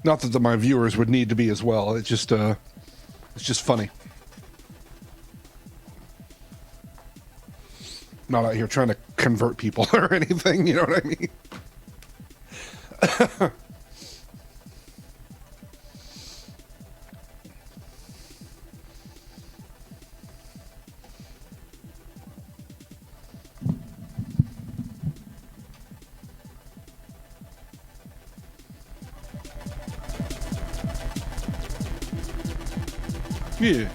Not that my viewers would need to be as well. It's just funny. Not out here trying to convert people or anything, you know what I mean? Yeah.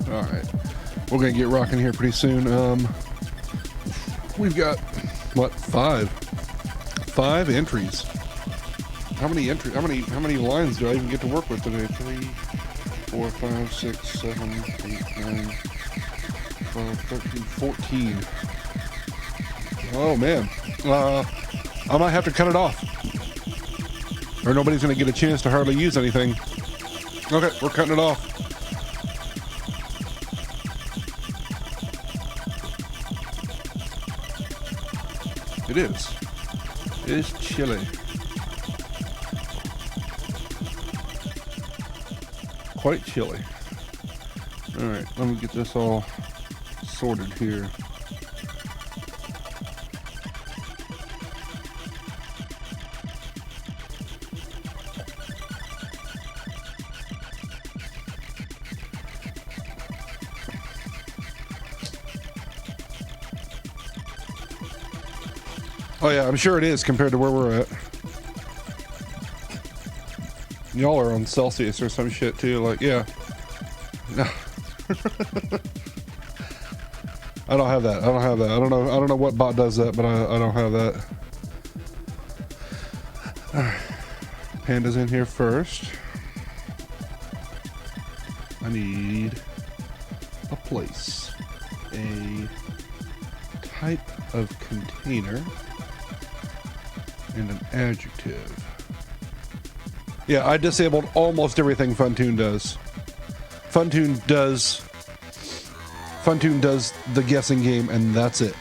All right, we're gonna get rocking here pretty soon. We've got what, five entries. How many lines do I even get to work with today? 3, 4, 5, 6, 7, 8, 9, 12, 13, 14. Oh man, I might have to cut it off, or nobody's gonna get a chance to hardly use anything. Okay, we're cutting it off. It is. It is chilly. Quite chilly. Alright, let me get this all sorted here. Oh yeah, I'm sure it is compared to where we're at. Y'all are on Celsius or some shit too, like, yeah. No. I don't have that. I don't know what bot does that, but I don't have that. Alright. Panda's in here first. I need a place. A type of container. And an adjective. Yeah, I disabled almost everything Funtune does. Funtune does the guessing game, and that's it.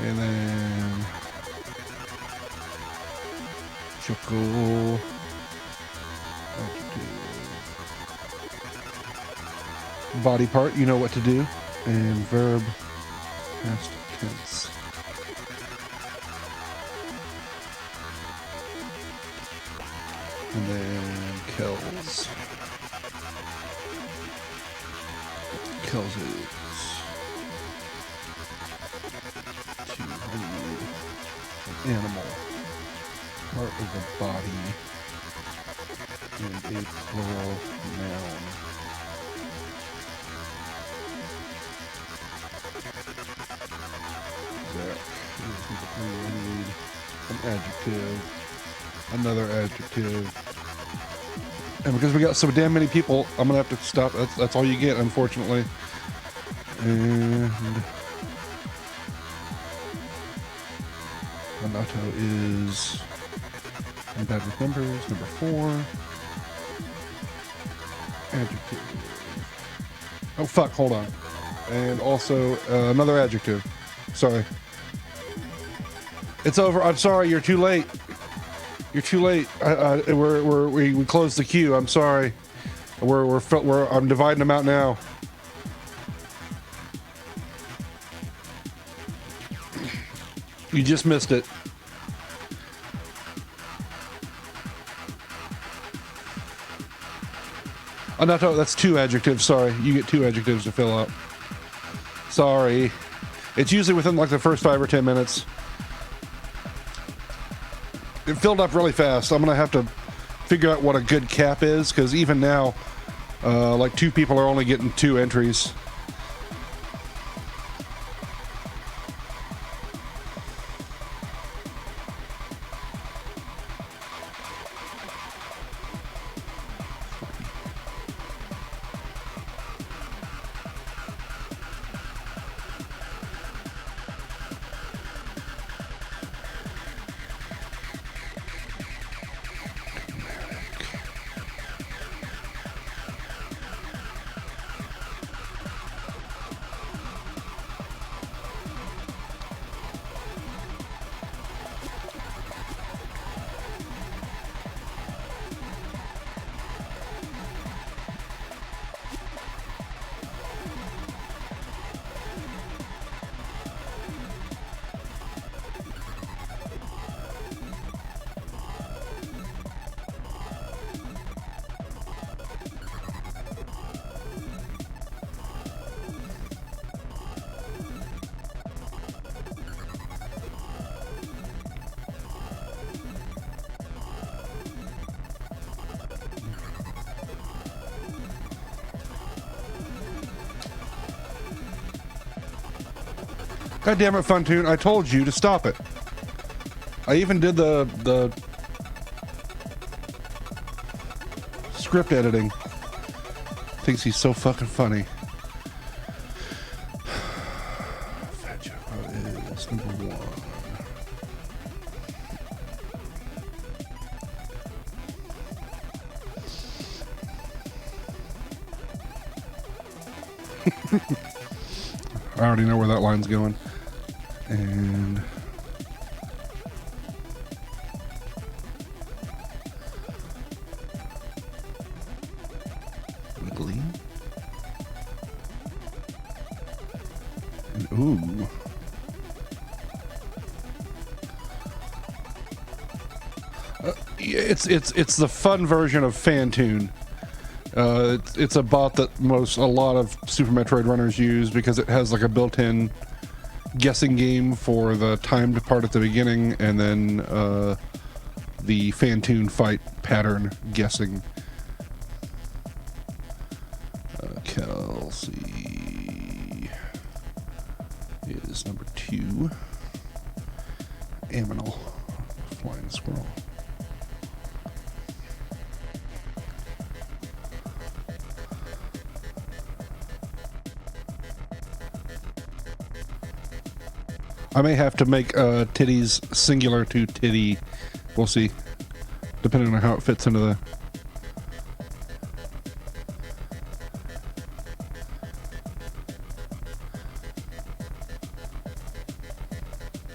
And then Choco. Body part, you know what to do. And verb, past tense. And then kills. Kills is to read an animal, part of the body, and a plural noun. An adjective, another adjective, and because we got so damn many people, I'm gonna have to stop. That's all you get, unfortunately. And Anato is I'm bad with numbers. Number 4. Adjective. Oh fuck! Hold on. And also another adjective. Sorry. It's over. I'm sorry. You're too late. You're too late. We closed the queue. I'm sorry. I'm dividing them out now. You just missed it. Oh, no, that's 2 adjectives. Sorry. You get 2 adjectives to fill out. Sorry. It's usually within like the first 5 or 10 minutes. It filled up really fast. I'm going to have to figure out what a good cap is, because even now, like 2 people are only getting 2 entries. God damn it, Funtune! I told you to stop it. I even did the script editing. Thinks he's so fucking funny. Fat Choco is number 1. I already know where that line's going. And Wiggly. And ooh. It's the fun version of Fantune. It's a bot that a lot of Super Metroid runners use because it has like a built-in guessing game for the timed part at the beginning, and then the Fantune fight pattern guessing. Kelsey is number 2. Aminal, flying squirrel. I may have to make titties singular to titty. We'll see. Depending on how it fits into the...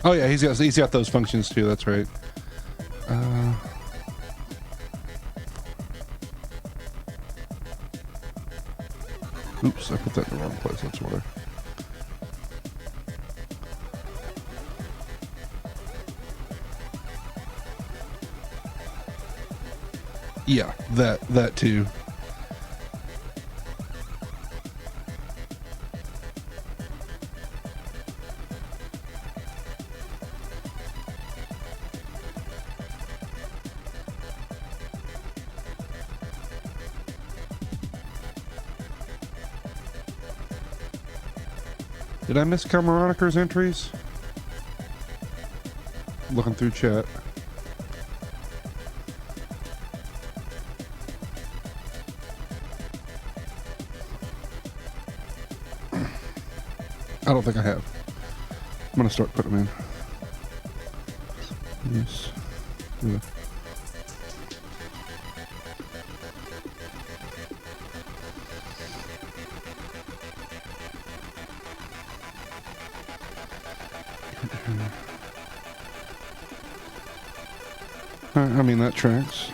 Oh yeah, he's got those functions too, that's right. Oops, I put that in the wrong place, that's why. Yeah, that too. Did I miss Cameroniker's entries? Looking through chat. I don't think I have. I'm gonna start putting them in. Yes. Yeah. I mean, that tracks.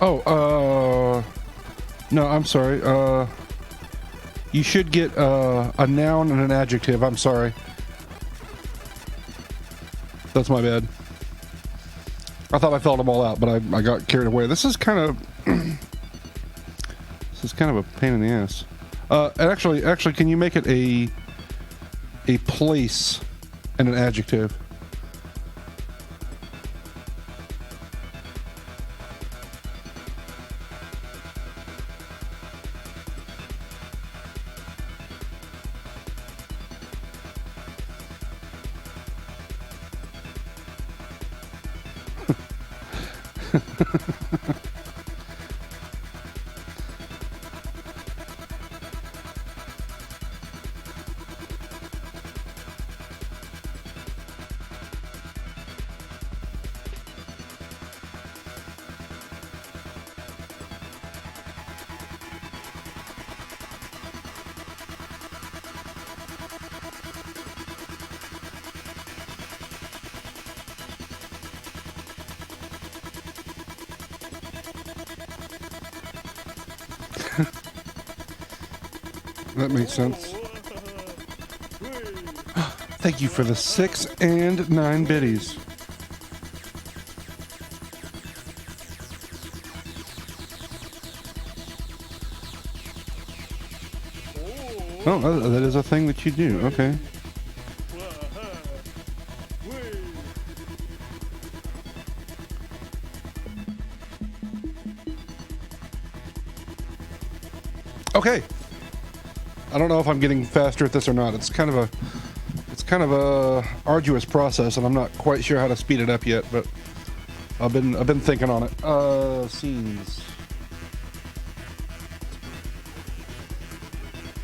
Oh, no, I'm sorry. You should get a noun and an adjective. I'm sorry. That's my bad. I thought I filled them all out, but I got carried away. This is kind of this is kind of a pain in the ass. And actually, can you make it a place and an adjective? That makes sense. Thank you for the 6 and 9 biddies. Oh, that is a thing that you do. Okay. Okay. I don't know if I'm getting faster at this or not. It's kind of a arduous process, and I'm not quite sure how to speed it up yet. But I've been thinking on it. Scenes.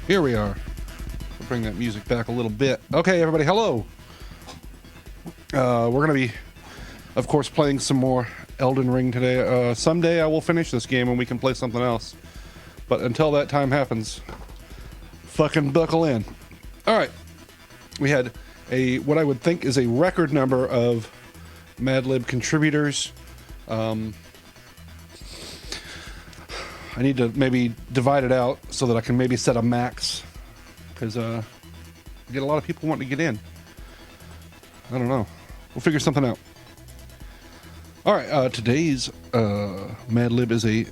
Here we are. We'll bring that music back a little bit. Okay, everybody, hello. We're going to be, of course, playing some more Elden Ring today. Someday I will finish this game and we can play something else. But until that time happens, fucking buckle in. All right. We had what I would think is a record number of Mad Lib contributors. I need to maybe divide it out so that I can maybe set a max, because I get a lot of people wanting to get in. I don't know. We'll figure something out. All right, today's Mad Lib is a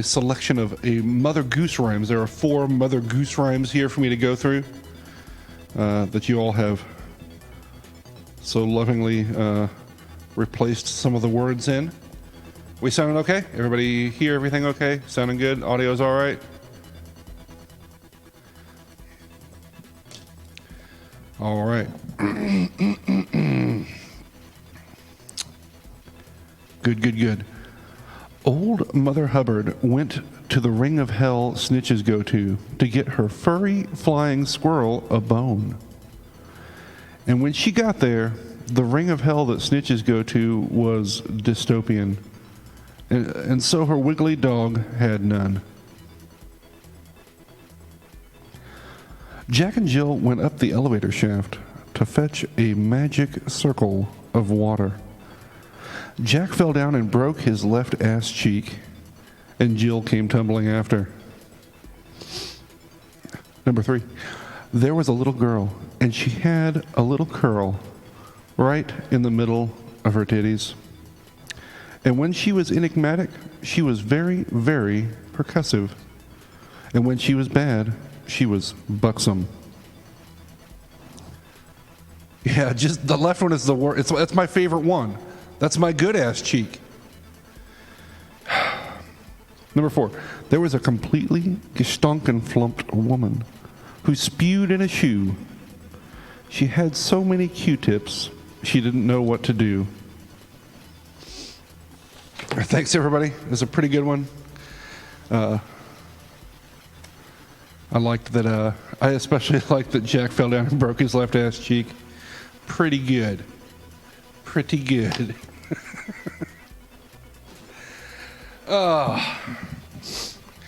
selection of a Mother Goose rhymes. There are 4 Mother Goose rhymes here for me to go through that you all have so lovingly replaced some of the words in. We sounding okay? Everybody hear everything okay? Sounding good? Audio's all right? All right. Good. Old Mother Hubbard went to the ring of hell snitches go to get her furry flying squirrel a bone. And when she got there, the ring of hell that snitches go to was dystopian. And so her wiggly dog had none. Jack and Jill went up the elevator shaft to fetch a magic circle of water. Jack fell down and broke his left ass cheek, and Jill came tumbling after. Number 3. There was a little girl, and she had a little curl right in the middle of her titties. And when she was enigmatic, she was very, very percussive. And when she was bad, she was buxom. Yeah, just the left one is the worst. That's my favorite one. That's my good ass cheek. Number 4. There was a completely gestonkenflumped woman who spewed in a shoe. She had so many Q-tips, she didn't know what to do. Thanks, everybody. It's a pretty good one. I liked that. I especially liked that Jack fell down and broke his left ass cheek. Pretty good.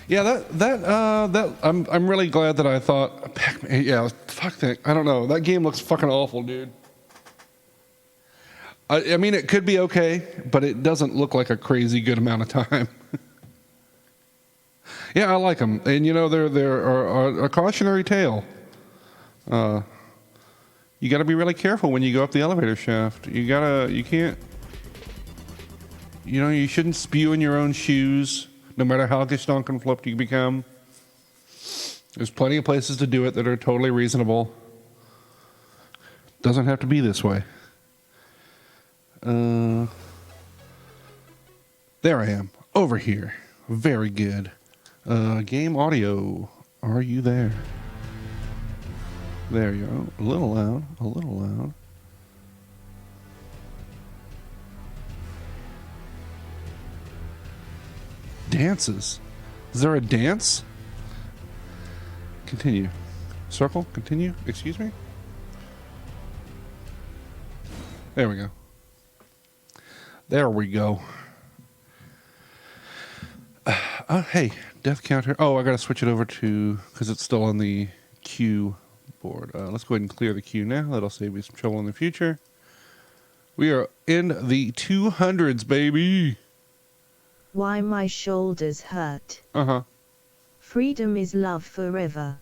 Yeah, that I'm really glad that I thought. Yeah, fuck that. I don't know. That game looks fucking awful, dude. I mean, it could be okay, but it doesn't look like a crazy good amount of time. Yeah, I like them, and you know they're a cautionary tale. You got to be really careful when you go up the elevator shaft. You can't. You know, you shouldn't spew in your own shoes, no matter how gestonkenflumped you become. There's plenty of places to do it that are totally reasonable. Doesn't have to be this way. There I am, over here. Very good. Game audio, are you there? There you go. A little loud. Dances. Is there a dance? Continue. Circle, continue. Excuse me? There we go. There we go. Hey, death counter. Oh, I got to switch it over to, because it's still on the queue board. Let's go ahead and clear the queue now. That'll save me some trouble in the future. We are in the 200s, baby. Why my shoulders hurt. Uh-huh. Freedom is love forever.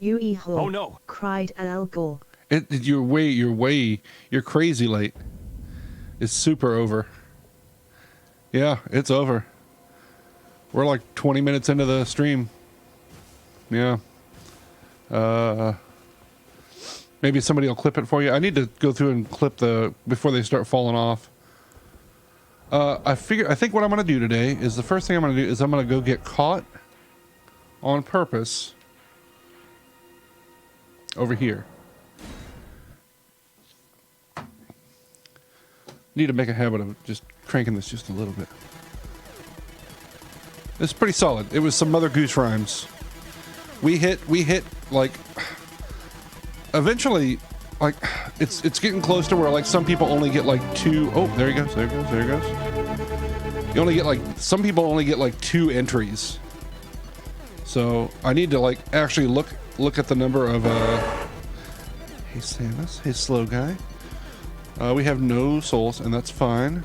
You evil! Oh no! Cried Elgor. You're crazy late. It's super over. Yeah, it's over. We're like 20 minutes into the stream. Yeah. Maybe somebody will clip it for you. I need to go through and clip before they start falling off. I think what I'm going to do today is the first thing I'm going to do is I'm going to go get caught on purpose over here. Need to make a habit of just cranking this just a little bit. It's pretty solid. It was some Mother Goose rhymes. We hit like eventually, like it's getting close to where like some people only get like 2. Oh, there he goes. There he goes. There he goes. You only get like some people only get like 2 entries. So I need to like actually look at the number of hey Samus, hey slow guy. We have no souls, and that's fine.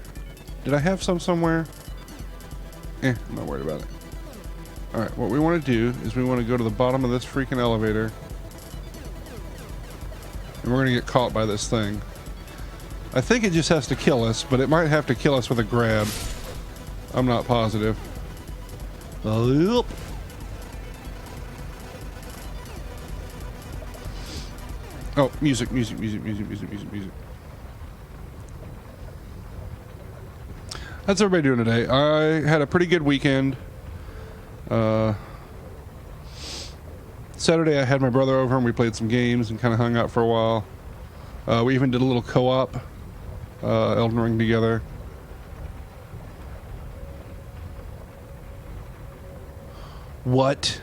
Did I have some somewhere? I'm not worried about it. Alright, what we want to do is we want to go to the bottom of this freaking elevator. And we're going to get caught by this thing. I think it just has to kill us, but it might have to kill us with a grab. I'm not positive. Oh, music. How's everybody doing today? I had a pretty good weekend. Saturday I had my brother over and we played some games and kind of hung out for a while. We even did a little co-op Elden Ring together. What?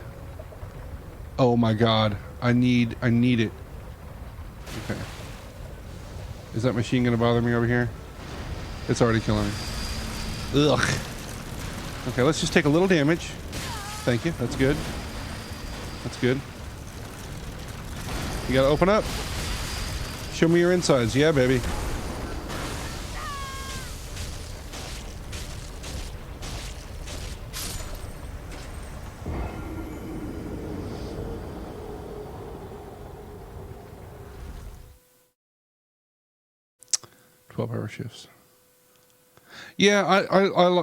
Oh my god. I need it. Okay. Is that machine gonna bother me over here? It's already killing me. Ugh. Okay, let's just take a little damage. Thank you. That's good. That's good. You gotta open up. Show me your insides. Yeah, baby. "12-hour shifts." Yeah, I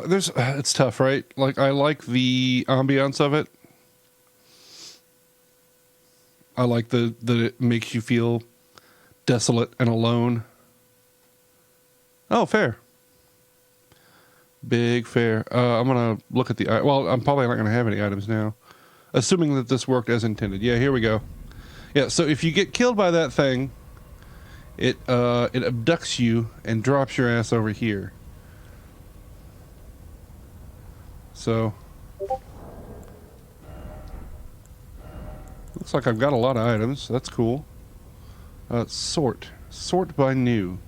there's it's tough, right? Like I like the ambiance of it. I like that it makes you feel desolate and alone. Oh, fair. Big fair. I'm gonna look at the. Well, I'm probably not gonna have any items now, assuming that this worked as intended. Yeah, here we go. Yeah, so if you get killed by that thing, it abducts you and drops your ass over here. So, looks like I've got a lot of items. That's cool. Sort by new.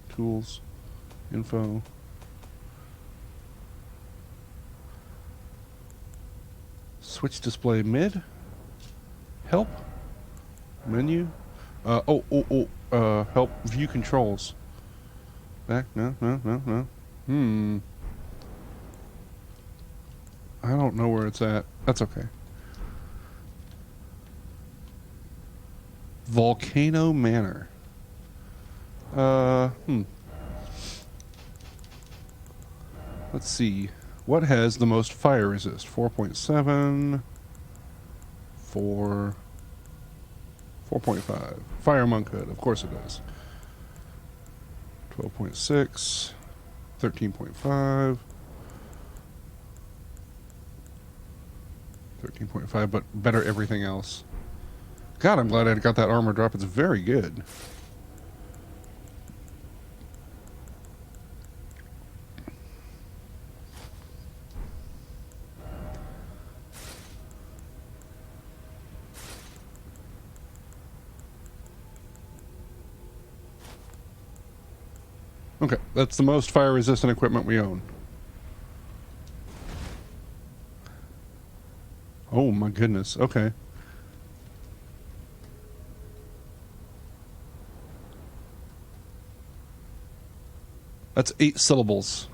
Tools, info. Switch display mid. Help. Menu. Help view controls. Back. No. I don't know where it's at. That's okay. Volcano Manor. Let's see. What has the most fire resist? 4.7. 4.5. Fire Monkhood. Of course it does. 12.6. 13.5. 13.5, but better everything else. God, I'm glad I got that armor drop. It's very good. Okay, that's the most fire-resistant equipment we own. Oh my goodness, okay. That's 8 syllables.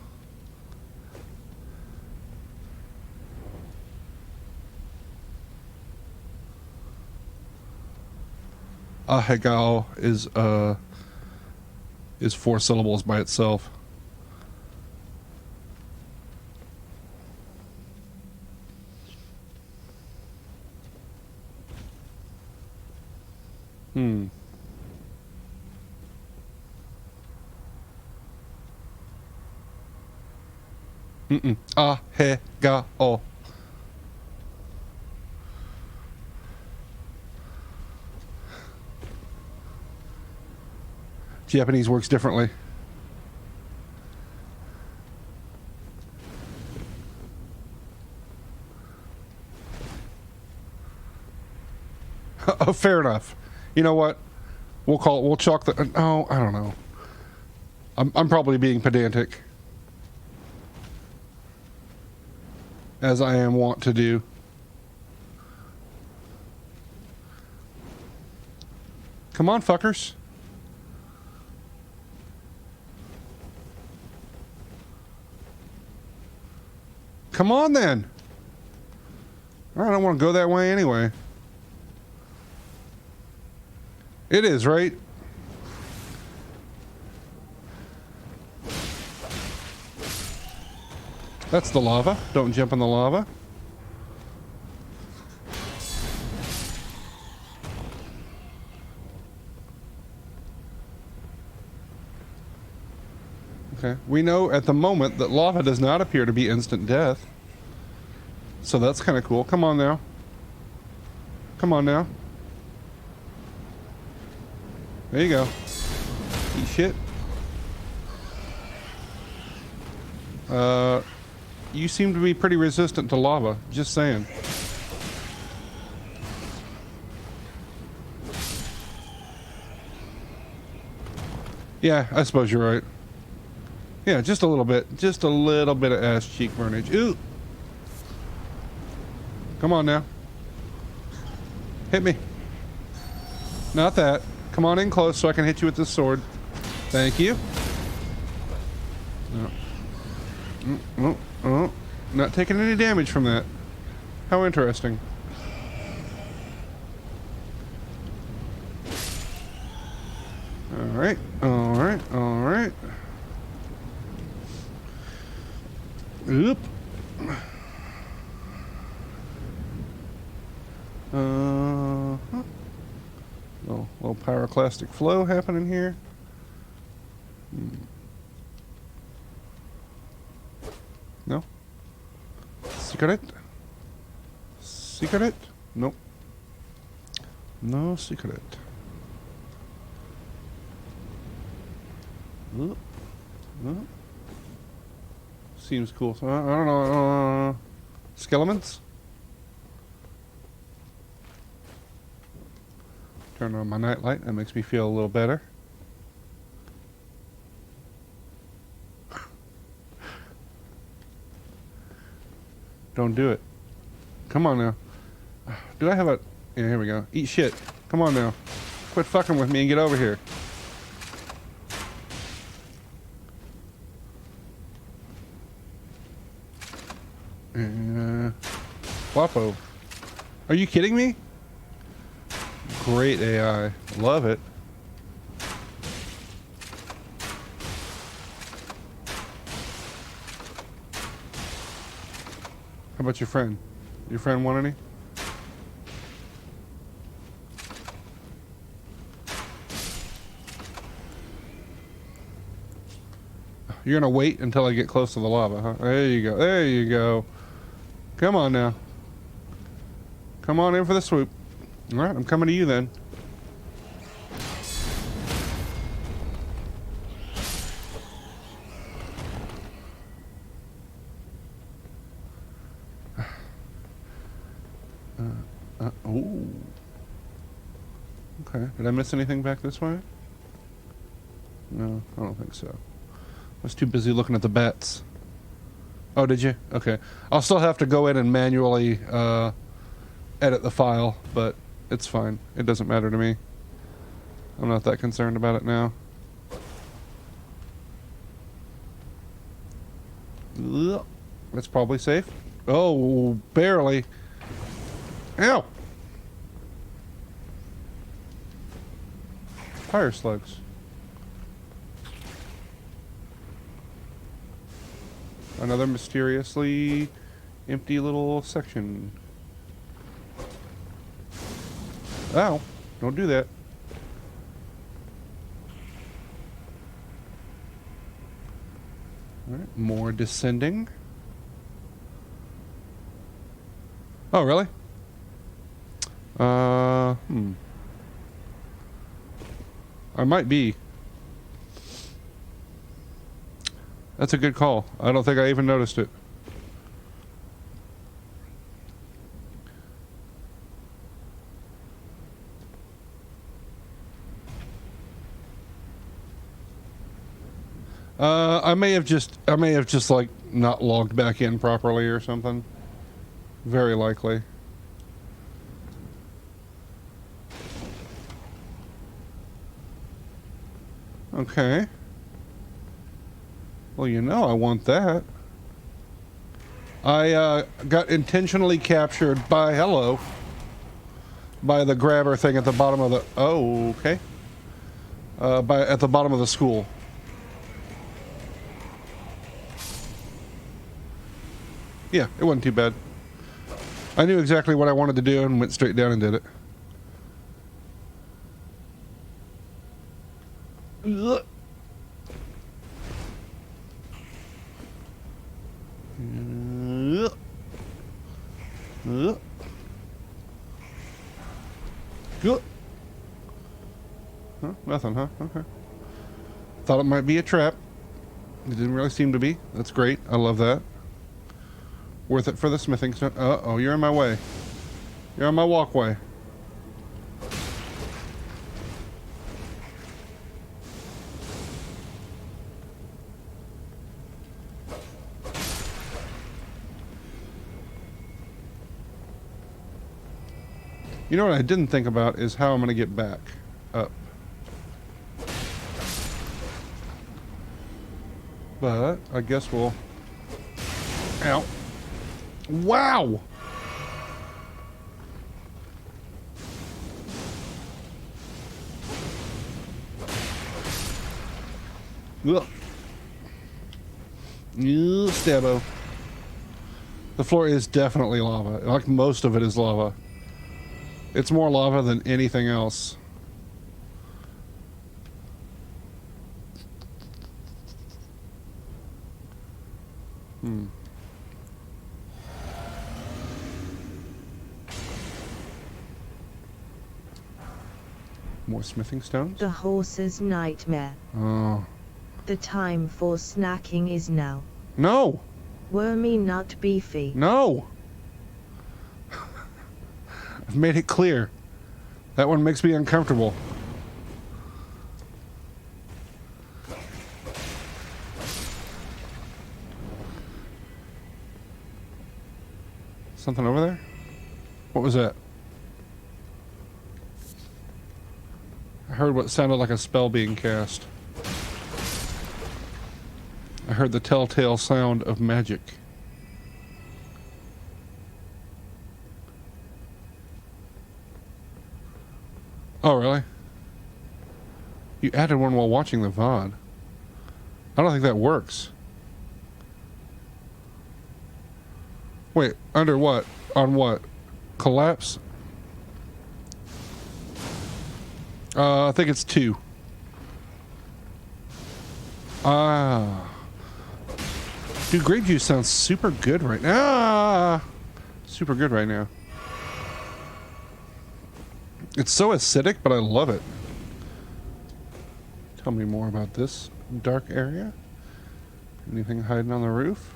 Ahegao is 4 syllables by itself. Hmm. Mm-mm. Ahegao. Japanese works differently. Oh, fair enough. You know what? We'll chalk the... Oh, I don't know. I'm probably being pedantic. As I am wont to do. Come on, fuckers. Come on, then. I don't want to go that way anyway. It is, right? That's the lava. Don't jump in the lava. Okay. We know at the moment that lava does not appear to be instant death. So that's kind of cool. Come on now. Come on now. There you go. Eat shit. You seem to be pretty resistant to lava. Just saying. Yeah, I suppose you're right. Yeah, just a little bit. Just a little bit of ass cheek burnage. Ooh! Come on now. Hit me. Not that. Come on in close so I can hit you with this sword. Thank you. Oh. Not taking any damage from that. How interesting. Alright, alright, alright. Oop. Little pyroclastic flow happening here. No? Secret? Secret? Nope. No secret. Seems cool. So I don't know. Skeletons? Turn on my nightlight. That makes me feel a little better. Don't do it. Come on now. Do I have a... Yeah, here we go. Eat shit. Come on now. Quit fucking with me and get over here. Wapo. Are you kidding me? Great AI. Love it. How about your friend? Your friend want any? You're gonna wait until I get close to the lava, huh? There you go. There you go. Come on now. Come on in for the swoop. Alright, I'm coming to you then. Oh. Okay. Did I miss anything back this way? No, I don't think so. I was too busy looking at the bats. Oh, did you? Okay. I'll still have to go in and manually edit the file, but it's fine. It doesn't matter to me. I'm not that concerned about it now. Ugh. That's probably safe. Oh, barely. Ow! tire slugs. Another mysteriously empty little section. Ow, don't do that. Alright, more descending. Oh, really? I might be. That's a good call. I don't think I even noticed it. I may have just like not logged back in properly or something. Very likely. Okay. Well, you know I want that. I got intentionally captured by by the grabber thing at the bottom of the okay. At the bottom of the school. Yeah, it wasn't too bad. I knew exactly what I wanted to do and went straight down and did it. Ugh. Good. Huh? Nothing, huh? Okay. Thought it might be a trap. It didn't really seem to be. That's great. I love that. Worth it for the smithing stone. Uh-oh, you're in my way. You're on my walkway. You know what I didn't think about is how I'm going to get back up. But I guess we'll... Ow. Wow! Ugh. Ew, stabbo. The floor is definitely lava. Like most of it is lava. It's more lava than anything else. More smithing stones? The horse's nightmare. Oh. The time for snacking is now. No! Wormy nut beefy. No! I've made it clear. That one makes me uncomfortable. Something over there? What was that? I heard what sounded like a spell being cast. I heard the telltale sound of magic. Oh, really? You added one while watching the VOD. I don't think that works. Wait, under what? On what? Collapse? I think it's 2. Ah. Dude, grape juice sounds super good right now. Ah! Super good right now. It's so acidic, but I love it. Tell me more about this dark area. Anything hiding on the roof?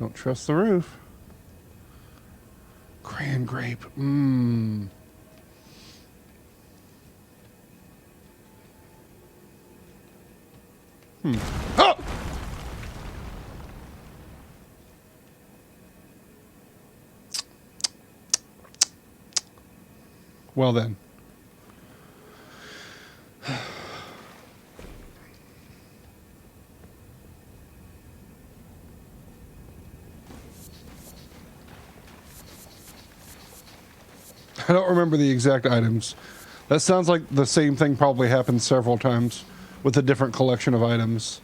Don't trust the roof. Cran grape. Mmm. Oh! Well then. I don't remember the exact items. That sounds like the same thing probably happened several times with a different collection of items.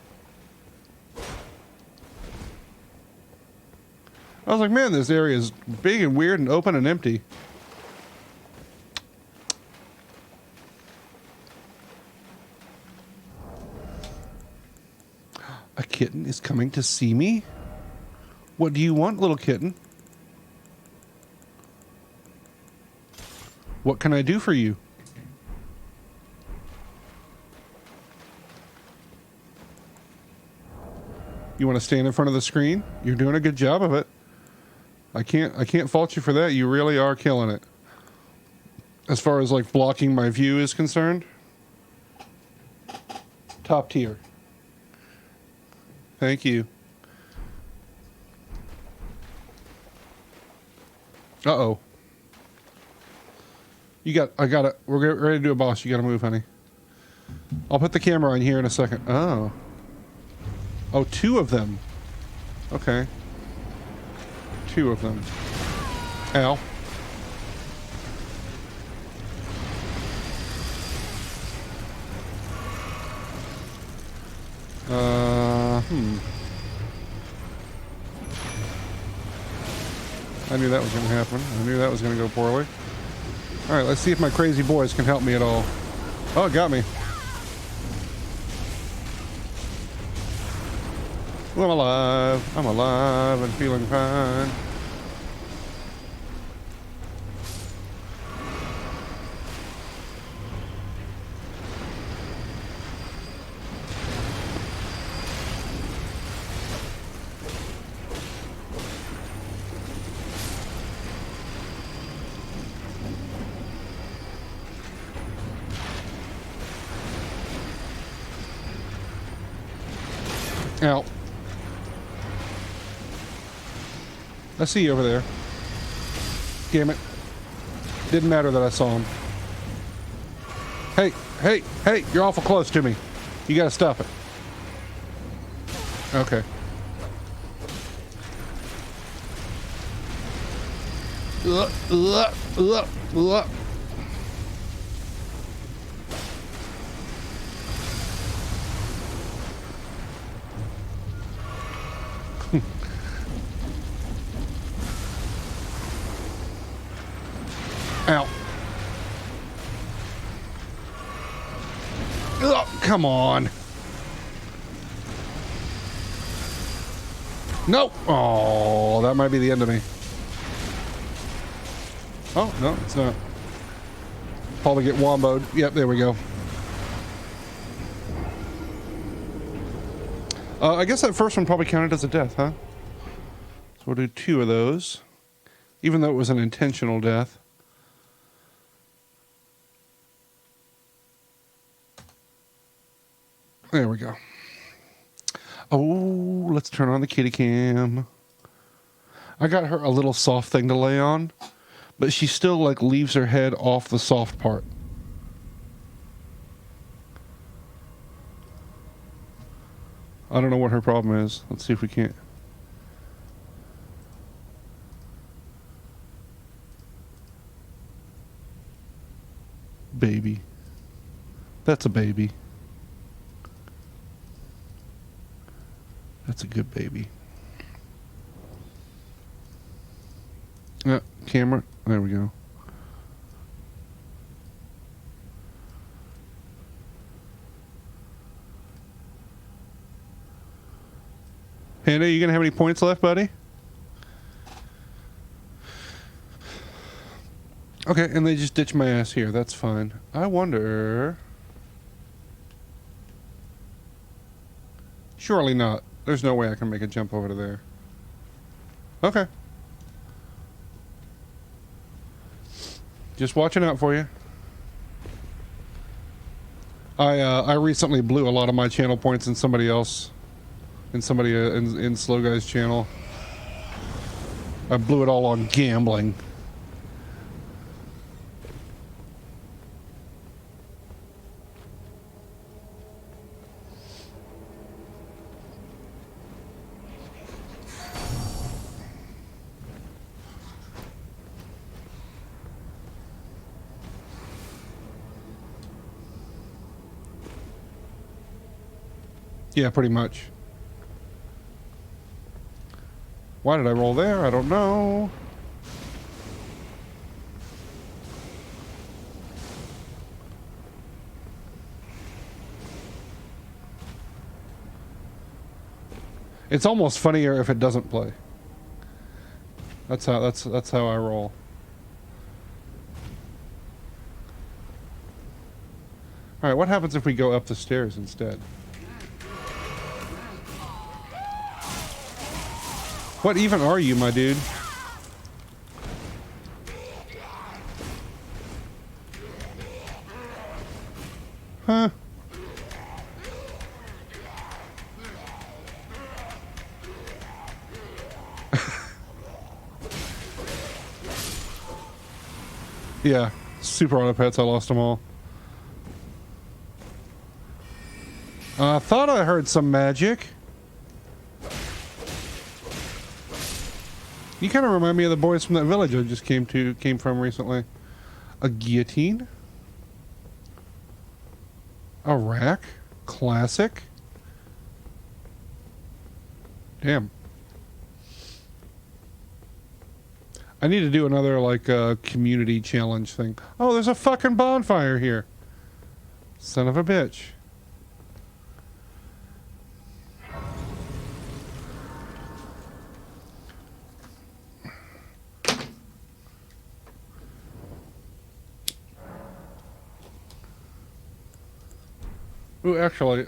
I was like, man, this area is big and weird and open and empty. A kitten is coming to see me? What do you want, little kitten? What can I do for you? You want to stand in front of the screen? You're doing a good job of it. I can't fault you for that. You really are killing it. As far as like blocking my view is concerned, top tier. Thank you. Uh-oh. I got it. We're ready to do a boss. You got to move, honey. I'll put the camera on here in a second. Oh. Oh, two of them. Okay. Two of them. Ow. I knew that was going to happen. I knew that was going to go poorly. Alright, let's see if my crazy boys can help me at all. Oh, it got me. Well, I'm alive. I'm alive and feeling fine. Ow. I see you over there. Damn it. Didn't matter that I saw him. Hey, hey, hey, you're awful close to me. You gotta stop it. Okay. Ow. Ugh, come on. Nope. Oh, that might be the end of me. Oh, no, it's not. Probably get womboed. Yep, there we go. I guess that first one probably counted as a death, huh? So we'll do 2 of those. Even though it was an intentional death. There we go. Oh, let's turn on the kitty cam. I got her a little soft thing to lay on, but she still like leaves her head off the soft part. I don't know what her problem is. Let's see if we can't. Baby. That's a baby. That's a good baby. Yeah, camera. There we go. Panda, you gonna have any points left, buddy? Okay, and they just ditched my ass here. That's fine. I wonder... Surely not. There's no way I can make a jump over to there. Okay. Just watching out for you. I recently blew a lot of my channel points in somebody else. In somebody in Slow Guy's channel. I blew it all on gambling. Yeah, pretty much. Why did I roll there? I don't know. It's almost funnier if it doesn't play. That's how I roll. All right, what happens if we go up the stairs instead? What even are you, my dude? Huh? Yeah, super auto pets. I lost them all. I thought I heard some magic. You kind of remind me of the boys from that village I just came from recently. A guillotine? A rack? Classic? Damn. I need to do another, like, community challenge thing. Oh, there's a fucking bonfire here. Son of a bitch. Ooh, actually,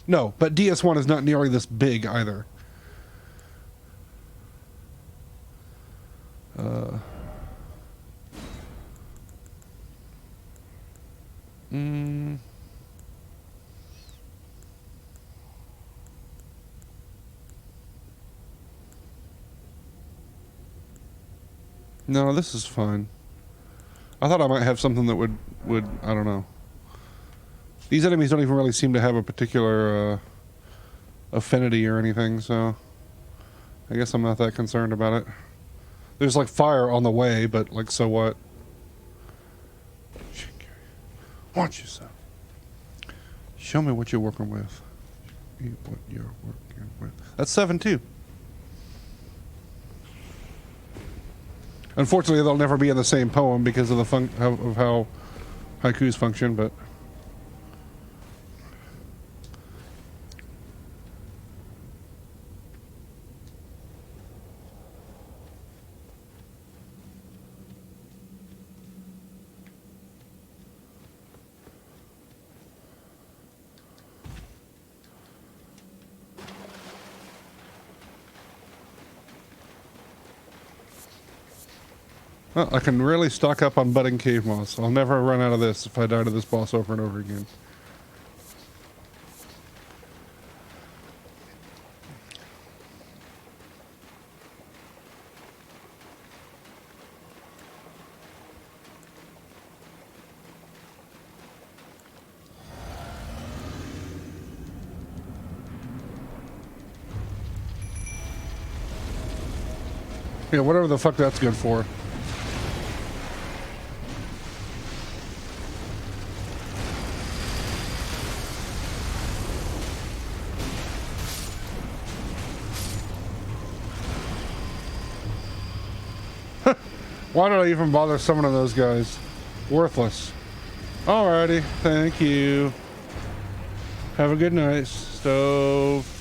no, but DS1 is not nearly this big either. No, this is fine. I thought I might have something that would I don't know. These enemies don't even really seem to have a particular affinity or anything, so I guess I'm not that concerned about it. There's like fire on the way, but like, so what? Watch yourself. Show me what you're working with. What you're working with. That's 7 too. Unfortunately, they'll never be in the same poem because of the of how haikus function, but well, I can really stock up on budding cave moss. I'll never run out of this if I die to this boss over and over again. Yeah, whatever the fuck that's good for. Why did I even bother summoning those guys? Worthless. Alrighty, thank you. Have a good night, stove.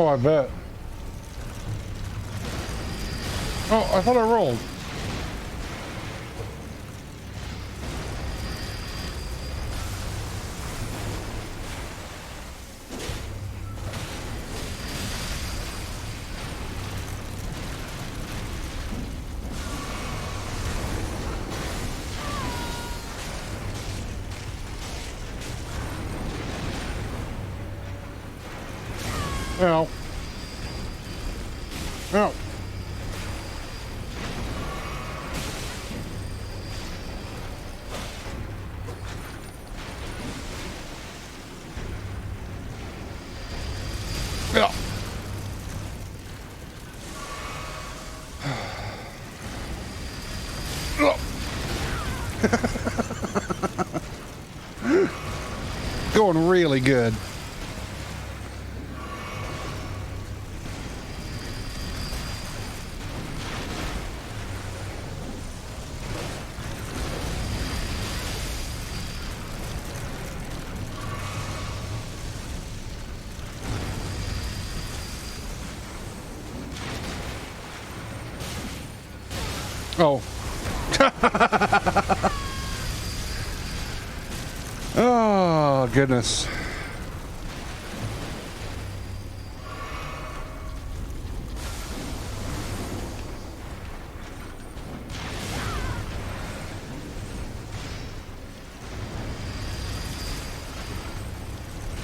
Oh, I bet. Oh, I thought I rolled. Ow. Ow. Yeah. Going really good. Oh. Oh, goodness.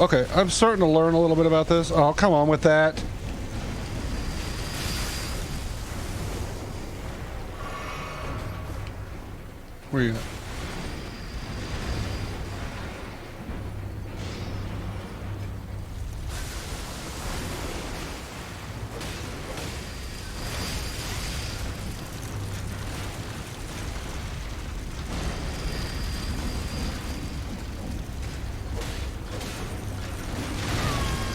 Okay, I'm starting to learn a little bit about this. Oh, come on with that. Where are you at?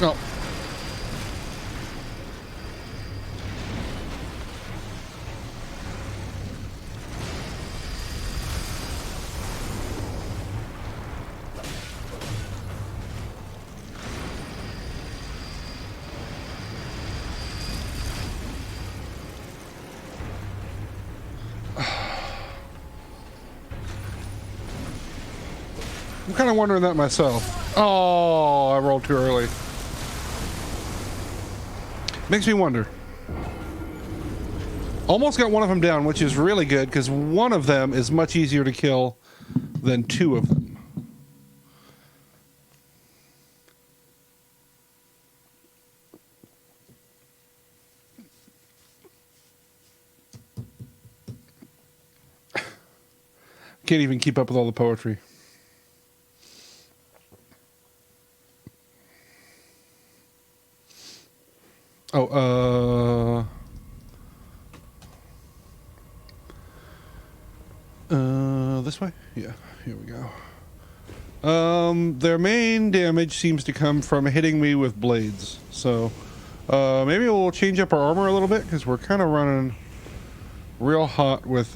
Oh. I'm kind of wondering that myself. Oh, I rolled too early. Makes me wonder. Almost got one of them down, which is really good because one of them is much easier to kill than two of them. Can't even keep up with all the poetry. Oh, this way? Yeah, here we go. Their main damage seems to come from hitting me with blades. So, maybe we'll change up our armor a little bit because we're kind of running real hot with,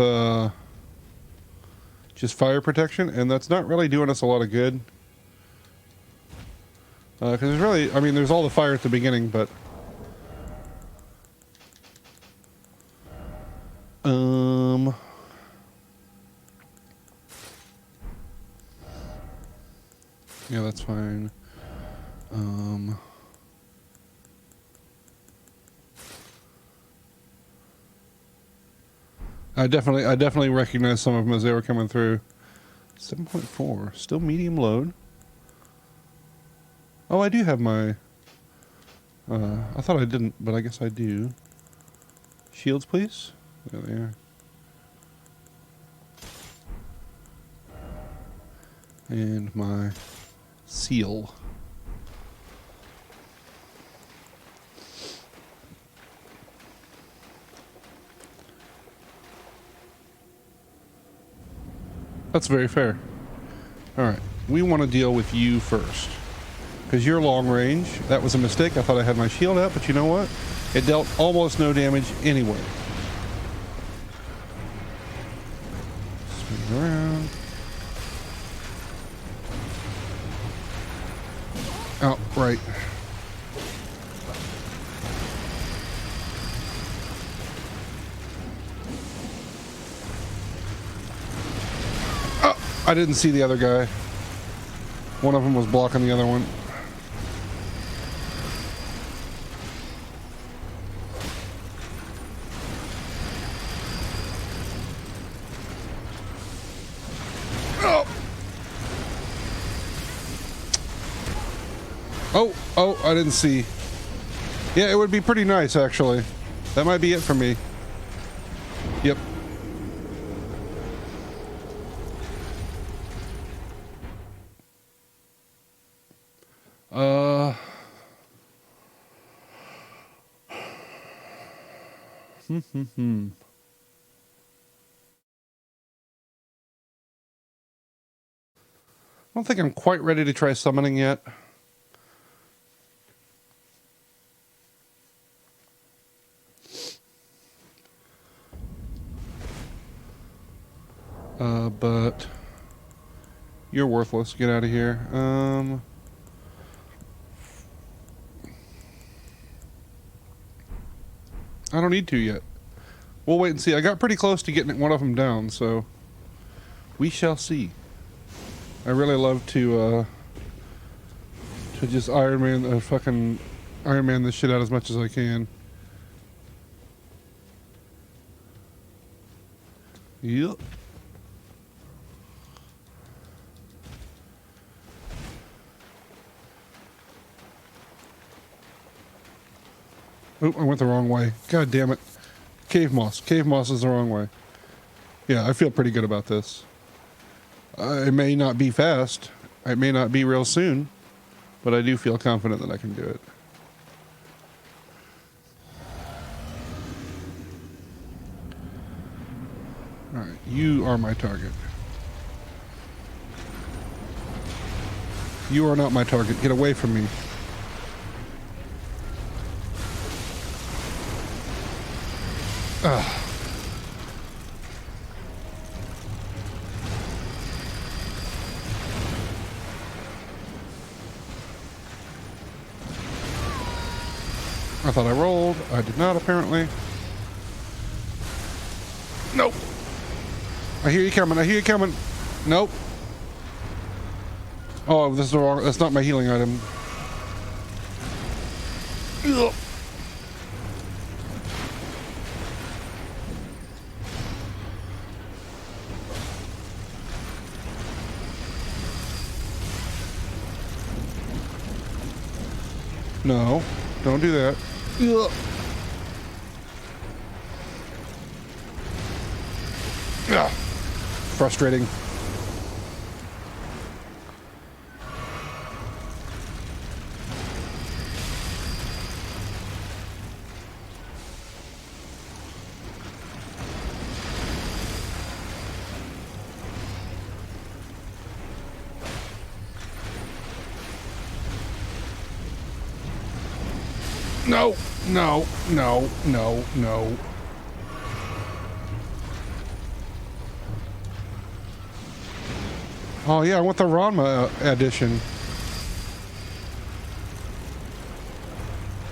just fire protection, and that's not really doing us a lot of good. Because there's really, I mean, there's all the fire at the beginning, but... Yeah, that's fine. I definitely recognize some of them as they were coming through. 7.4, still medium load. Oh, I do have my... I thought I didn't, but I guess I do. Shields, please. There they are. And my seal. That's very fair. Alright, we want to deal with you first. Because you're long range. That was a mistake. I thought I had my shield out, but you know what? It dealt almost no damage anyway. Spin around. Oh, right. I didn't see the other guy. One of them was blocking the other one. Oh, I didn't see. Yeah, it would be pretty nice, actually. That might be it for me. Yep. I don't think I'm quite ready to try summoning yet. But you're worthless. Get out of here. I don't need to yet. We'll wait and see. I got pretty close to getting one of them down, so we shall see. I really love to just Iron Man this shit out as much as I can. Yep. Oop, I went the wrong way. God damn it. Cave moss. Cave moss is the wrong way. Yeah, I feel pretty good about this. It may not be fast. It may not be real soon. But I do feel confident that I can do it. Alright, you are my target. You are not my target. Get away from me. Ugh. I thought I rolled. I did not, apparently. Nope. I hear you coming. I hear you coming. Nope. Oh, this is the wrong. That's not my healing item. Ugh. No, don't do that. Ugh. Ugh. Frustrating. No, no, no, no, no. Oh yeah, I want the Ranma edition.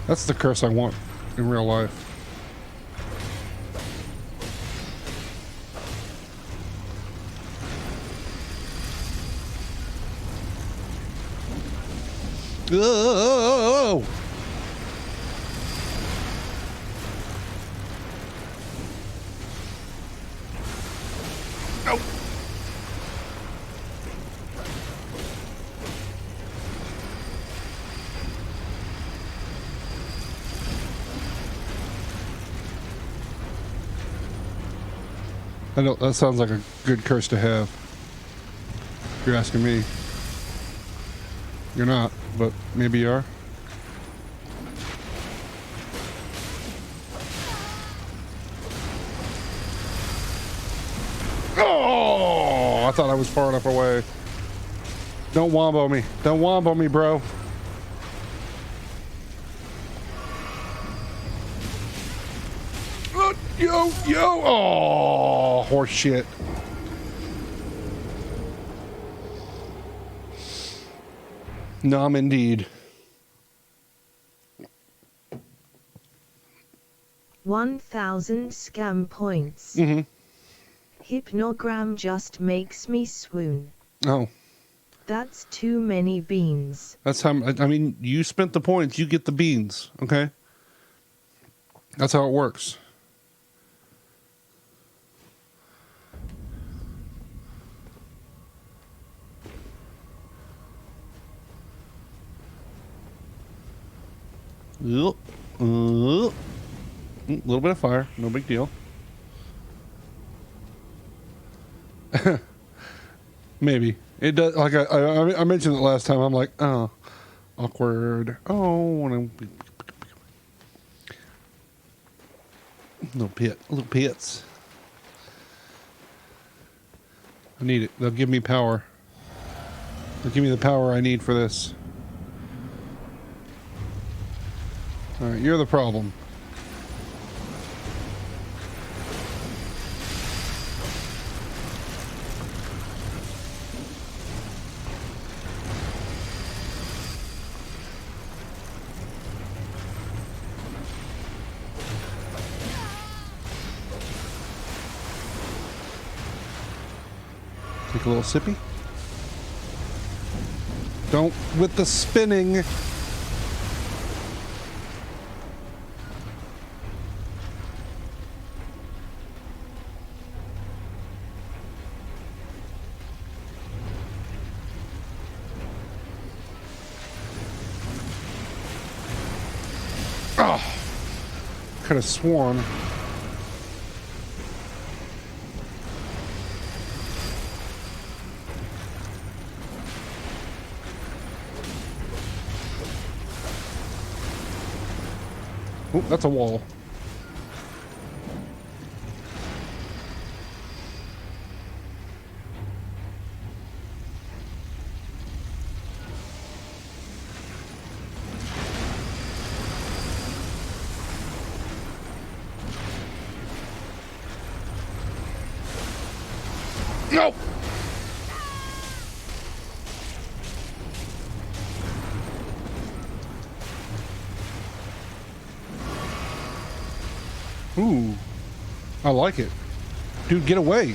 That's the curse I want in real life. Oh! I know that sounds like a good curse to have. If you're asking me. You're not, but maybe you are. Oh! I thought I was far enough away. Don't wombo me. Don't wombo me, bro. Yo! Oh, horse shit. Nom indeed. 1,000 scam points. Mm-hmm. Hypnogram just makes me swoon. Oh, That's too many beans. that's how. I mean, you spent the points. You get the beans. Okay. That's how it works. A little bit of fire, no big deal. Maybe it does. Like I mentioned it last time. I'm like, oh, awkward. Oh, little pits. I need it. They'll give me power. They'll give me the power I need for this. All right, you're the problem. Take a little sippy. Don't with the spinning. Oh, could have sworn. Oh, that's a wall. No! Ooh, I like it. Dude, get away.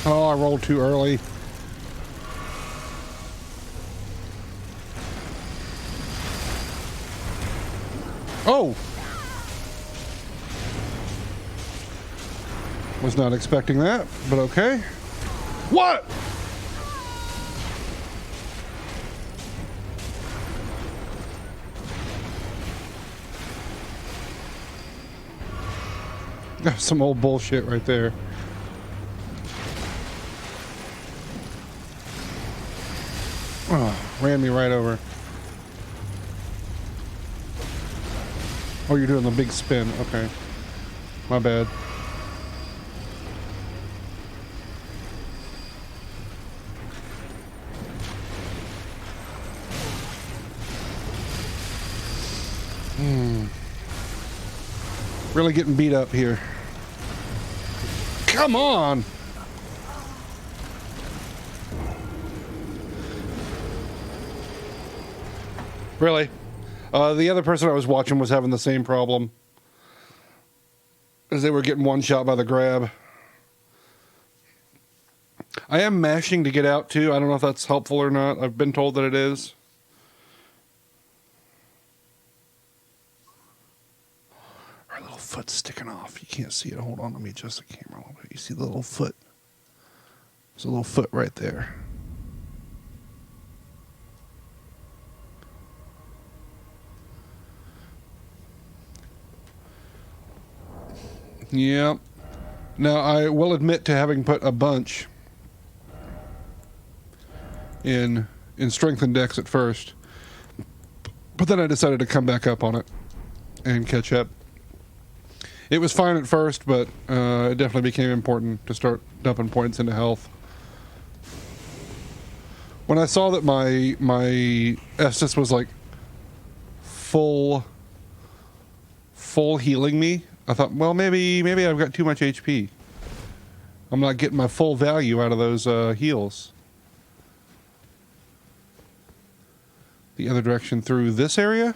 Oh, I rolled too early. Oh! Was not expecting that, but okay. What? That's some old bullshit right there. Oh, ran me right over. Oh, you're doing the big spin. Okay. My bad. Really getting beat up here. Come on! Really? The other person I was watching was having the same problem. As they were getting one shot by the grab. I am mashing to get out too. I don't know if that's helpful or not. I've been told that it is. Her little foot's sticking off. You can't see it. Hold on, let me adjust the camera a little bit. You see the little foot? There's a little foot right there. Yeah. Now, I will admit to having put a bunch in strength and dex at first, but then I decided to come back up on it and catch up. It was fine at first, but it definitely became important to start dumping points into health. When I saw that my Estus was like full healing me, I thought, well, maybe I've got too much HP. I'm not getting my full value out of those heals. The other direction through this area?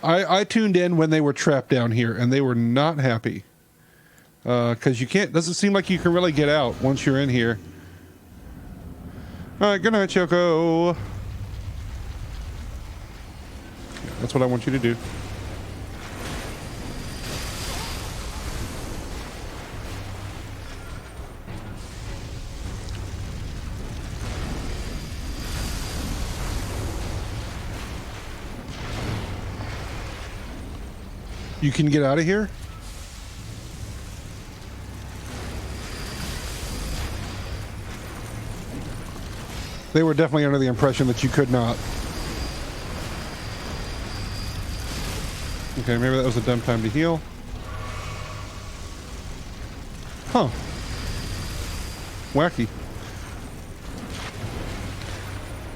I tuned in when they were trapped down here, and they were not happy. Because you can't... Doesn't seem like you can really get out once you're in here. Alright, good night, Choco. Yeah, that's what I want you to do. You can get out of here? They were definitely under the impression that you could not. Okay, maybe that was a dumb time to heal. Huh. Wacky.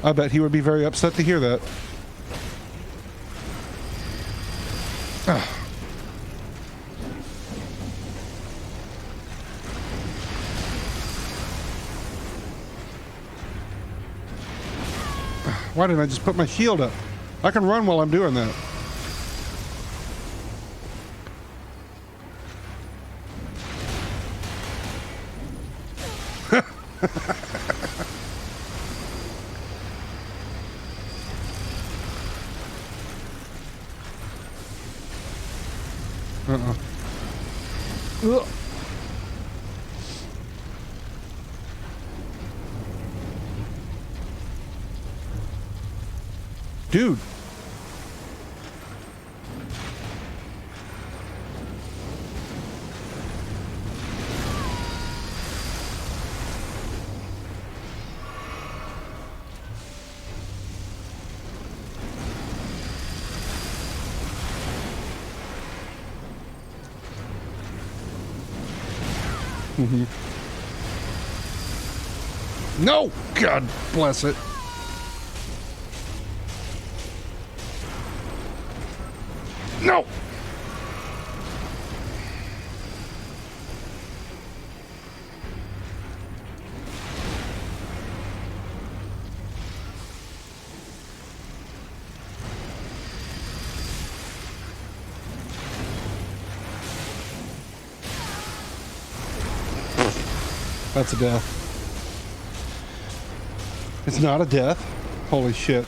I bet he would be very upset to hear that. Ah. Why didn't I just put my shield up? I can run while I'm doing that. Ugh. Dude. Mm-hmm. No! God bless it. No! That's a death. It's not a death. Holy shit.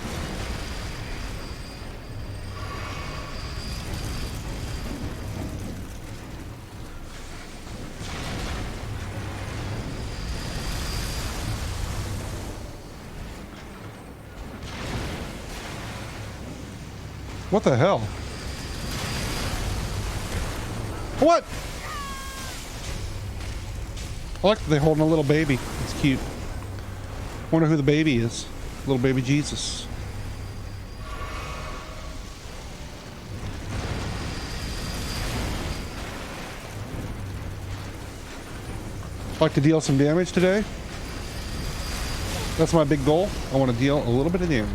What the hell? What? I like that they're holding a little baby. It's cute. Wonder who the baby is. Little baby Jesus. Like to deal some damage today. That's my big goal. I want to deal a little bit of damage.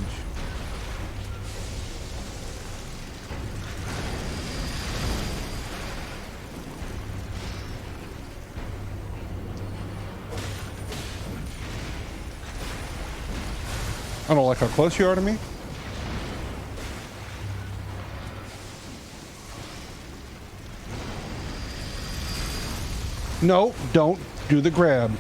I don't like how close you are to me. No, don't do the grab.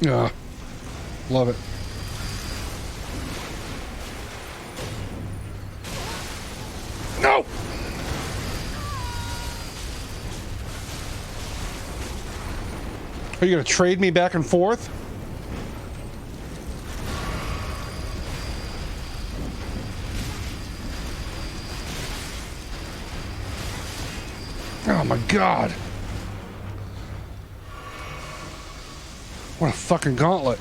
Yeah, love it. No! Are you gonna trade me back and forth? Oh my god. What a fucking gauntlet.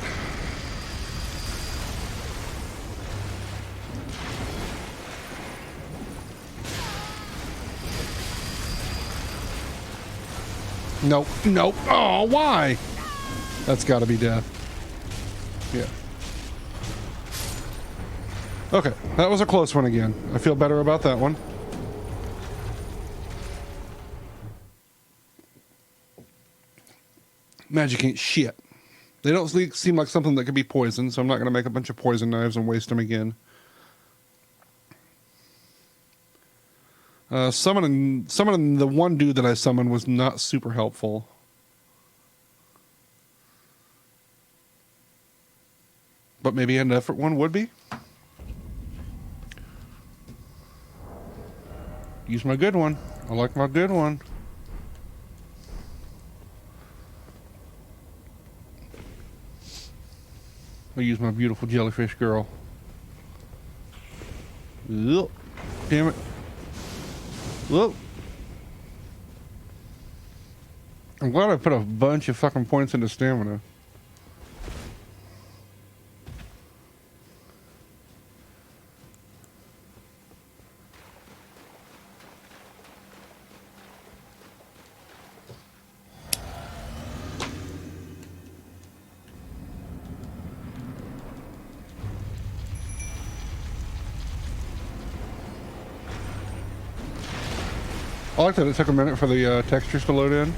Nope. Nope. Oh, why? That's got to be death. Yeah. Okay, that was a close one again. I feel better about that one. Magic ain't shit. They don't seem like something that could be poisoned, so I'm not going to make a bunch of poison knives and waste them again. Summoning the one dude that I summoned was not super helpful. But maybe an effort one would be. Use my good one. I like my good one. I'll use my beautiful jellyfish girl. Ugh. Damn it. Whoa. I'm glad I put a bunch of fucking points into stamina. I like that it took a minute for the textures to load in.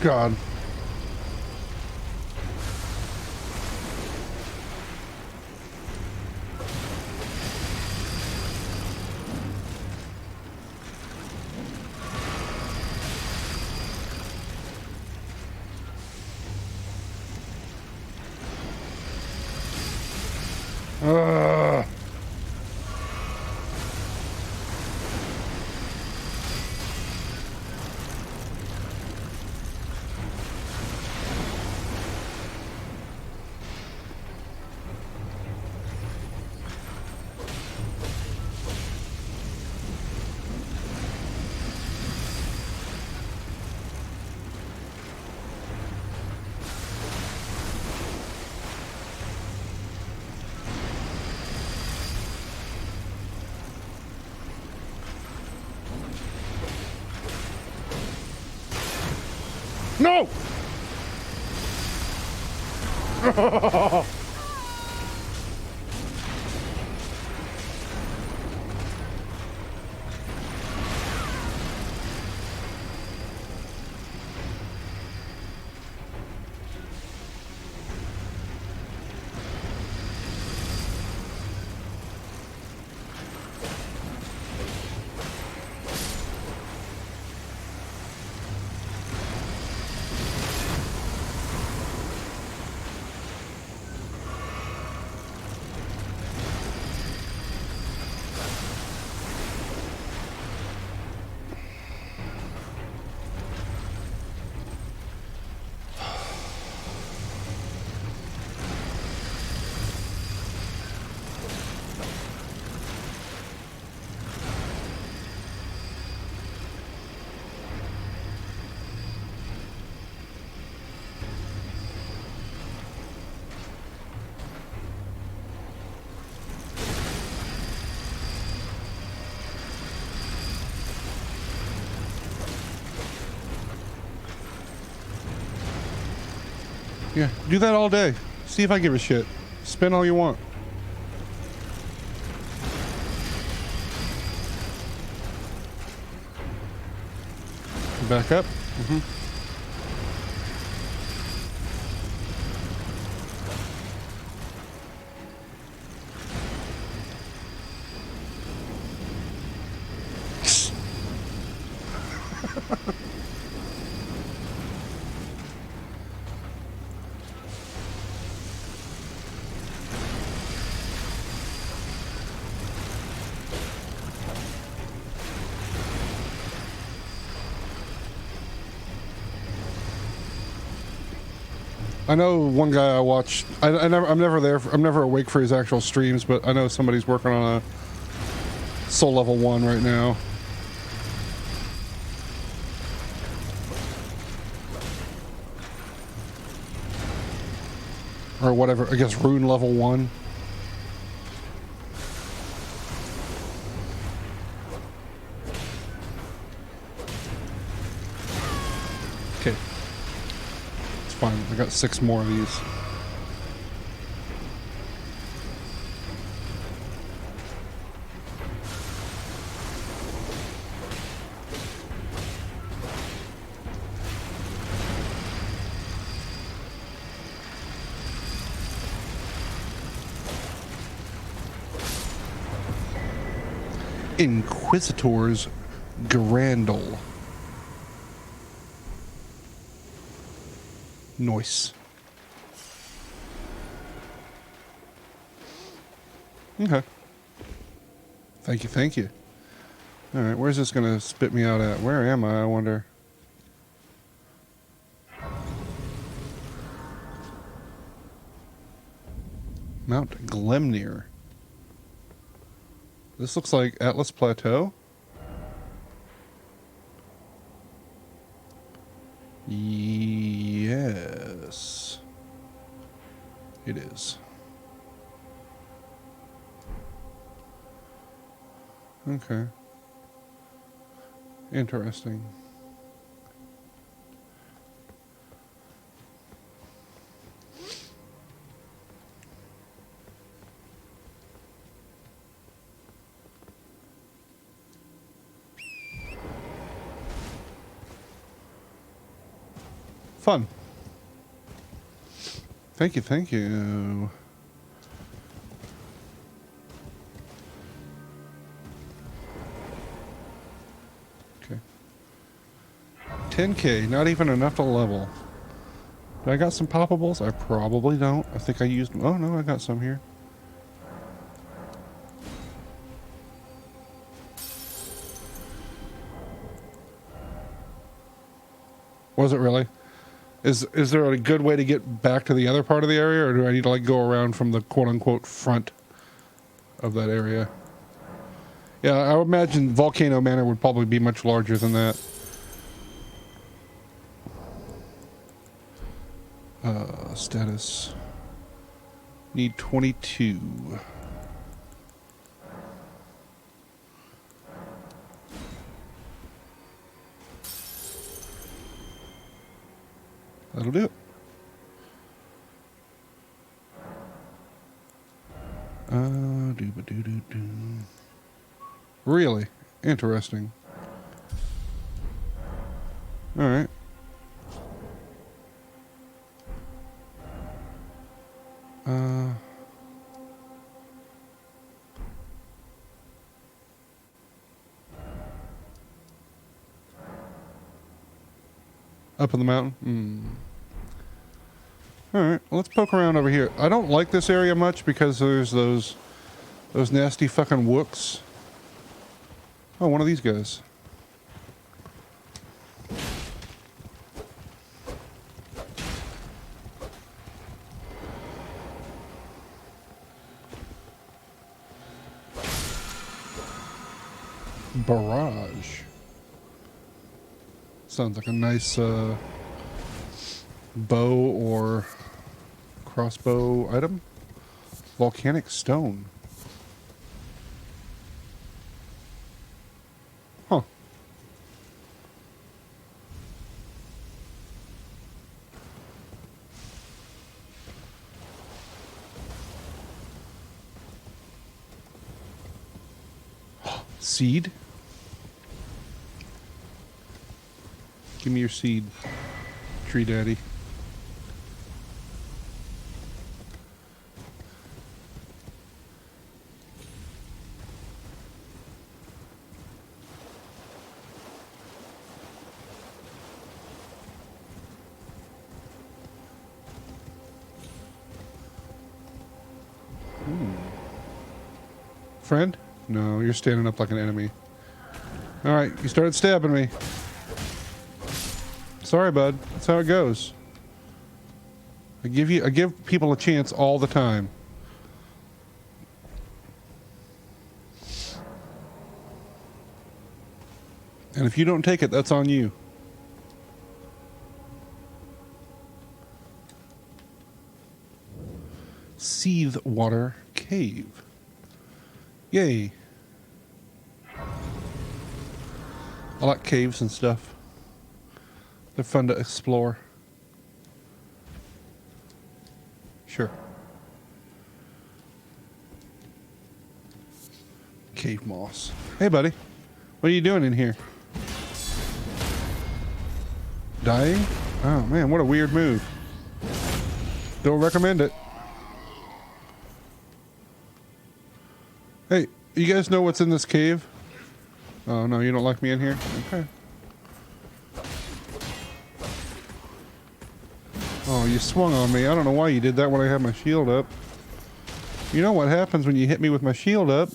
God. Ugh. No! Yeah, do that all day. See if I give a shit. Spin all you want. Back up. I know one guy I watched. I'm never there. I'm never awake for his actual streams, but I know somebody's working on a soul level 1 right now. Or whatever. I guess rune level 1. Okay. It's fine. I got 6 more of these. Inquisitor's Garandal. Nice. Okay. Thank you, thank you. Alright, where's this gonna spit me out at? Where am I wonder? Mount Glemnir. This looks like Atlas Plateau. Yes. It is. Okay. Interesting. Fun. Thank you, thank you. Okay. 10K, not even enough to level. Do I got some poppables? I probably don't. I think I used... Oh, no, I got some here. Was it really? Is there a good way to get back to the other part of the area, or do I need to like go around from the quote-unquote front of that area? Yeah, I would imagine Volcano Manor would probably be much larger than that. Status. Need 22. That'll do it. Doo-ba-doo-doo-doo. Really? Interesting. Alright. Up in the mountain? Alright, let's poke around over here. I don't like this area much because there's those nasty fucking wooks. Oh, one of these guys. Barrage. Sounds like a nice bow or crossbow item. Volcanic stone. Huh. Seed? Give me your seed, tree daddy. Friend? No, you're standing up like an enemy. Alright, you started stabbing me. Sorry, bud. That's how it goes. I give people a chance all the time. And if you don't take it, that's on you. Seethe Water Cave. Yay. I like caves and stuff. They're fun to explore. Sure. Cave moss. Hey, buddy. What are you doing in here? Dying? Oh, man, what a weird move. Don't recommend it. Hey, you guys know what's in this cave? Oh, no, you don't like me in here? Okay. Oh, you swung on me. I don't know why you did that when I had my shield up. You know what happens when you hit me with my shield up?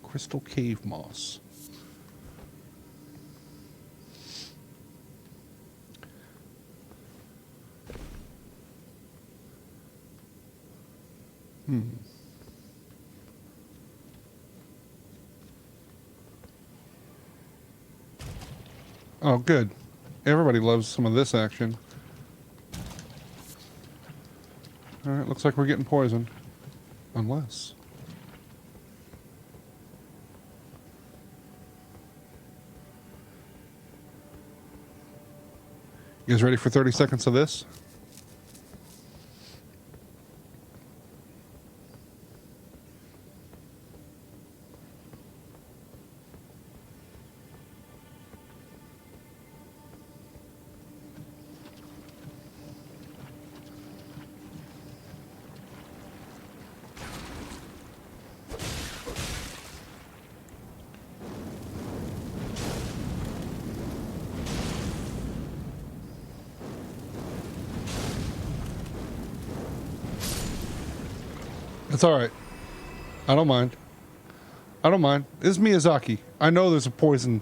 Crystal cave moss. Oh, good. Everybody loves some of this action. Alright, looks like we're getting poisoned. Unless... You guys ready for 30 seconds of this? It's alright. I don't mind. I don't mind. This is Miyazaki. I know there's a poison.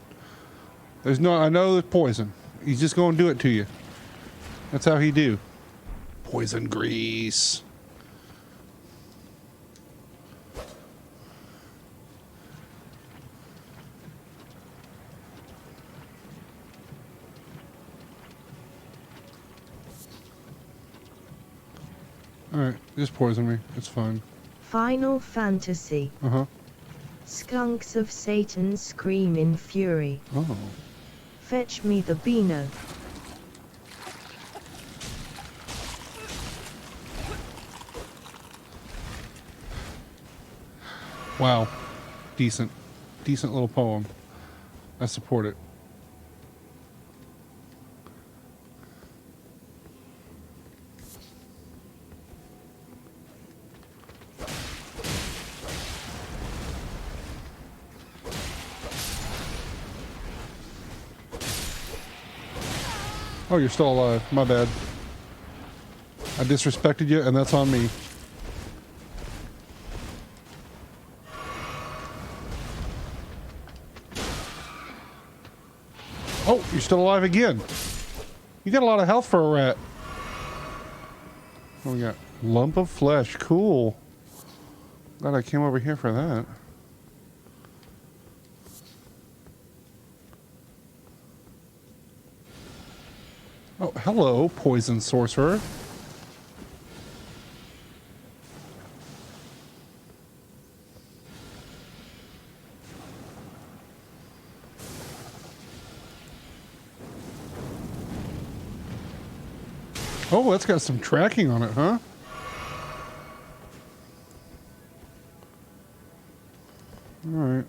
I know there's poison. He's just gonna do it to you. That's how he do. Poison grease. Alright, just poison me. It's fine. Final Fantasy. Uh-huh. Skunks of Satan scream in fury. Oh. Fetch me the Beano. Wow. Decent. Decent little poem. I support it. Oh, you're still alive. My bad. I disrespected you, and that's on me. Oh, you're still alive again. You got a lot of health for a rat. What we got? Lump of flesh. Cool. Glad I came over here for that. Oh, hello, poison sorcerer. Oh, that's got some tracking on it, huh? All right.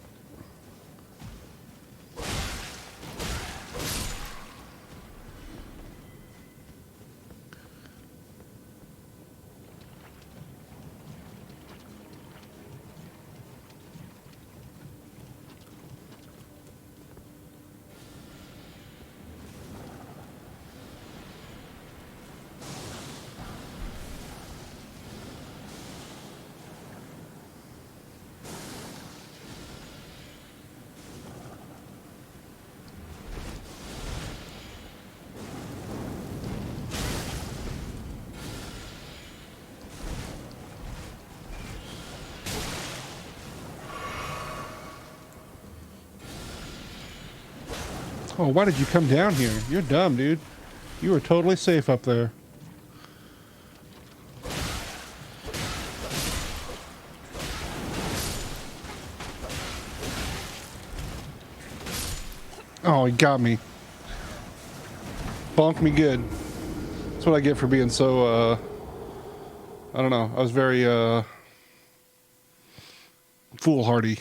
Oh, why did you come down here? You're dumb, dude. You were totally safe up there. Oh, he got me. Bonked me good. That's what I get for being so, I don't know. I was very, foolhardy.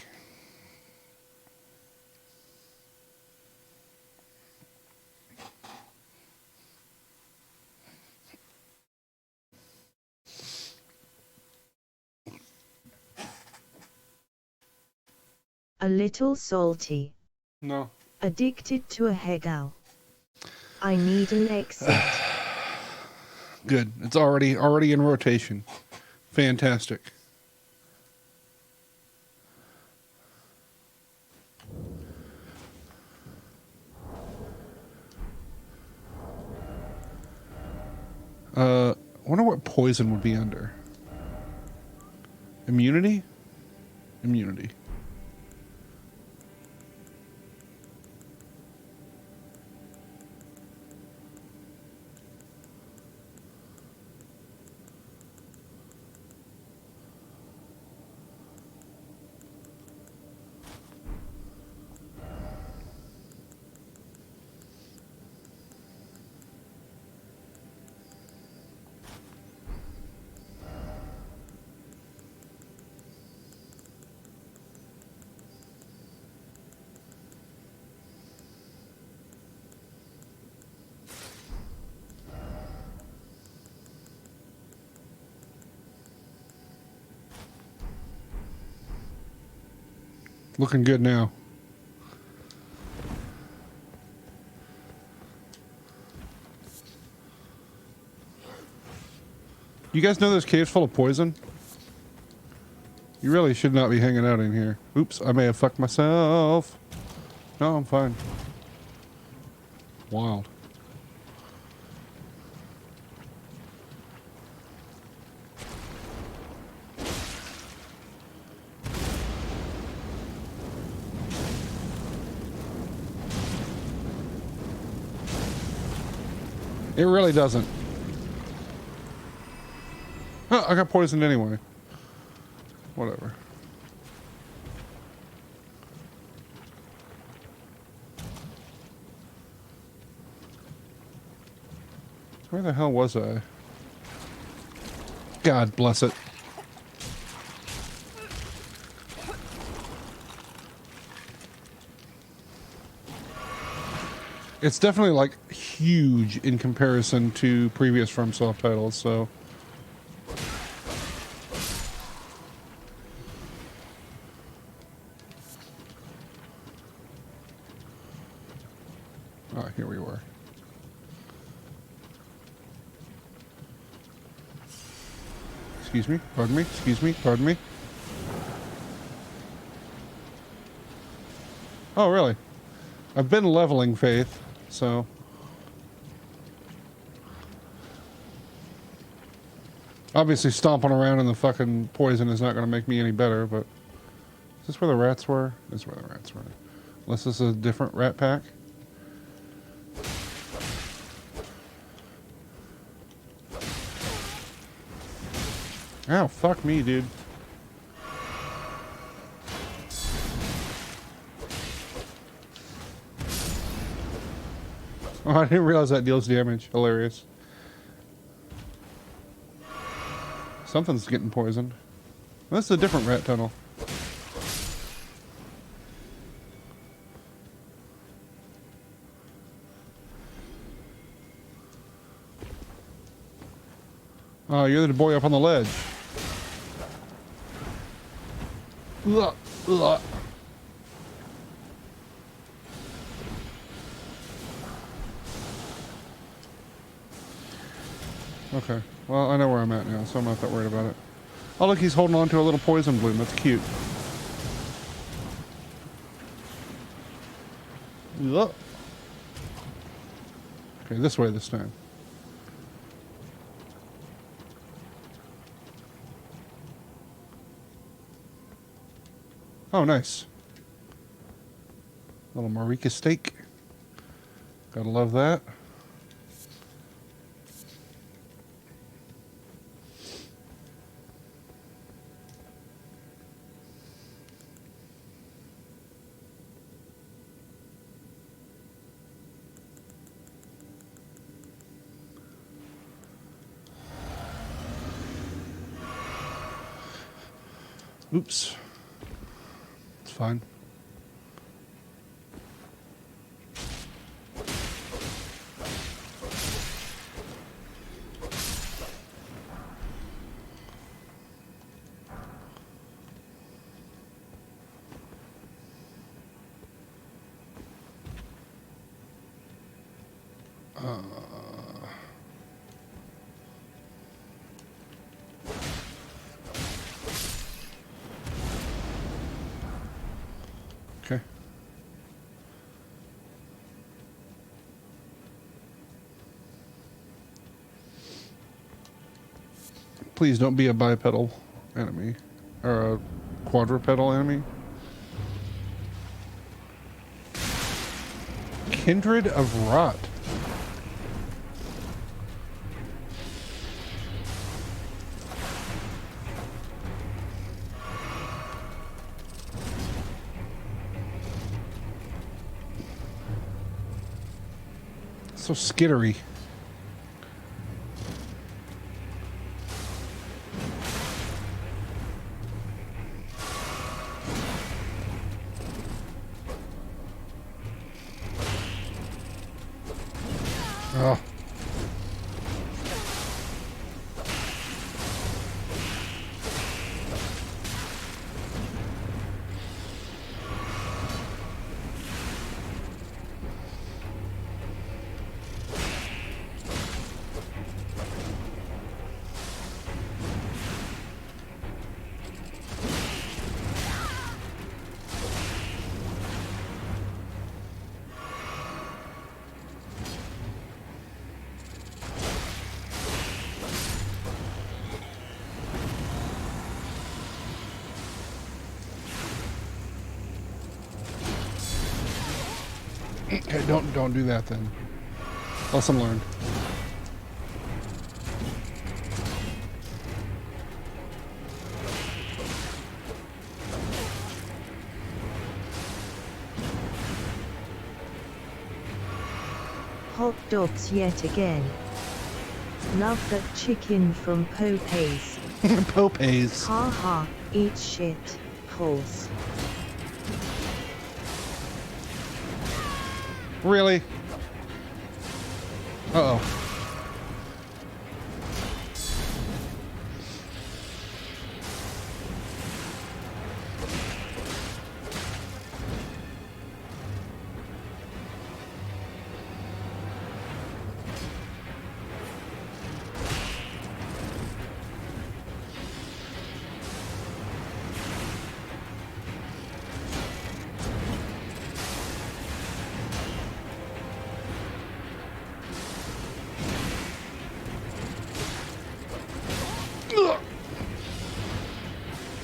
A little salty. No. Addicted to a hegao. I need an exit. Good. It's already in rotation. Fantastic. Wonder what poison would be under. Immunity? Immunity. Looking good now. You guys know this cave's full of poison? You really should not be hanging out in here. Oops, I may have fucked myself. No, I'm fine. Wild. It really doesn't. Oh, I got poisoned anyway. Whatever. Where the hell was I? God bless it. It's definitely like huge in comparison to previous FromSoft titles, so. Ah, here we were. Excuse me, pardon me, excuse me, pardon me. Oh, really? I've been leveling, Faith, so. Obviously stomping around in the fucking poison is not going to make me any better, but... Is this where the rats were? This is where the rats were. Unless this is a different rat pack. Ow, fuck me, dude. Oh, I didn't realize that deals damage. Hilarious. Something's getting poisoned. This is a different rat tunnel. Oh, you're the boy up on the ledge. Ugh, ugh. Okay, well, I know where I'm at now, so I'm not that worried about it. Oh, look, he's holding on to a little poison bloom. That's cute. Ugh. Okay, this way this time. Oh, nice. Little Marika steak. Gotta love that. Oops. It's fine. Okay. Please don't be a bipedal enemy. Or a quadrupedal enemy. Kindred of Rot. So skittery. Oh. Okay, don't do that then. Lesson learned. Hot dogs yet again. Love that chicken from Pope's. Popes. Ha ha, eat shit, pulse. Really? Uh-oh.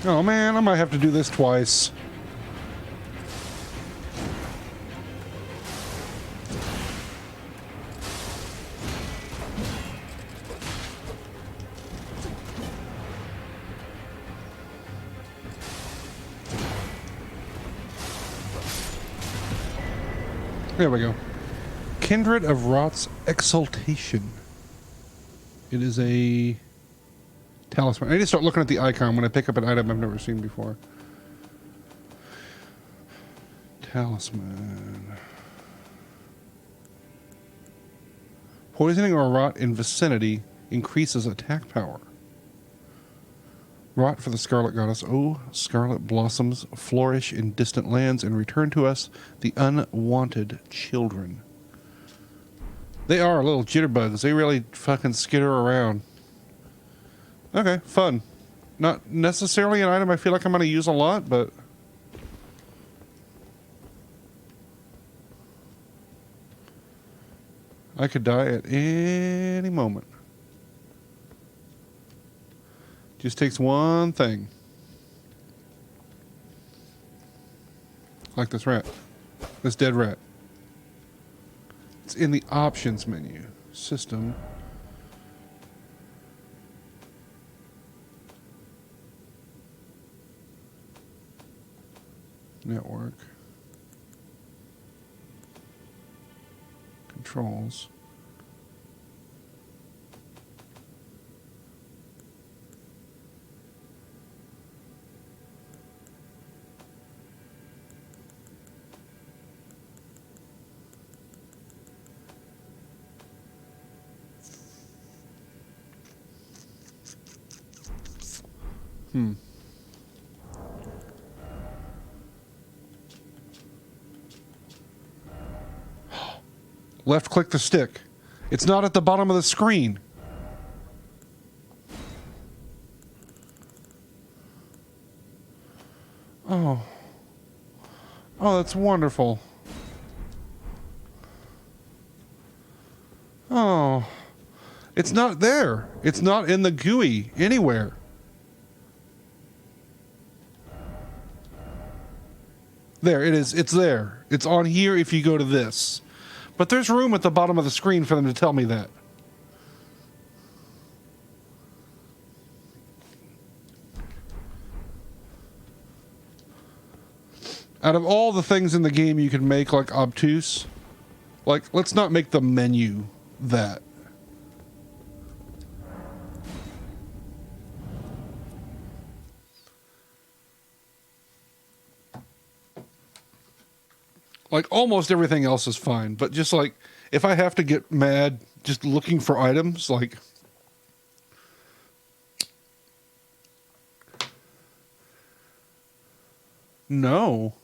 Oh man, I might have to do this twice. There we go. Kindred of Rot's Exaltation. It is a talisman. I need to start looking at the icon when I pick up an item I've never seen before. Talisman. Poisoning or rot in vicinity increases attack power. Rot for the Scarlet Goddess. Oh, scarlet blossoms flourish in distant lands and return to us the unwanted children. They are little jitterbugs. They really fucking skitter around. Okay, fun. Not necessarily an item I feel like I'm going to use a lot, but... I could die at any moment. Just takes one thing. Like this rat. This dead rat. It's in the options menu. System. Network. Controls. Left click the stick. It's not at the bottom of the screen. Oh. Oh, that's wonderful. Oh. It's not there. It's not in the GUI anywhere. There, it is. It's there. It's on here if you go to this. But there's room at the bottom of the screen for them to tell me that. Out of all the things in the game you can make, like, obtuse, like, let's not make the menu that. Like, almost everything else is fine, but just, like, if I have to get mad just looking for items, like... No.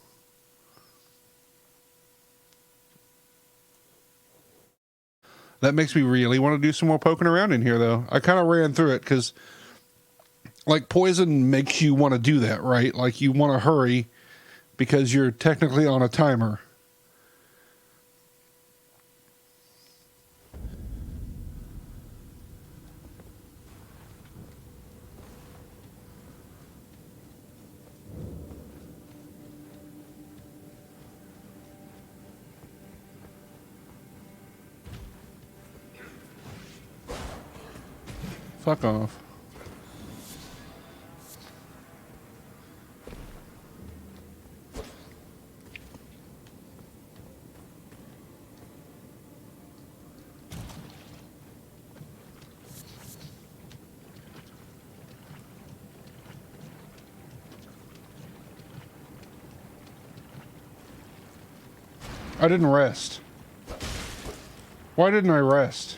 That makes me really want to do some more poking around in here, though. I kind of ran through it, because, like, poison makes you want to do that, right? Like, you want to hurry, because you're technically on a timer. Fuck off. I didn't rest. Why didn't I rest?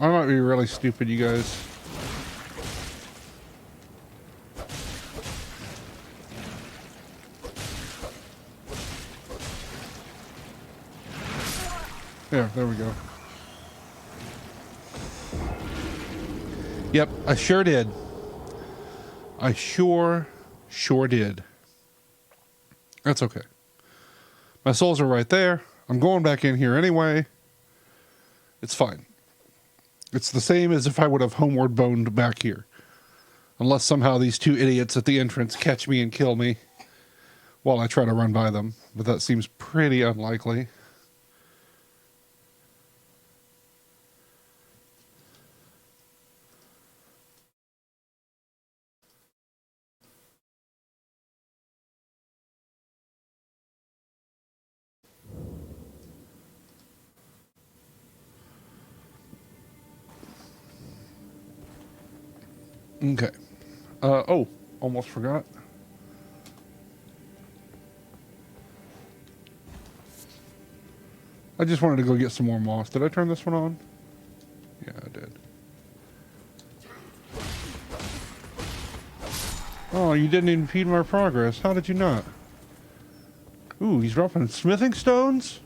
I might be really stupid, you guys. Yeah, there we go. Yep, I sure did. I sure did. That's okay. My souls are right there. I'm going back in here anyway. It's fine. It's the same as if I would have homeward boned back here. Unless somehow these two idiots at the entrance catch me and kill me while I try to run by them. But that seems pretty unlikely. Okay. Oh, almost forgot. I just wanted to go get some more moss. Did I turn this one on? Yeah, I did. Oh, you didn't impede my progress. How did you not? Ooh, he's dropping smithing stones?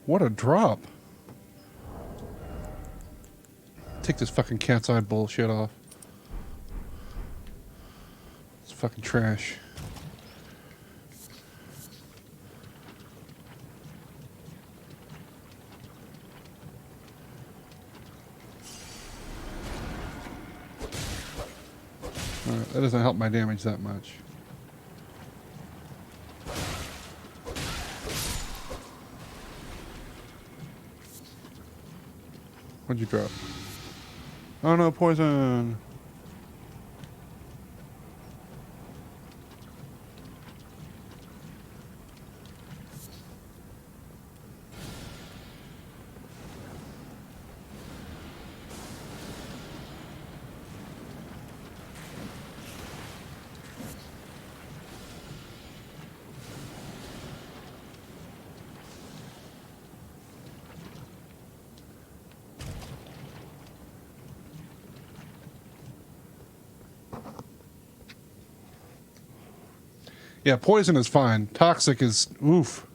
What a drop. Take this fucking cat's eye bullshit off. It's fucking trash. Alright, that doesn't help my damage that much. What'd you drop? Oh no, poison! Yeah, poison is fine. Toxic is oof.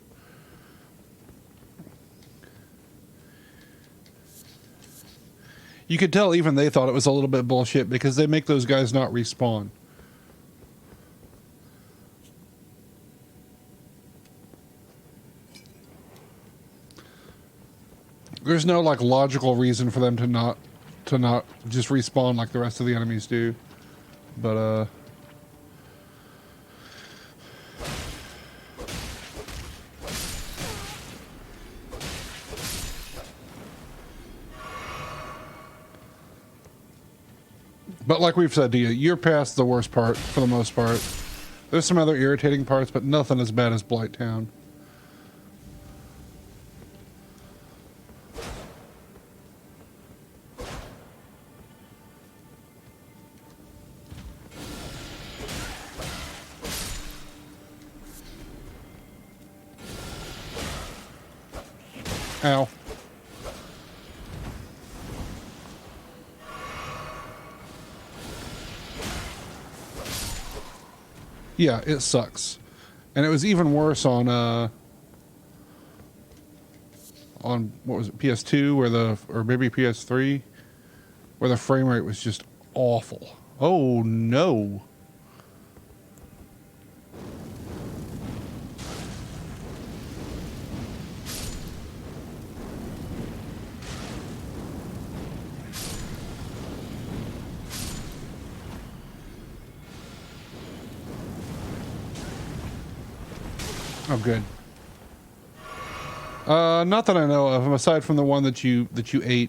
You could tell even they thought it was a little bit bullshit because they make those guys not respawn. There's no like logical reason for them to not just respawn like the rest of the enemies do. But like we've said to you, you're past the worst part for the most part. There's some other irritating parts, but nothing as bad as Blight Town. Ow. Yeah, it sucks. And it was even worse on what was it, PS2 or maybe PS3 where the frame rate was just awful. Oh no. Oh, good. Not that I know of, aside from the one that you ate.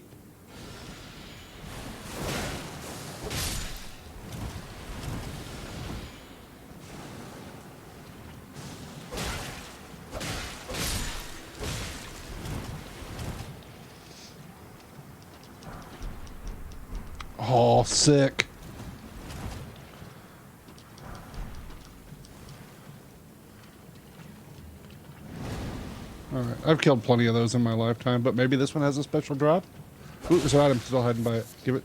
Oh, sick. Alright, I've killed plenty of those in my lifetime, but maybe this one has a special drop? Ooh, there's an item still hiding by it. Give it.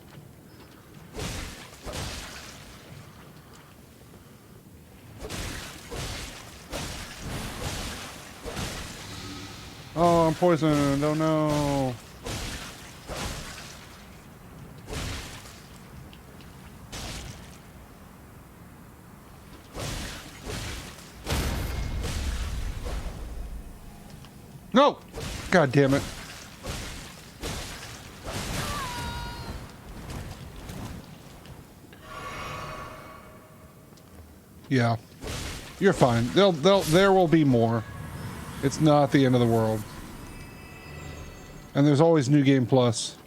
Oh, I'm poisoned. Oh no. No! God damn it. Yeah. You're fine. There will be more. It's not the end of the world. And there's always New Game Plus.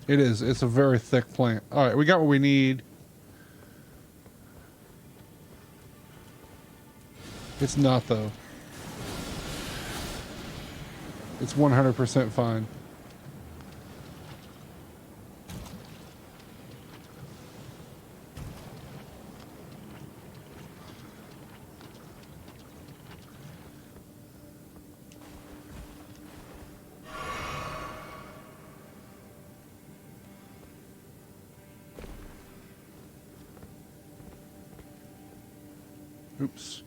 It is. It's a very thick plant. Alright, we got what we need. It's not, though. It's 100% fine. Oops.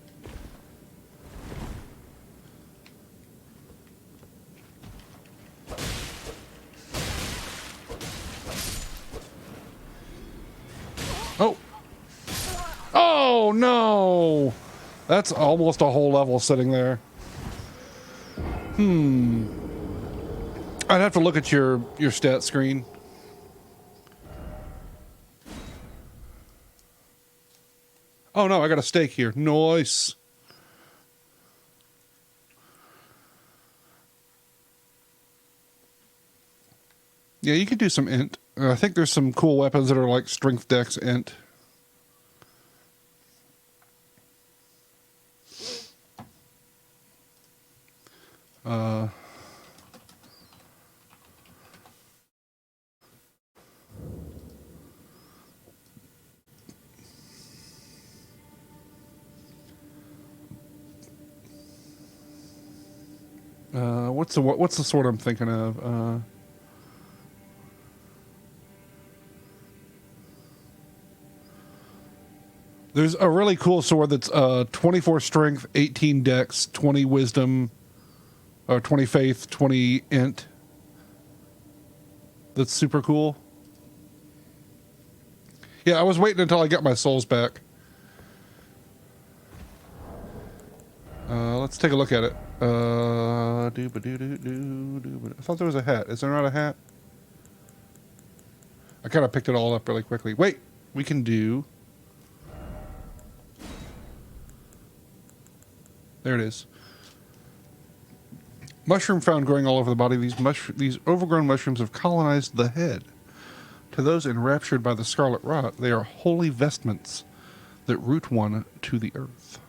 Oh. Oh, no. That's almost a whole level sitting there. I'd have to look at your stat screen. Oh no, I got a steak here. Nice. Yeah, you could do some int. I think there's some cool weapons that are like strength dex int. What's the sword I'm thinking of? There's a really cool sword that's 24 strength, 18 dex, 20 wisdom, or 20 faith, 20 int. That's super cool. Yeah, I was waiting until I got my souls back. Let's take a look at it. I thought there was a hat. Is there not a hat? I kind of picked it all up really quickly. Wait, we can do... There it is. Mushroom found growing all over the body. These overgrown mushrooms have colonized the head. To those enraptured by the scarlet rot, they are holy vestments that root one to the earth.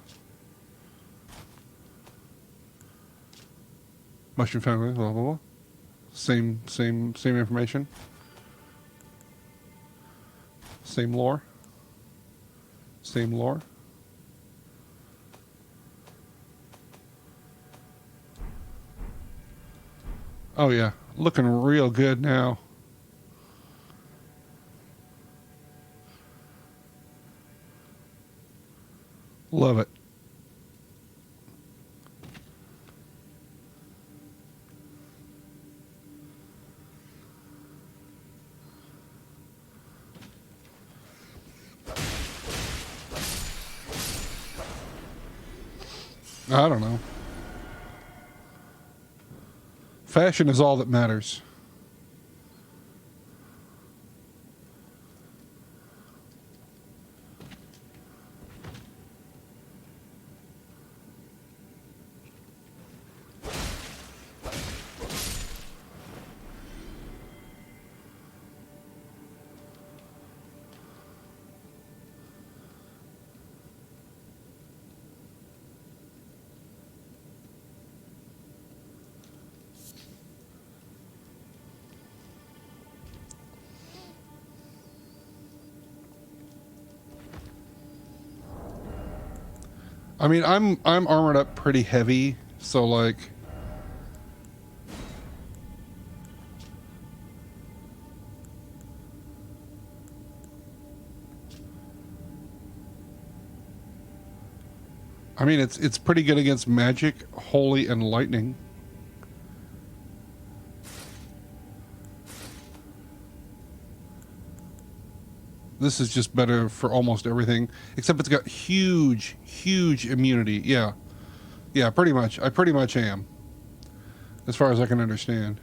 Mushroom found, blah, blah, blah. Same information. Same lore. Same lore. Oh yeah, looking real good now. Love it. I don't know. Fashion is all that matters. I mean, I'm armored up pretty heavy, so like I mean it's pretty good against magic, holy, and lightning. This is just better for almost everything, except it's got huge immunity. Yeah, pretty much. I pretty much am, as far as I can understand.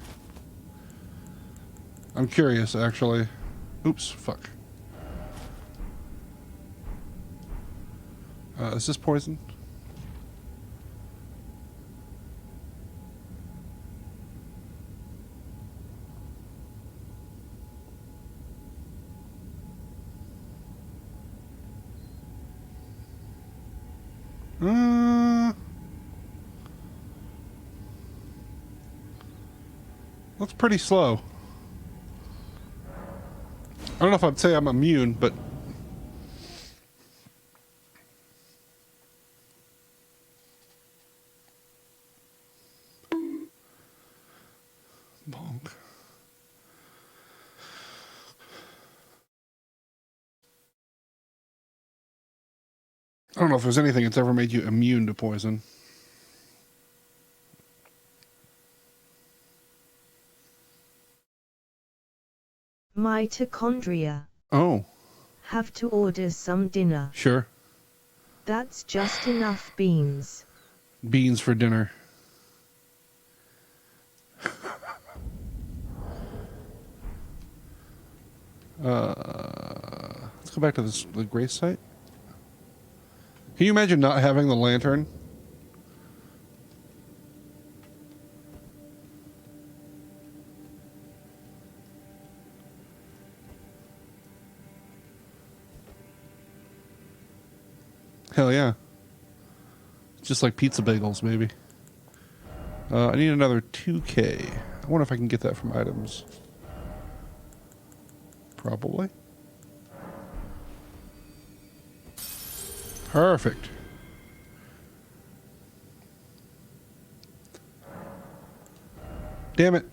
I'm curious, actually. Oops, fuck. Is this poison? That's pretty slow. I don't know if I'd say I'm immune, but... Bonk. I don't know if there's anything that's ever made you immune to poison. Mitochondria. Oh. Have to order some dinner. Sure. That's just enough beans. Beans for dinner. Let's go back to the grace site. Can you imagine not having the lantern? Hell yeah. Just like pizza bagels, maybe. I need another 2K. I wonder if I can get that from items. Probably. Perfect. Damn it.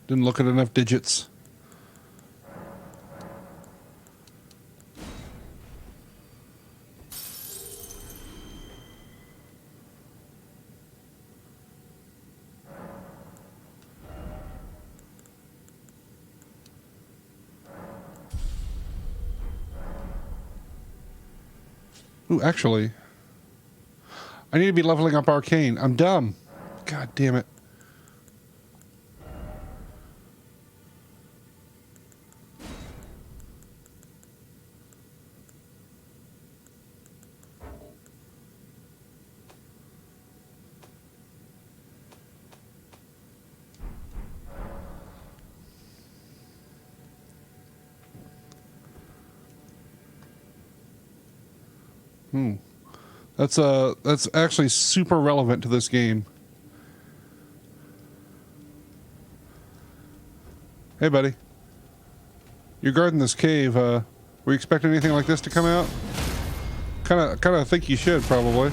Didn't look at enough digits. Ooh, actually, I need to be leveling up Arcane. I'm dumb. God damn it. That's actually super relevant to this game. Hey, buddy. You're guarding this cave. Were you expecting anything like this to come out? Kind of think you should, probably.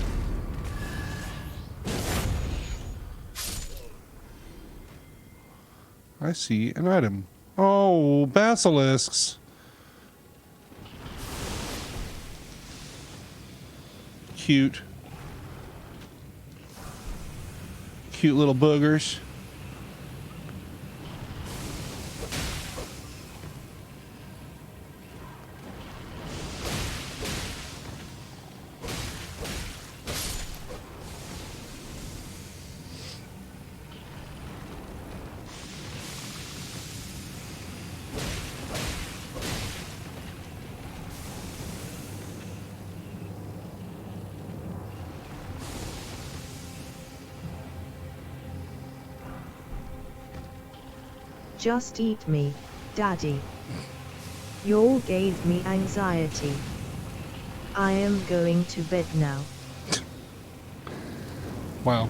I see an item. Oh, basilisks. Cute. Cute little boogers. Just eat me, Daddy. You all gave me anxiety. I am going to bed now. Wow.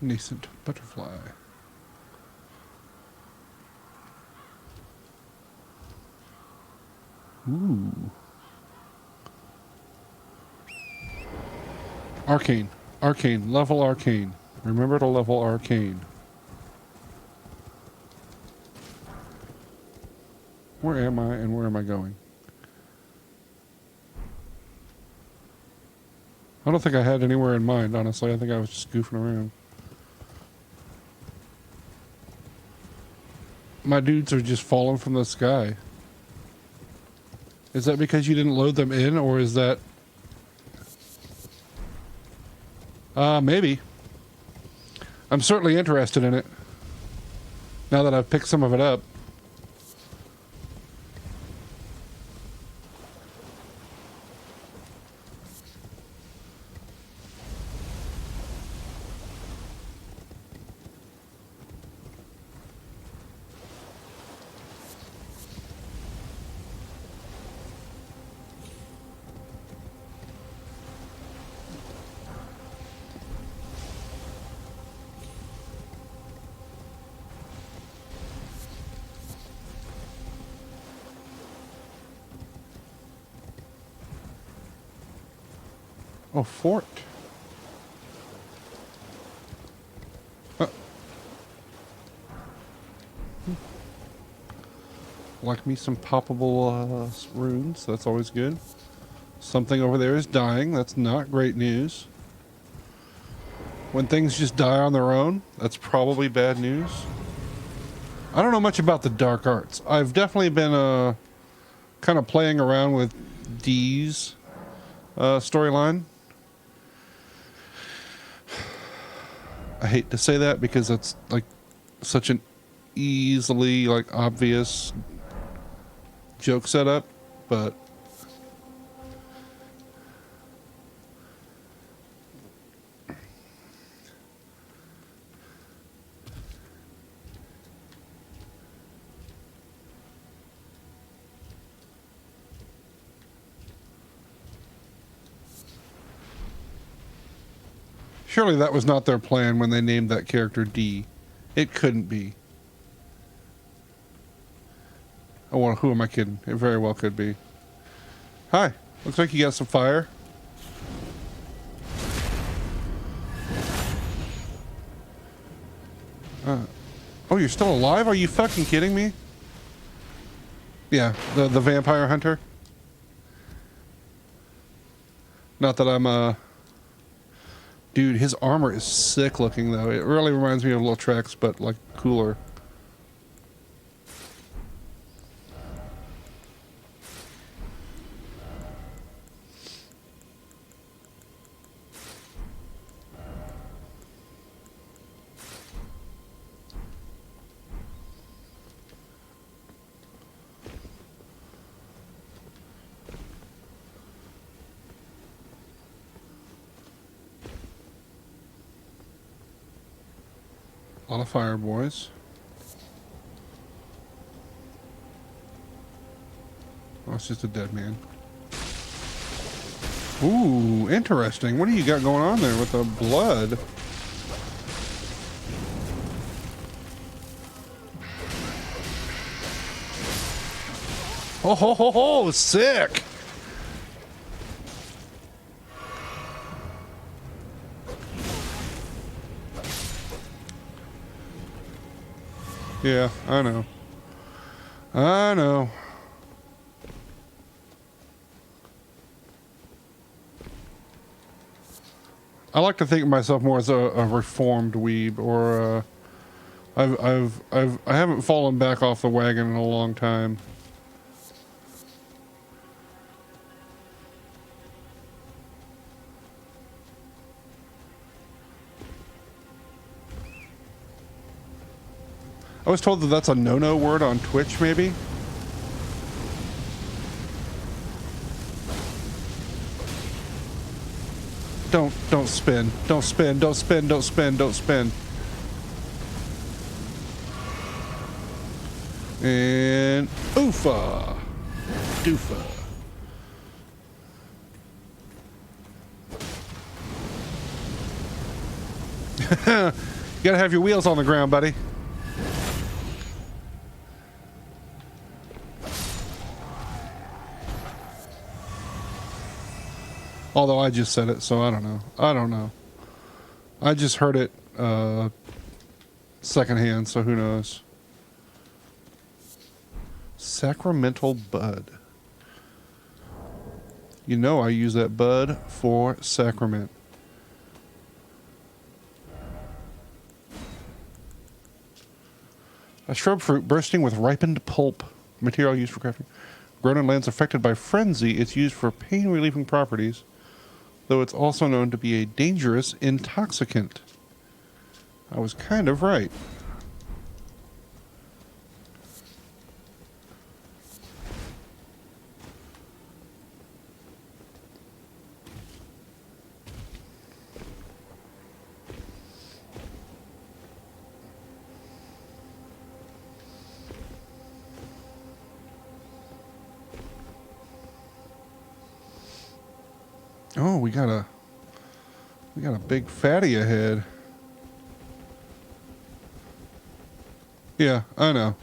Nascent butterfly. Ooh. Arcane. Arcane. Level Arcane. Remember to level Arcane. Where am I and where am I going? I don't think I had anywhere in mind, honestly. I think I was just goofing around. My dudes are just falling from the sky. Is that because you didn't load them in, or is that... maybe. I'm certainly interested in it. Now that I've picked some of it up. Oh, fort. Like me some poppable runes. That's always good. Something over there is dying. That's not great news. When things just die on their own, that's probably bad news. I don't know much about the dark arts. I've definitely been kind of playing around with D's storyline. I hate to say that because it's like such an easily like obvious joke setup, but surely that was not their plan when they named that character D. It couldn't be. Oh, well, who am I kidding? It very well could be. Hi. Looks like you got some fire. Oh, you're still alive? Are you fucking kidding me? Yeah, the vampire hunter. Not that I'm, Dude, his armor is sick looking, though. It really reminds me of Lautrec's, but, like, cooler. A lot of fire, boys. Oh, it's just a dead man. Ooh, interesting. What do you got going on there with the blood? Oh, ho, ho, ho, sick! Yeah, I know. I know. I like to think of myself more as a reformed weeb, or I haven't fallen back off the wagon in a long time. I was told that that's a no-no word on Twitch, maybe? Don't spin. Don't spin. Don't spin. Don't spin. Don't spin. And oofa. Doofa. You gotta have your wheels on the ground, buddy. Although I just said it, so I don't know. I don't know. I just heard it secondhand, so who knows. Sacramental bud. You know I use that bud for sacrament. A shrub fruit bursting with ripened pulp. Material used for crafting. Grown in lands affected by frenzy, it's used for pain-relieving properties, though it's also known to be a dangerous intoxicant. I was kind of right. Oh, we got a big fatty ahead. Yeah, I know,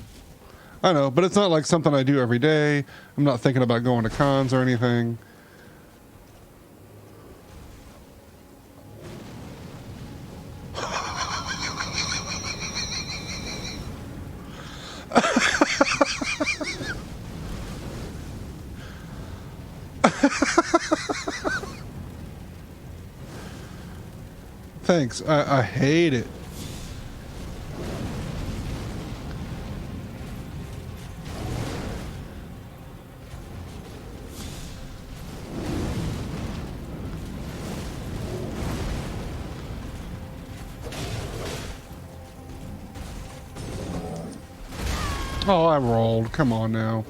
but it's not like something I do every day. I'm not thinking about going to cons or anything. Thanks. I hate it. Oh, I rolled. Come on now.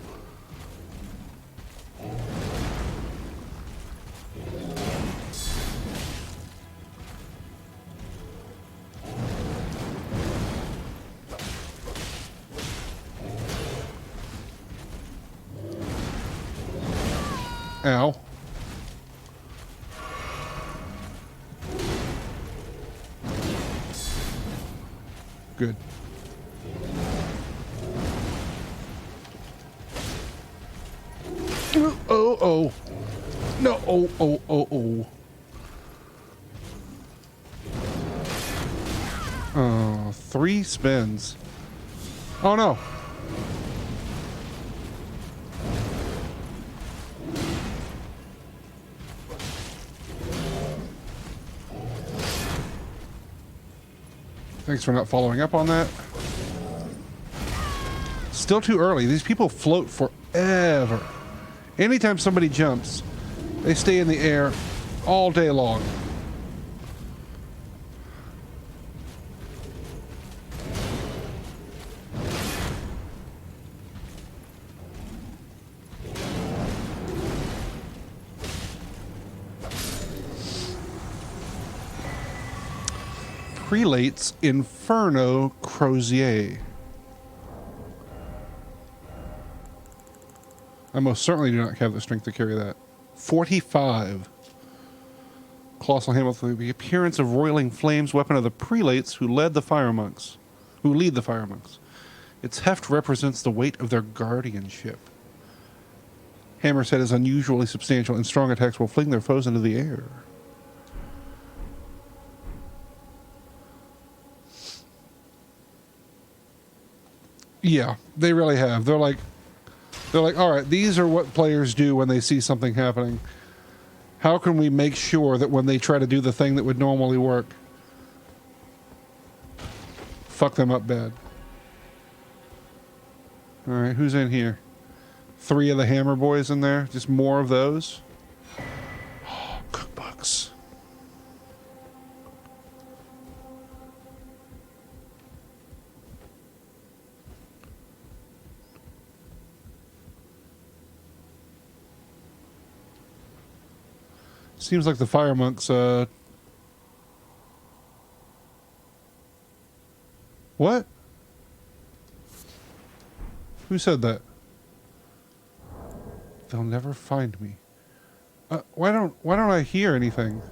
Ow. Good. Oh, oh. No, oh, oh, oh, oh. Oh, 3 spins. Oh, no. Thanks for not following up on that. Still too early. These people float forever. Anytime somebody jumps, they stay in the air all day long. Prelate's Inferno Crozier. I most certainly do not have the strength to carry that. 45. Colossal hammer with the appearance of roiling flames, weapon of the prelates who lead the fire monks. Its heft represents the weight of their guardianship. Hammer's head is unusually substantial, and strong attacks will fling their foes into the air. Yeah, they really have. They're like, all right, these are what players do when they see something happening. How can we make sure that when they try to do the thing that would normally work, fuck them up bad? All right, who's in here? 3 of the hammer boys in there? Just more of those? Oh, cookbooks. Seems like the fire monks, What? Who said that? They'll never find me. Why don't I hear anything?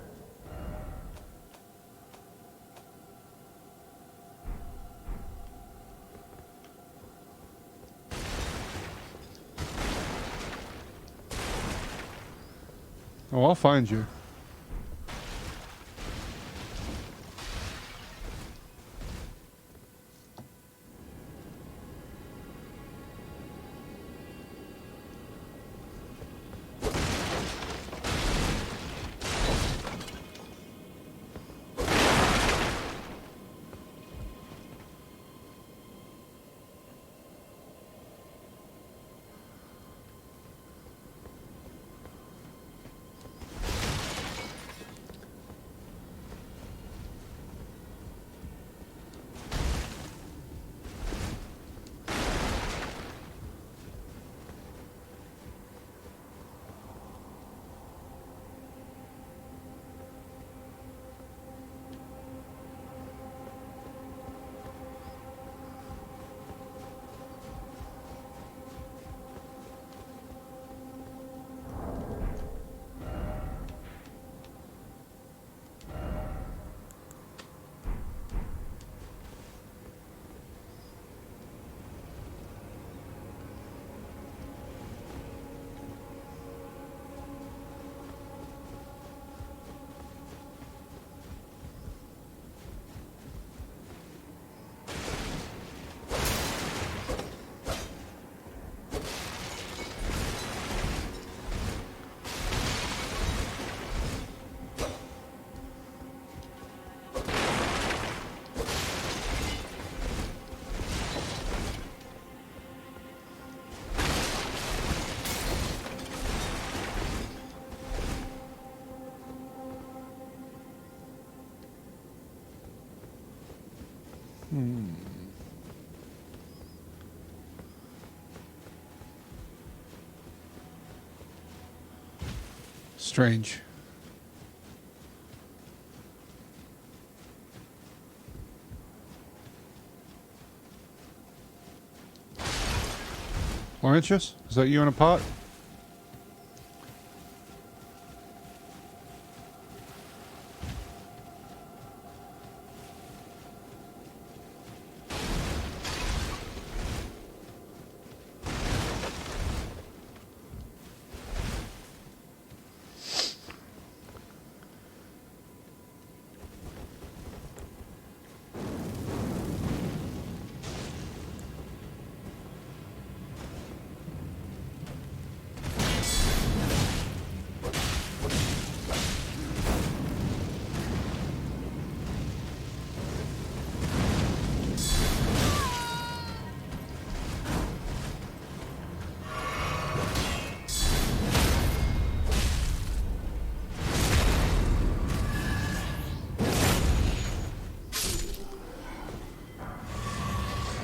Oh, I'll find you. Strange. Laurentius, is that you in a pot?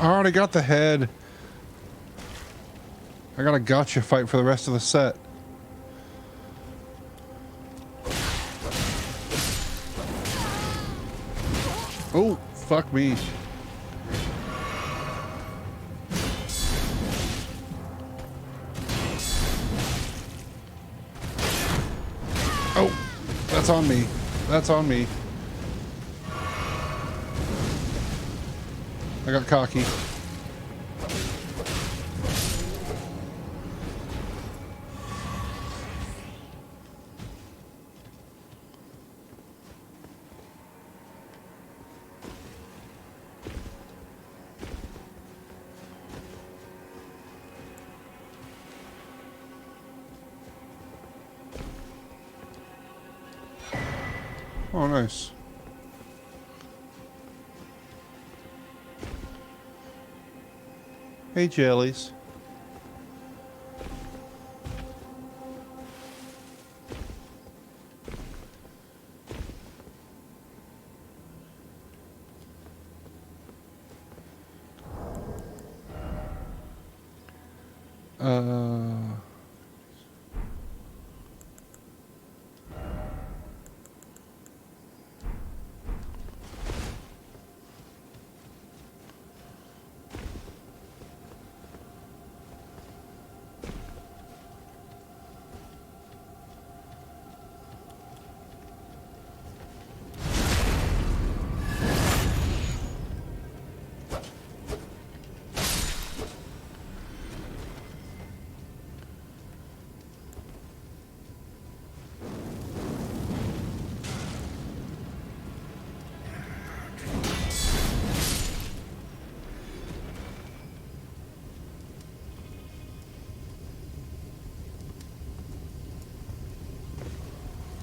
I already got the head. I got a gotcha fight for the rest of the set. Oh, fuck me. Oh, that's on me. That's on me. I got cocky. Oh, nice. Hey, jellies.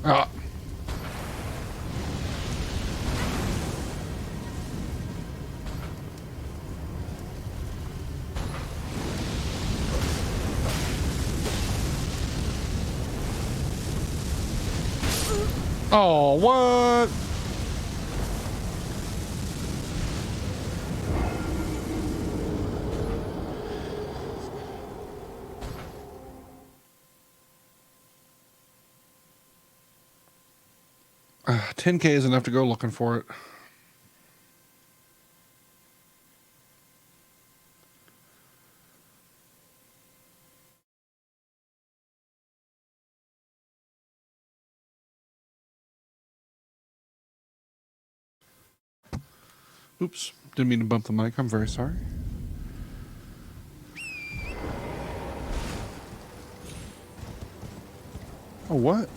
Ah. Oh, what? $10K is enough to go looking for it. Oops, didn't mean to bump the mic. I'm very sorry. Oh, what?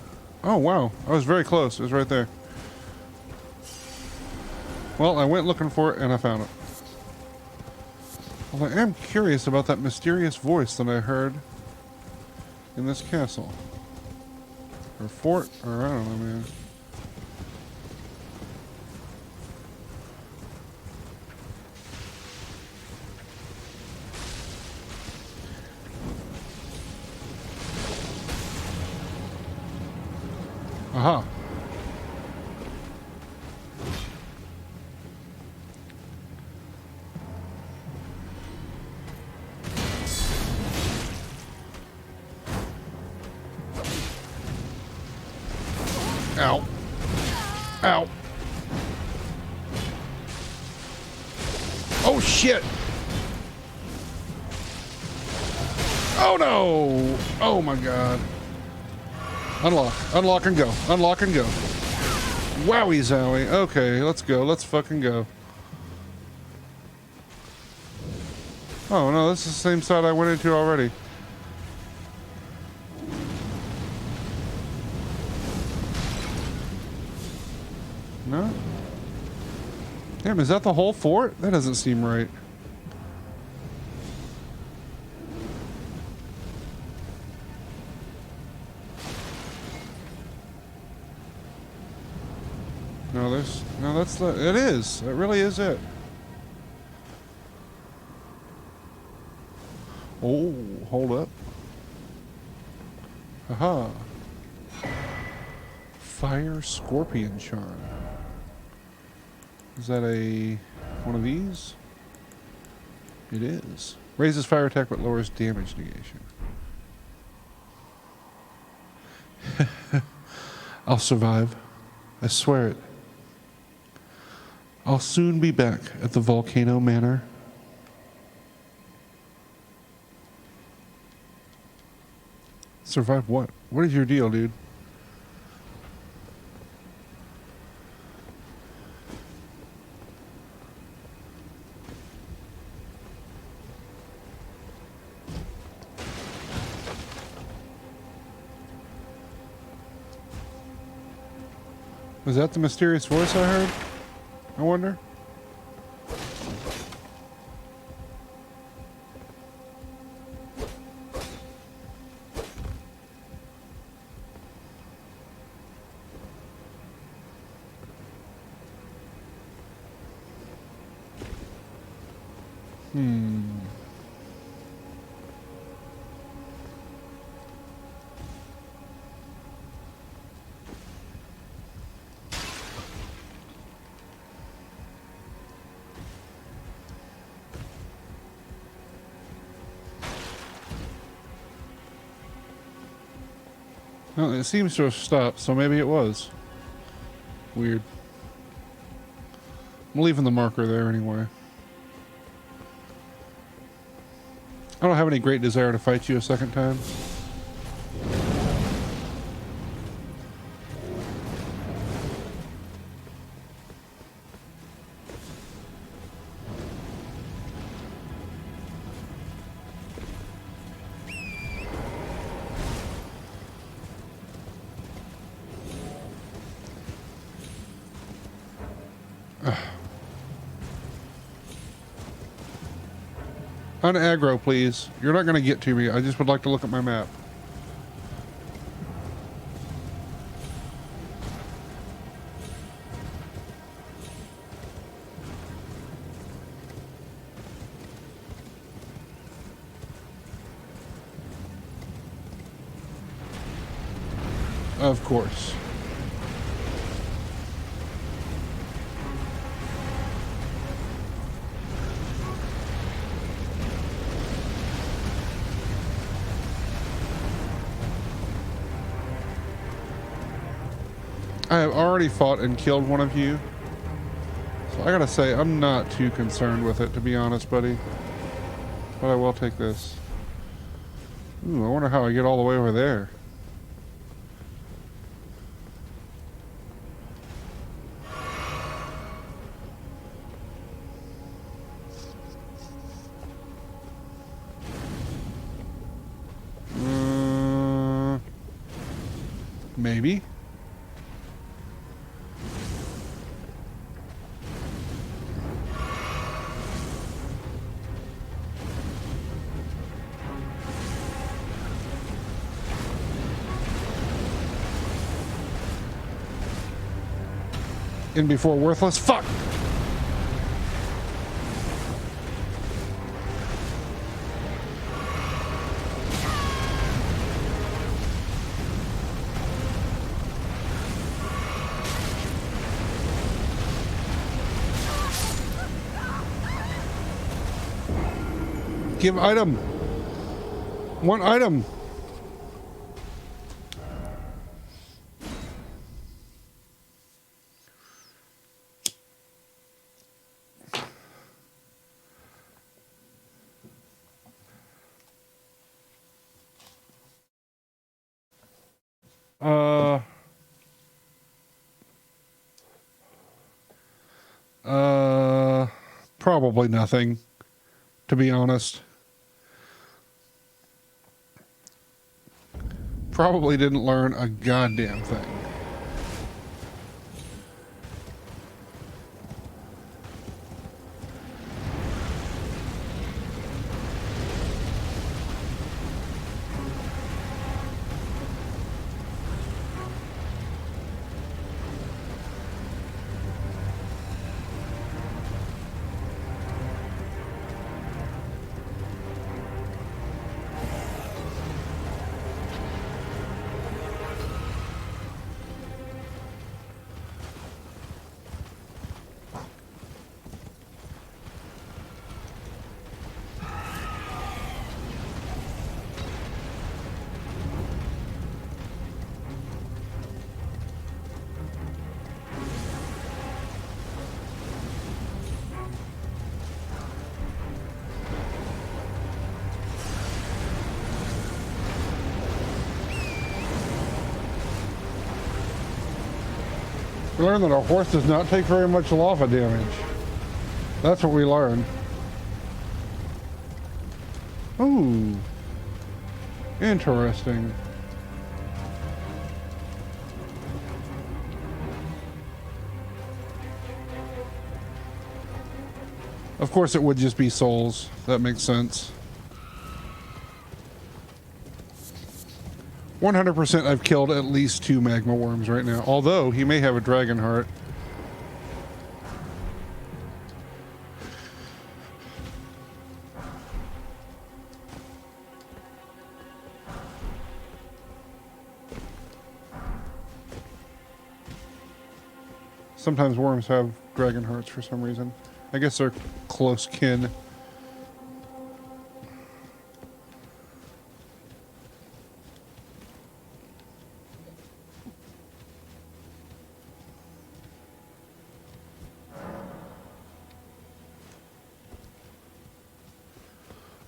Oh, wow. I was very close. It was right there. Well, I went looking for it and I found it. Well, I am curious about that mysterious voice that I heard in this castle. Or fort, or I don't know, man. Aha. Ow. Ow. Oh, shit. Oh, no. Oh, my God. Unlock. Unlock and go. Unlock and go. Wowie zowie. Okay, let's go. Let's fucking go. Oh, no, this is the same side I went into already. No? Damn, is that the whole fort? That doesn't seem right. No, there's... No, that's the... It is. It really is it. Oh, hold up. Aha. Fire Scorpion Charm. Is that a... one of these? It is. Raises fire attack but lowers damage negation. I'll survive. I swear it. I'll soon be back at the Volcano Manor. Survive what? What is your deal, dude? Was that the mysterious voice I heard? I wonder. Well, it seems to have stopped, so maybe it was. Weird. I'm leaving the marker there anyway. I don't have any great desire to fight you a second time. Unaggro, please. You're not going to get to me. I just would like to look at my map. Of course. I have already fought and killed one of you. So I gotta say, I'm not too concerned with it, to be honest, buddy. But I will take this. Ooh, I wonder how I get all the way over there. Maybe. In before worthless. Fuck! Give item. One item. Uh, probably nothing, to be honest. Probably didn't learn a goddamn thing. We learned that our horse does not take very much lava damage. That's what we learned. Ooh. Interesting. Of course it would just be souls. That makes sense. 100% I've killed at least 2 magma worms right now. Although, he may have a dragon heart. Sometimes worms have dragon hearts for some reason. I guess they're close kin.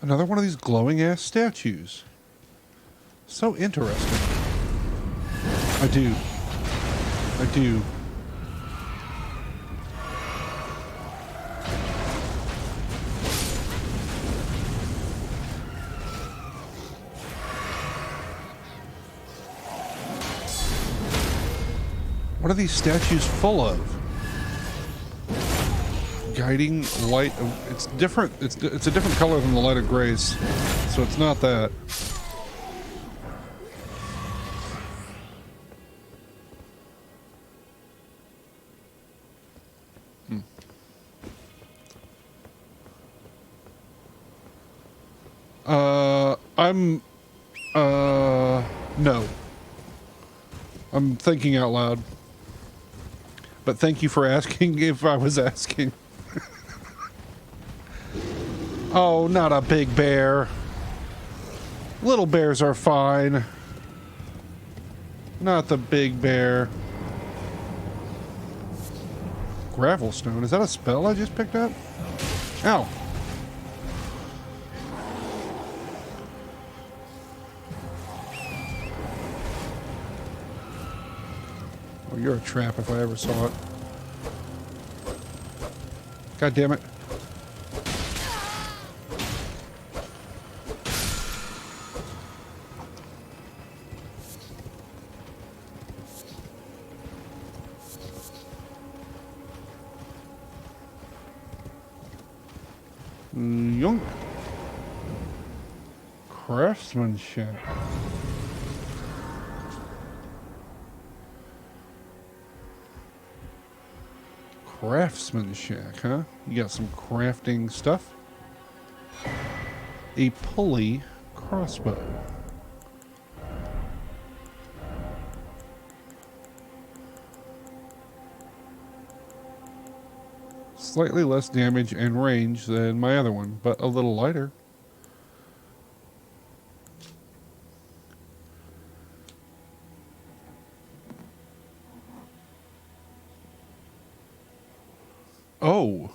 Another one of these glowing ass statues. So interesting. I do. I do. What are these statues full of? Guiding light. It's different. It's a different color than the light of grace, so it's not that. No. I'm thinking out loud. But thank you for asking if I was asking. Oh, not a big bear. Little bears are fine. Not the big bear. Gravelstone. Is that a spell I just picked up? Ow. Oh, you're a trap if I ever saw it. God damn it. Yoink. Craftsmanship. Craftsmanship, huh? You got some crafting stuff. A pulley crossbow. Slightly less damage and range than my other one, but a little lighter. Oh,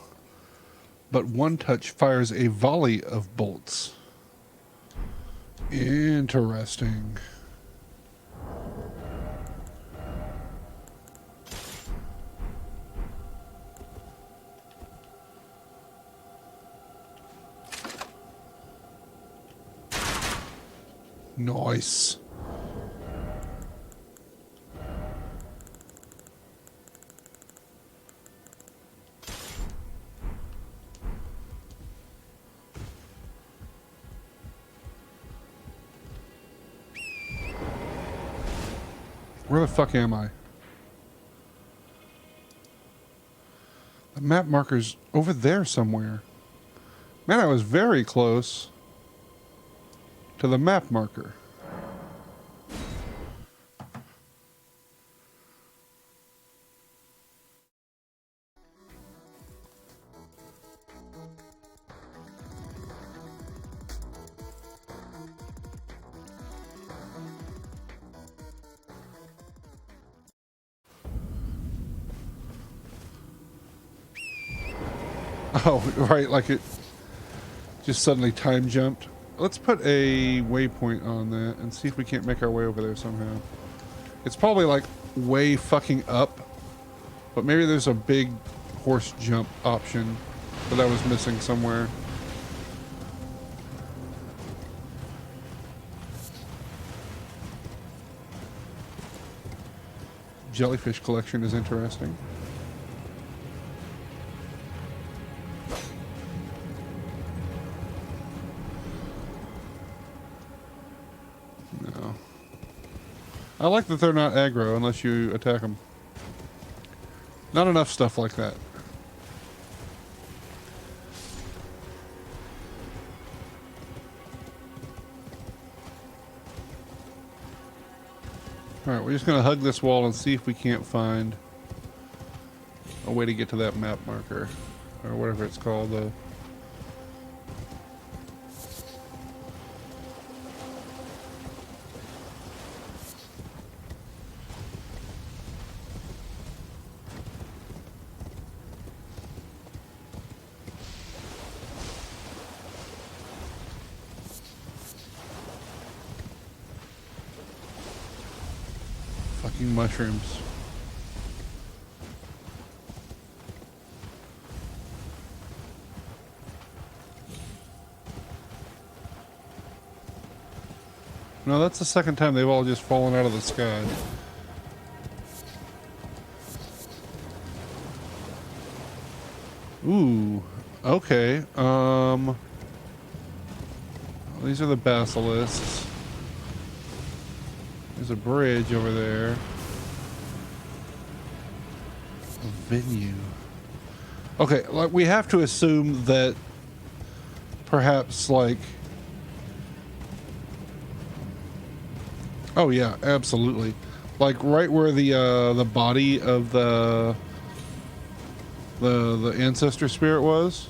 but one touch fires a volley of bolts. Interesting. Nice. Where the fuck am I? The map marker's over there somewhere. Man, I was very close to the map marker. Oh, right, like it just suddenly time jumped. Let's put a waypoint on that and see if we can't make our way over there somehow. It's probably like way fucking up, but maybe there's a big horse jump option that I was missing somewhere. Jellyfish collection is interesting. No. I like that they're not aggro unless you attack them. Not enough stuff like that. Alright, we're just going to hug this wall and see if we can't find a way to get to that map marker. Or whatever it's called, though. Fucking mushrooms. No, that's the second time they've all just fallen out of the sky. Ooh, okay. These are the basilisks. There's a bridge over there. A venue. Okay, like we have to assume that perhaps like... Oh yeah, absolutely. Like right where the body of the ancestor spirit was.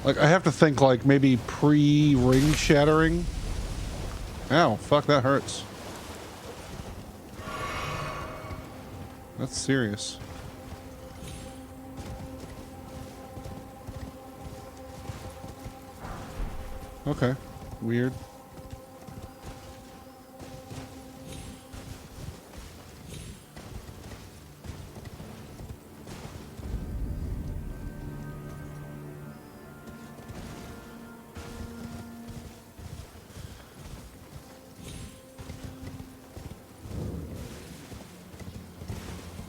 Like I have to think like maybe pre-ring shattering. Ow, fuck, that hurts. That's serious. Okay, weird.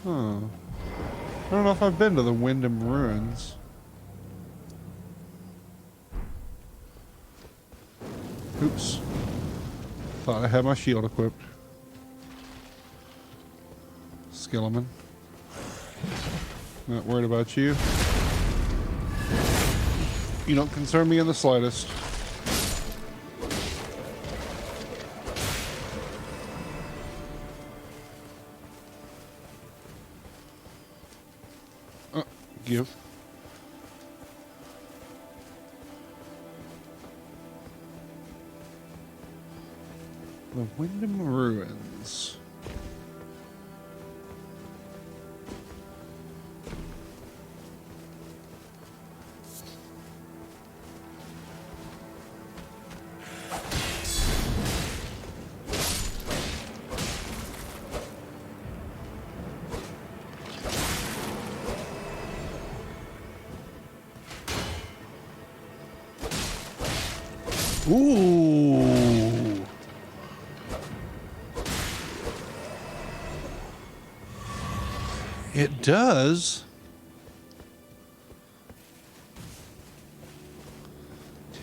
Huh. I don't know if I've been to the Wyndham Ruins. Oops. Thought I had my shield equipped. Skilleman. Not worried about you. You don't concern me in the slightest. Give. The Wyndham Ruins. Ooh. It does.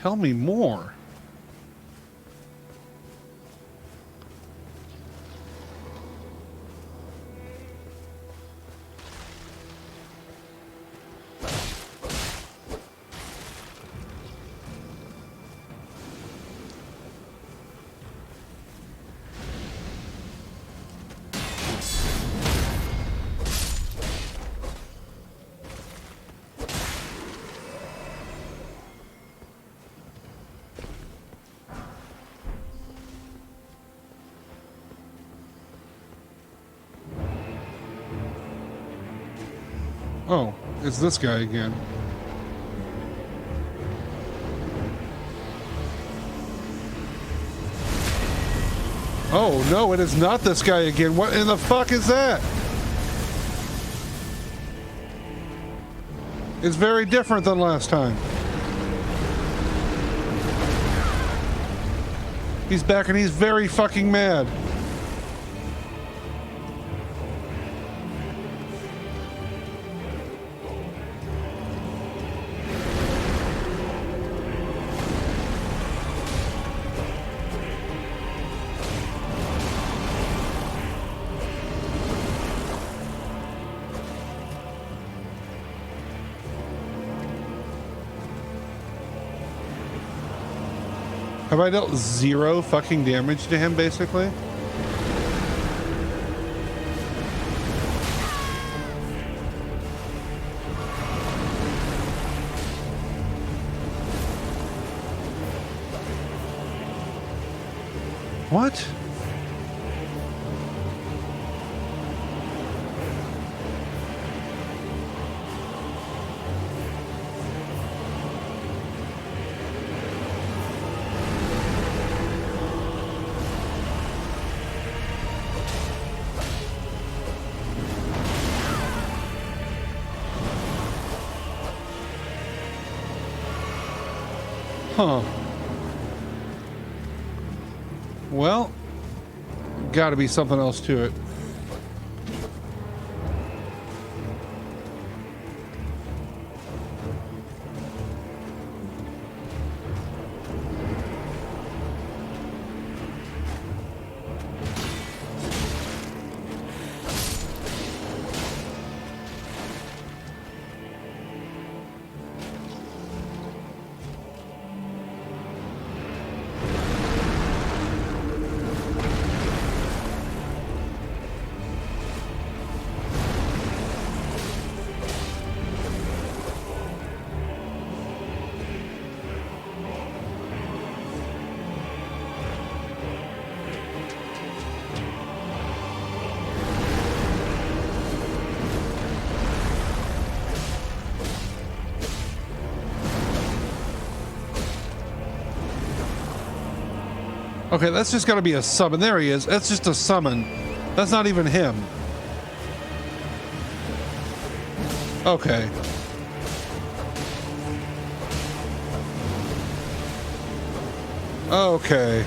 Tell me more. Oh, it's this guy again. Oh, no, it is not this guy again. What in the fuck is that? It's very different than last time. He's back and he's very fucking mad. Have I dealt 0 fucking damage to him, basically? What? Huh. Well, gotta be something else to it. Okay, that's just gotta be a summon. There he is. That's just a summon. That's not even him. Okay. Okay.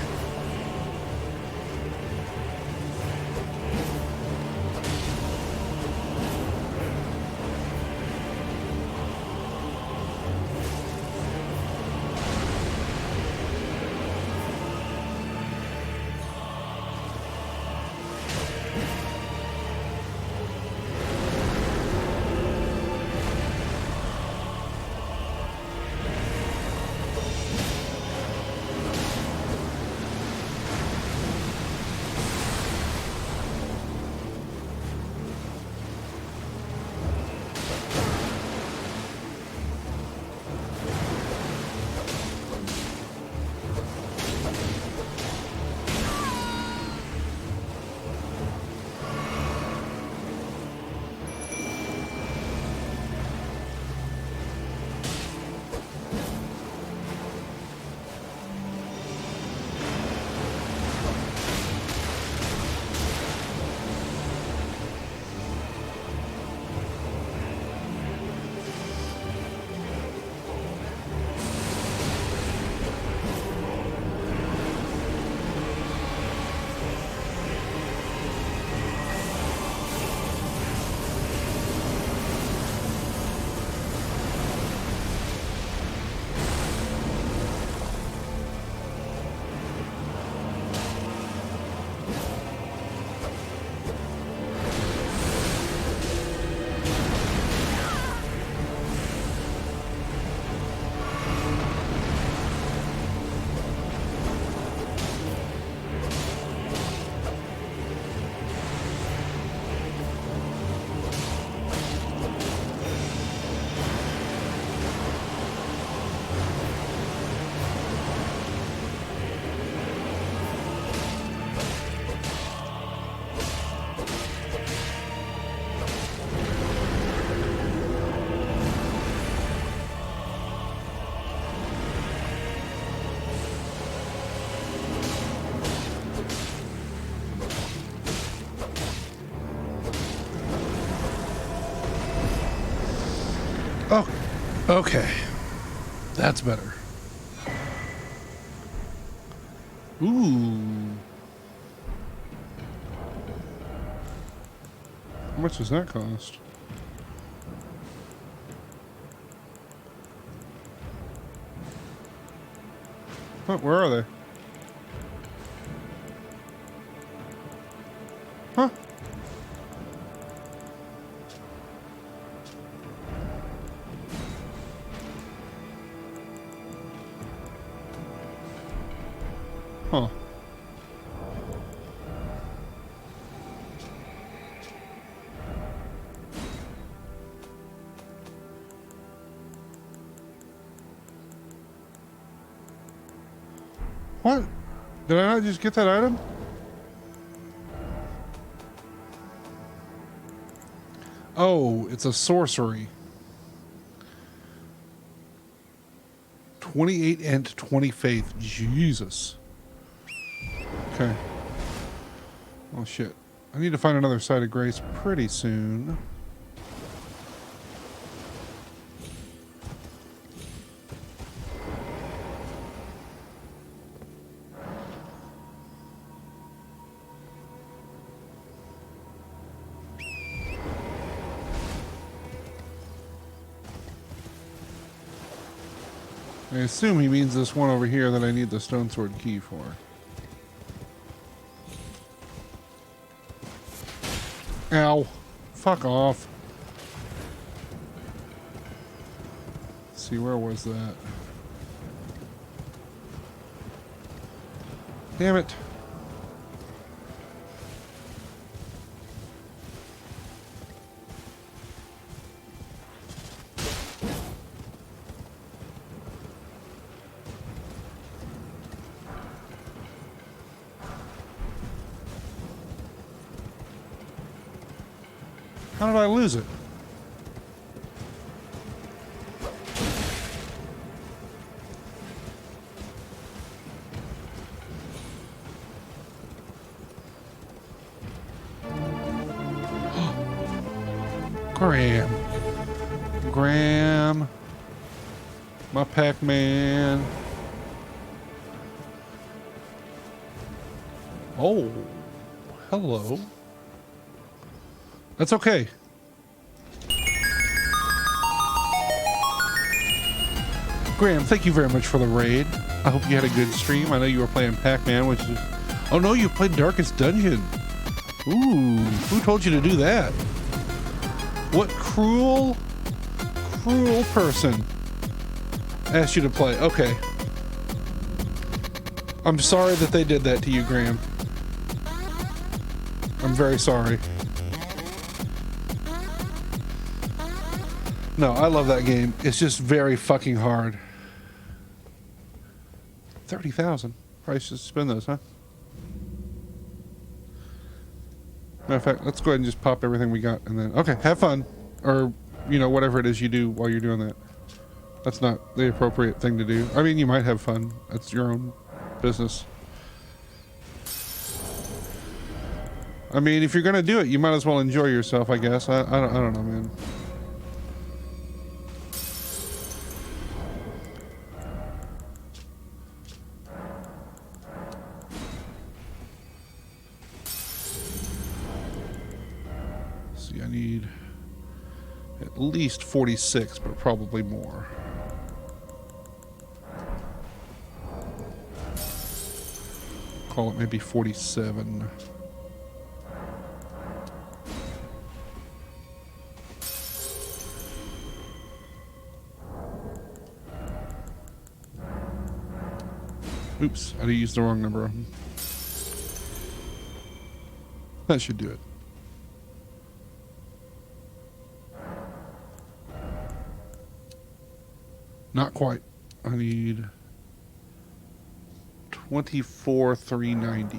Oh, okay. That's better. Ooh. How much does that cost? Huh, where are they? Huh? Huh. What? Did I not just get that item? Oh, it's a sorcery. 28 and 20 faith. Jesus. Okay. Oh shit. I need to find another site of grace pretty soon. I assume he means this one over here that I need the stone sword key for. Ow. Fuck off. Let's see, where was that? Damn it. How did I lose it? Graham. Graham. My Pac-Man. Oh. Hello. That's okay. Graham, thank you very much for the raid. I hope you had a good stream. I know you were playing Pac-Man, which is... Oh no, you played Darkest Dungeon. Ooh, who told you to do that? What cruel, cruel person asked you to play? Okay. I'm sorry that they did that to you, Graham. I'm very sorry. No, I love that game. It's just very fucking hard. 30,000. Probably should spend those, huh? Matter of fact, let's go ahead and just pop everything we got and then... Okay, have fun. Or, you know, whatever it is you do while you're doing that. That's not the appropriate thing to do. I mean, you might have fun. That's your own business. I mean, if you're gonna do it, you might as well enjoy yourself, I guess. I don't know, man. See, I need at least 46, but probably more. Call it maybe 47. Oops, I used the wrong number. That should do it. Not quite. I need 24,390.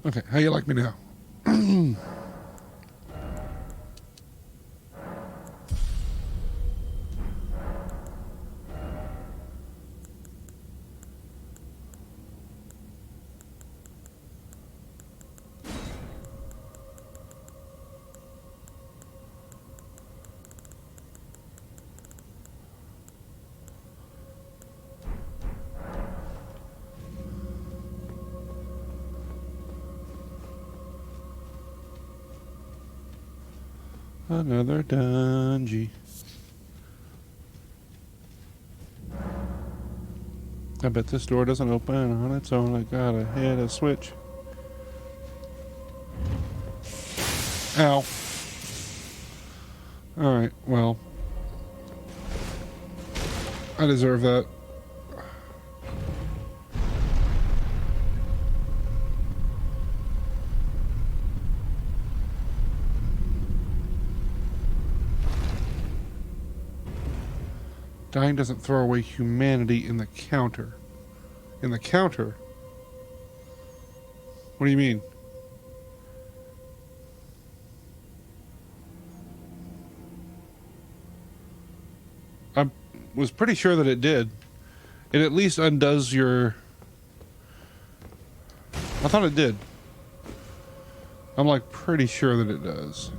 Okay, how you like me now? Another dungeon. I bet this door doesn't open on its own. I gotta hit a switch. Ow. Alright, well. I deserve that. Dying doesn't throw away humanity in the counter. In the counter? What do you mean? I was pretty sure that it did. It at least undoes your... I thought it did. I'm like pretty sure that it does.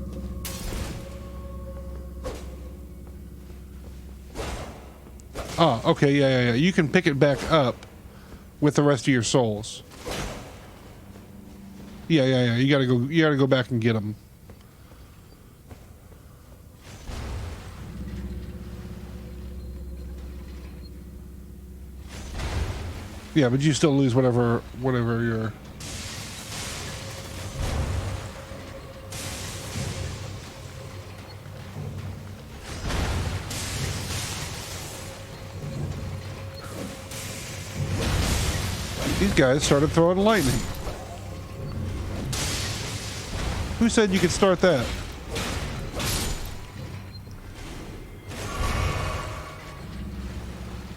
Ah, okay, yeah. You can pick it back up with the rest of your souls. Yeah. You gotta go back and get them. Yeah, but you still lose whatever your... These guys started throwing lightning. Who said you could start that?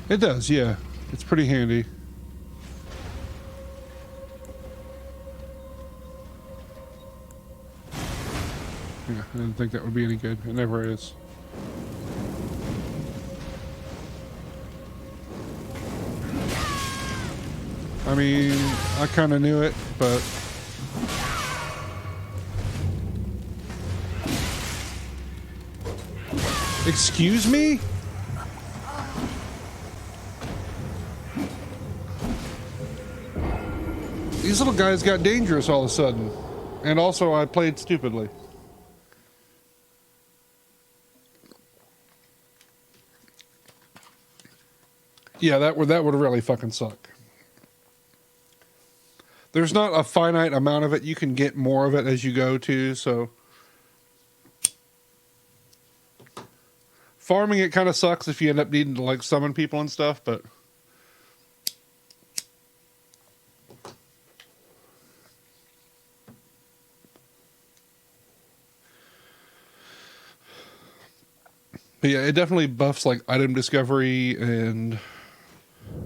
It does, yeah. It's pretty handy. Yeah, I didn't think that would be any good. It never is. I mean, I kind of knew it, but... Excuse me? These little guys got dangerous all of a sudden. And also, I played stupidly. Yeah, that would really fucking suck. There's not a finite amount of it. You can get more of it as you go to, so... Farming it kind of sucks if you end up needing to, like, summon people and stuff, but... But yeah, it definitely buffs, like, item discovery and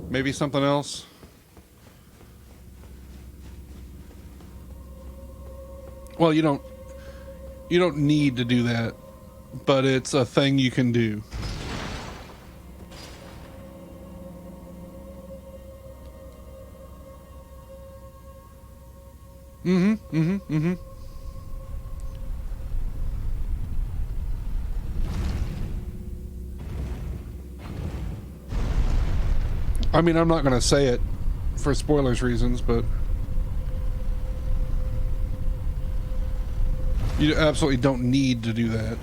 maybe something else. Well, you don't need to do that, but it's a thing you can do. I mean, I'm not going to say it for spoilers reasons, but you absolutely don't need to do that.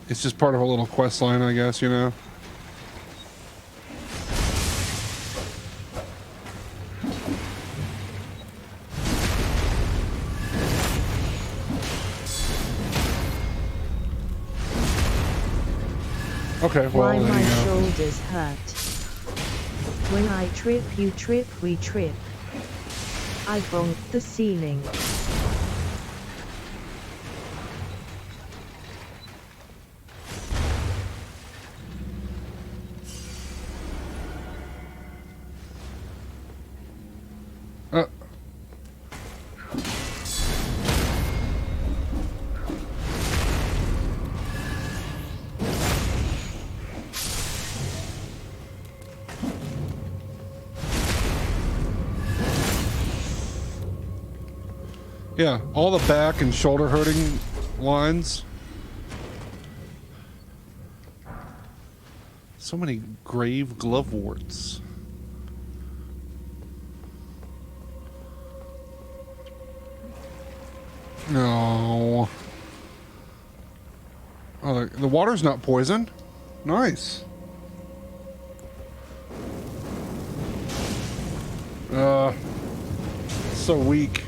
It's just part of a little quest line, I guess, you know? Okay, well, Why there my you go. shoulders hurt. When I trip, you trip, we trip. I bonked the ceiling. Yeah, all the back and shoulder hurting lines. So many grave gloveworts. No. Oh, the water's not poisoned. Nice. So weak.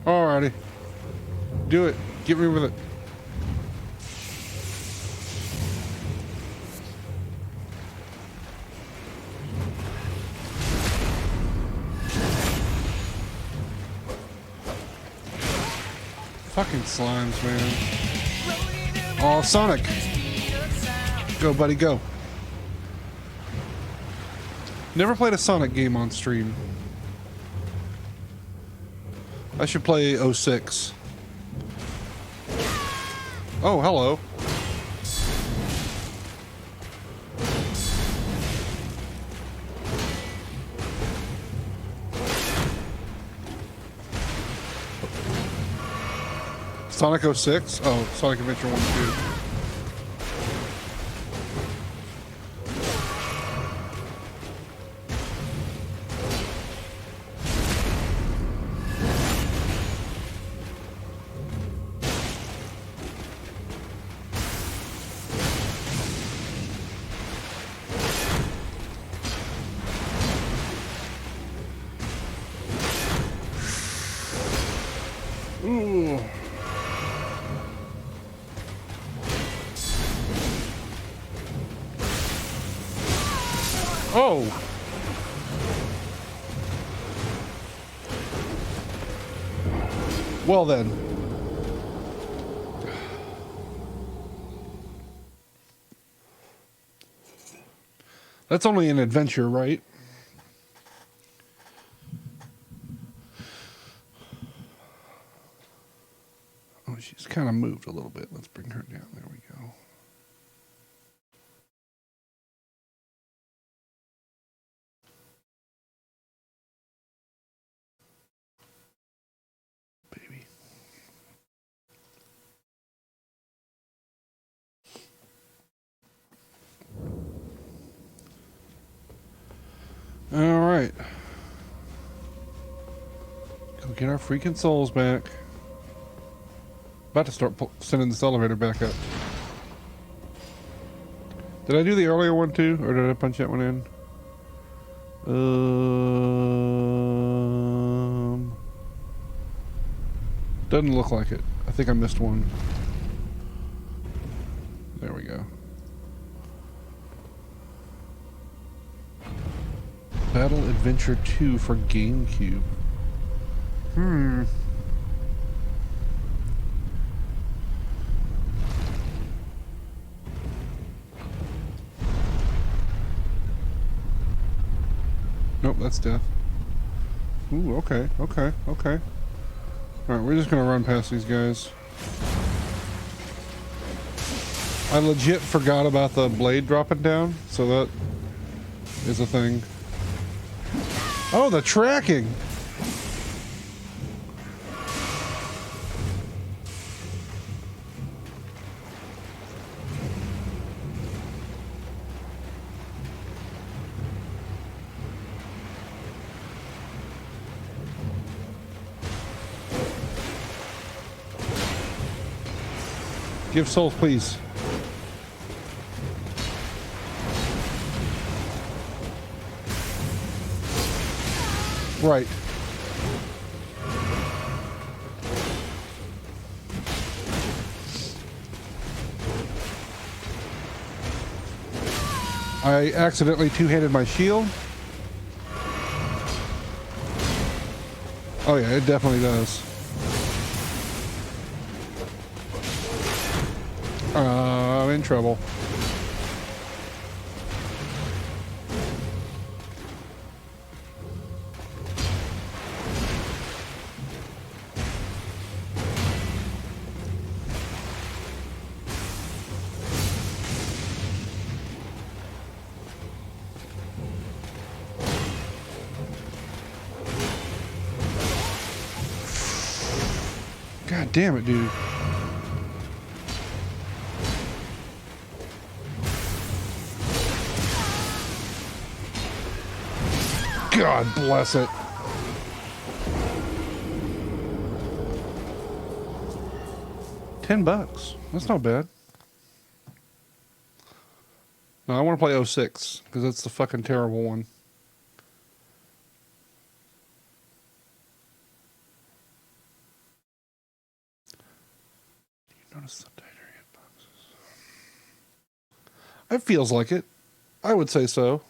Alrighty. Do it. Get me with it. Fucking slimes, man. Oh, Sonic. Go, buddy, go. Never played a Sonic game on stream. I should play 06. Oh, hello. Sonic 06? Oh, Sonic Adventure 1 and 2. Ooh. Oh. Well then. That's only an adventure, right? Oh, she's kind of moved a little bit. Let's bring her down. There we go. Baby. All right. Go get our freaking souls back. About to start sending this elevator back up. Did I do the earlier one too, or did I punch that one in? Doesn't look like it. I think I missed one. There we go. Battle Adventure 2 for GameCube. Nope, that's death. Ooh, okay. Alright, we're just gonna run past these guys. I legit forgot about the blade dropping down, so that is a thing. Oh, the tracking! Give souls, please. Right. I accidentally two-handed my shield. Oh yeah, it definitely does. I'm in trouble. damn it, dude. God bless it. $10. That's not bad. No, I want to play 06 because that's the fucking terrible one. You notice the tighter hitboxes? It feels like it. I would say so.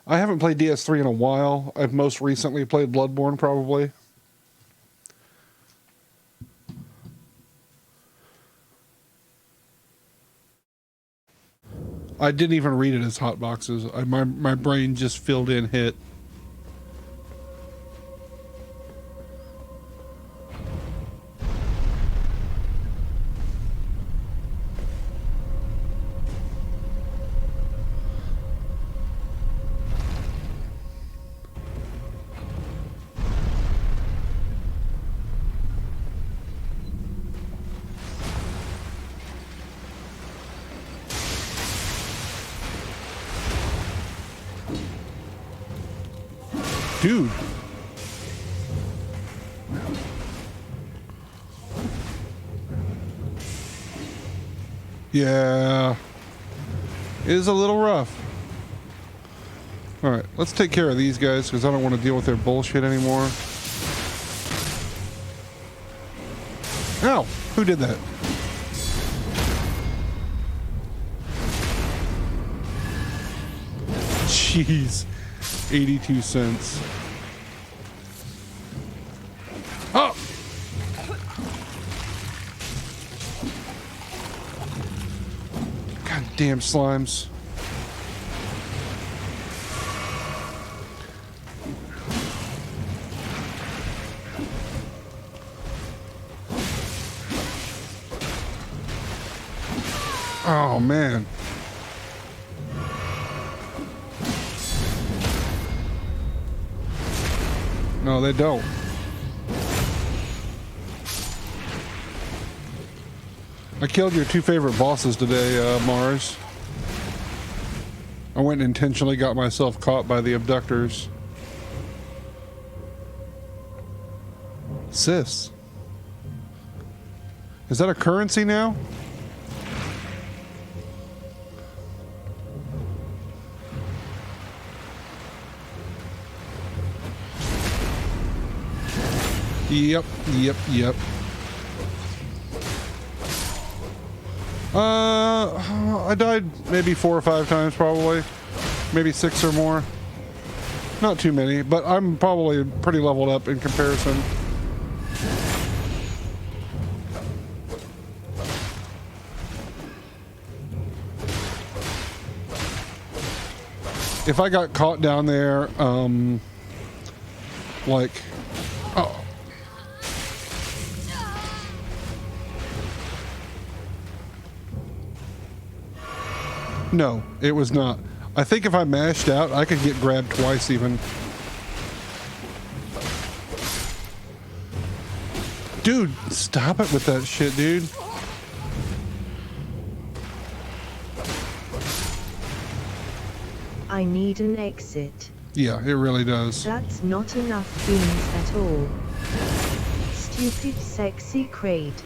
I haven't played DS3 in a while. I've most recently played Bloodborne, probably. I didn't even read it as hot boxes. My brain just filled in hit. Dude. Yeah. It is a little rough. Alright, let's take care of these guys because I don't want to deal with their bullshit anymore. Ow! Who did that? Jeez. 82 cents. Oh! God damn slimes. Oh man. No, they don't. I killed your two favorite bosses today, Mars. I went and intentionally got myself caught by the abductors. Sis. Is that a currency now? Yep. I died maybe 4 or 5 times probably. Maybe 6 or more. Not too many, but I'm probably pretty leveled up in comparison. If I got caught down there, like... Oh. No, it was not. I think if I mashed out, I could get grabbed twice even. Dude, stop it with that shit, dude. I need an exit. Yeah, it really does. That's not enough beans at all. Stupid sexy crate.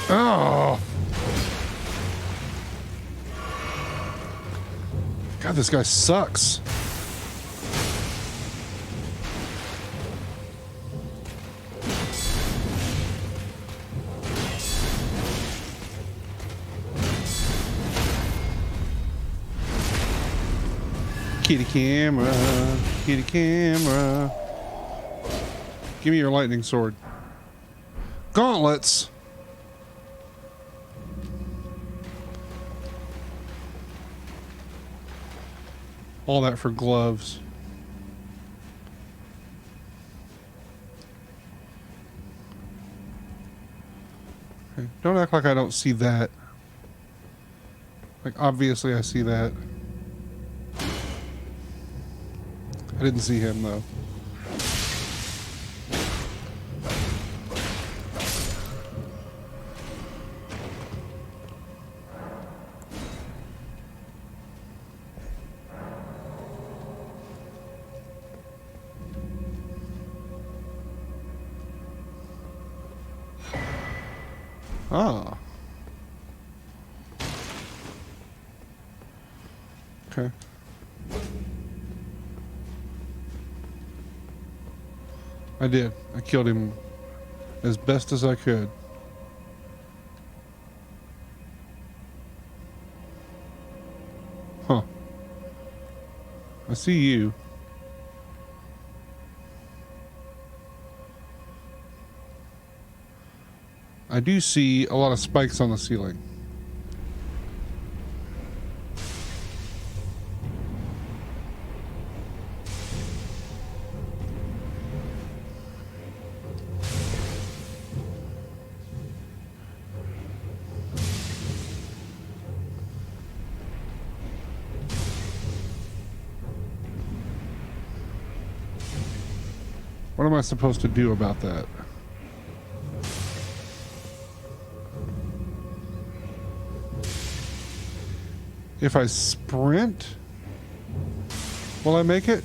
Oh. God, this guy sucks. Kitty camera. Kitty camera. Give me your lightning sword. Gauntlets. All that for gloves. Okay. Don't act like I don't see that. Like, obviously I see that. I didn't see him, though. Ah. Okay. I did. I killed him as best as I could. Huh. I see you. I do see a lot of spikes on the ceiling. What am I supposed to do about that? If I sprint, will I make it?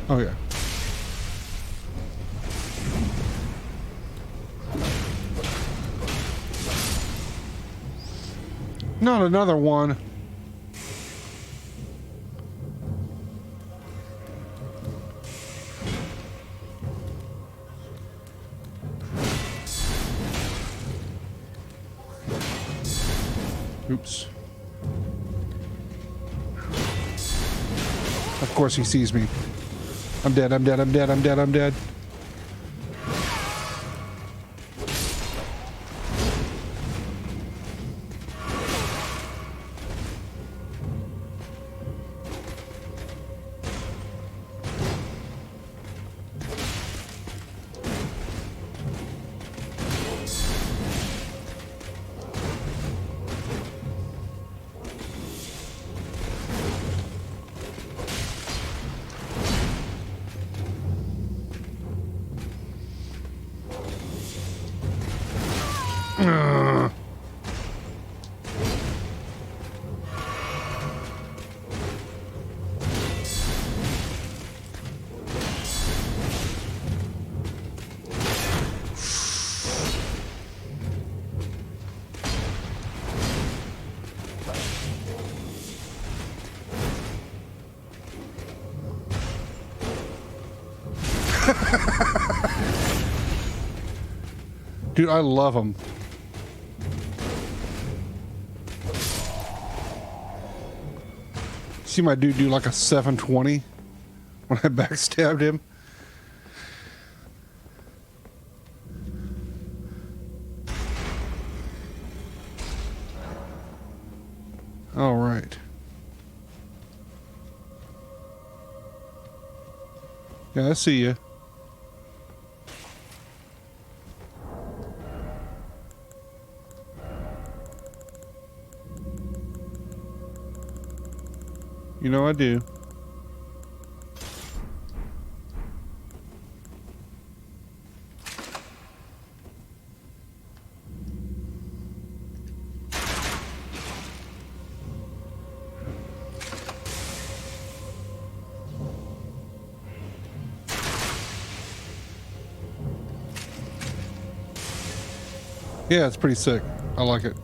Oh yeah. Not another one. Oops. Of course he sees me. I'm dead, I'm dead, I'm dead, I'm dead, I'm dead. Dude, I love them. See my dude do like a 720 when I backstabbed him? All right. Yeah, I see you. You know I do. Yeah, it's pretty sick. I like it.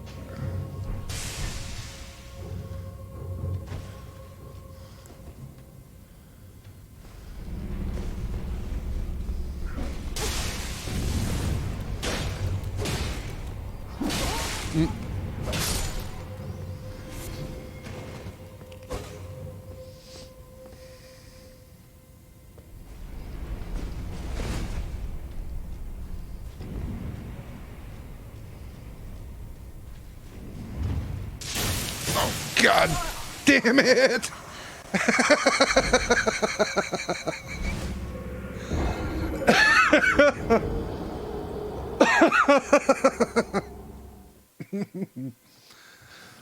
God damn it!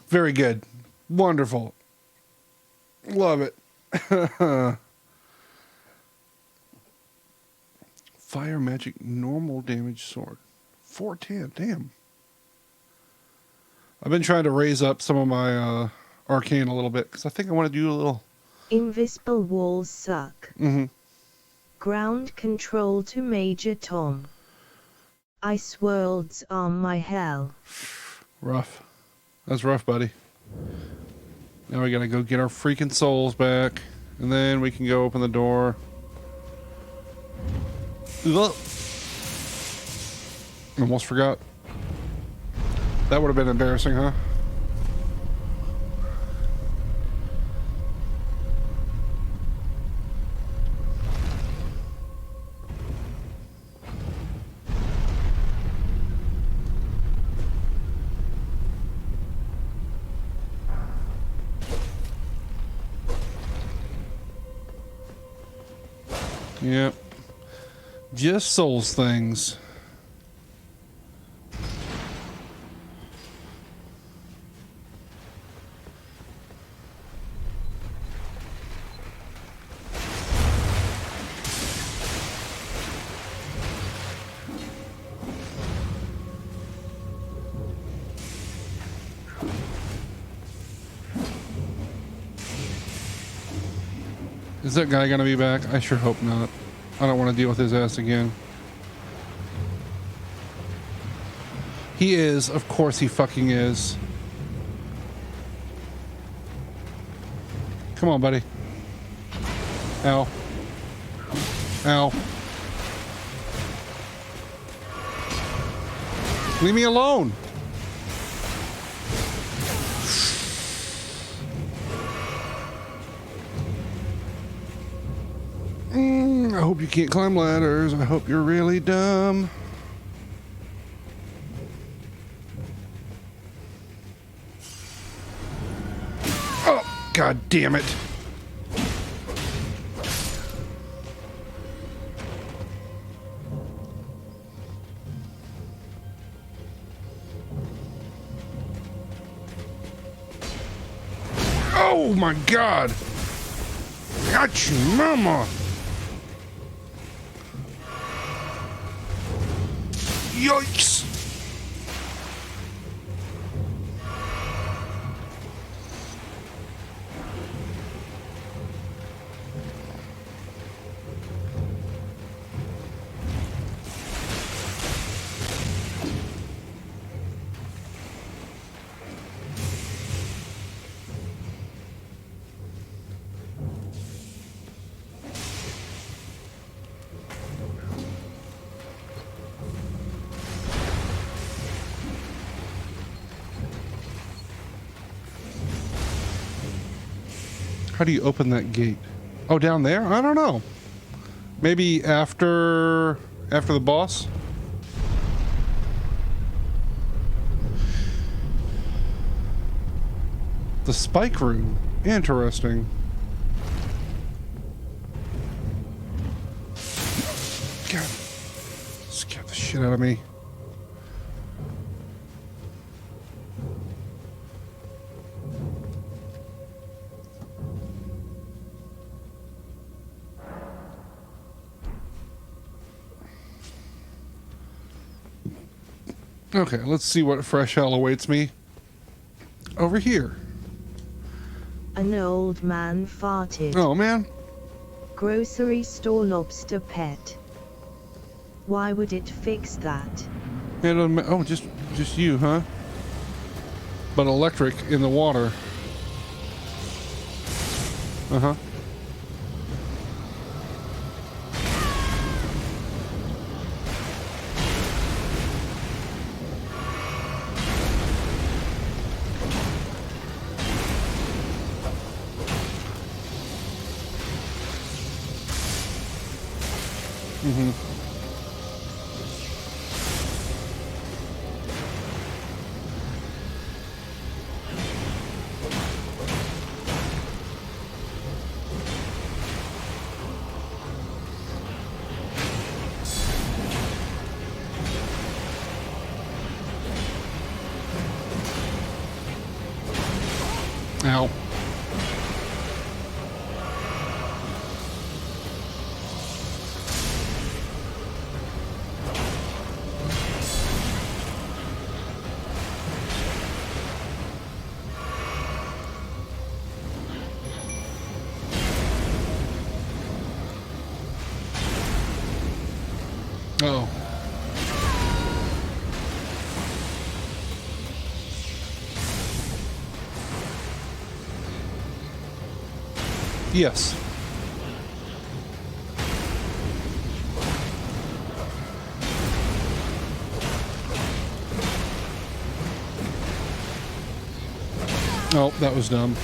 Very good. Wonderful. Love it. Fire magic normal damage sword. 410. Damn. I've been trying to raise up some of my arcane a little bit because I think I want to do a little. Invisible walls suck. Mm-hmm. Ground control to Major Tom. Ice worlds are my hell. Rough. That's rough, buddy. Now we gotta go get our freaking souls back. And then we can go open the door. Ugh. Almost forgot. That would have been embarrassing, huh? Yep. Just souls things. Is that guy gonna be back? I sure hope not. I don't want to deal with his ass again. He is. Of course he fucking is. Come on, buddy. Ow. Ow. Leave me alone. I hope you can't climb ladders. I hope you're really dumb. Oh, God damn it. Oh my God. Got you, mama. Yikes! How do you open that gate? Oh, down there? I don't know. Maybe after the boss? The spike room. Interesting. God. Scared the shit out of me. Okay, let's see what fresh hell awaits me over here. An old man farted. Oh, man. Grocery store lobster pet. Why would it fix that? Oh, just you, huh? But electric in the water. Uh-huh. Mm-hmm. Ow. Oh. Yes. Oh, that was dumb.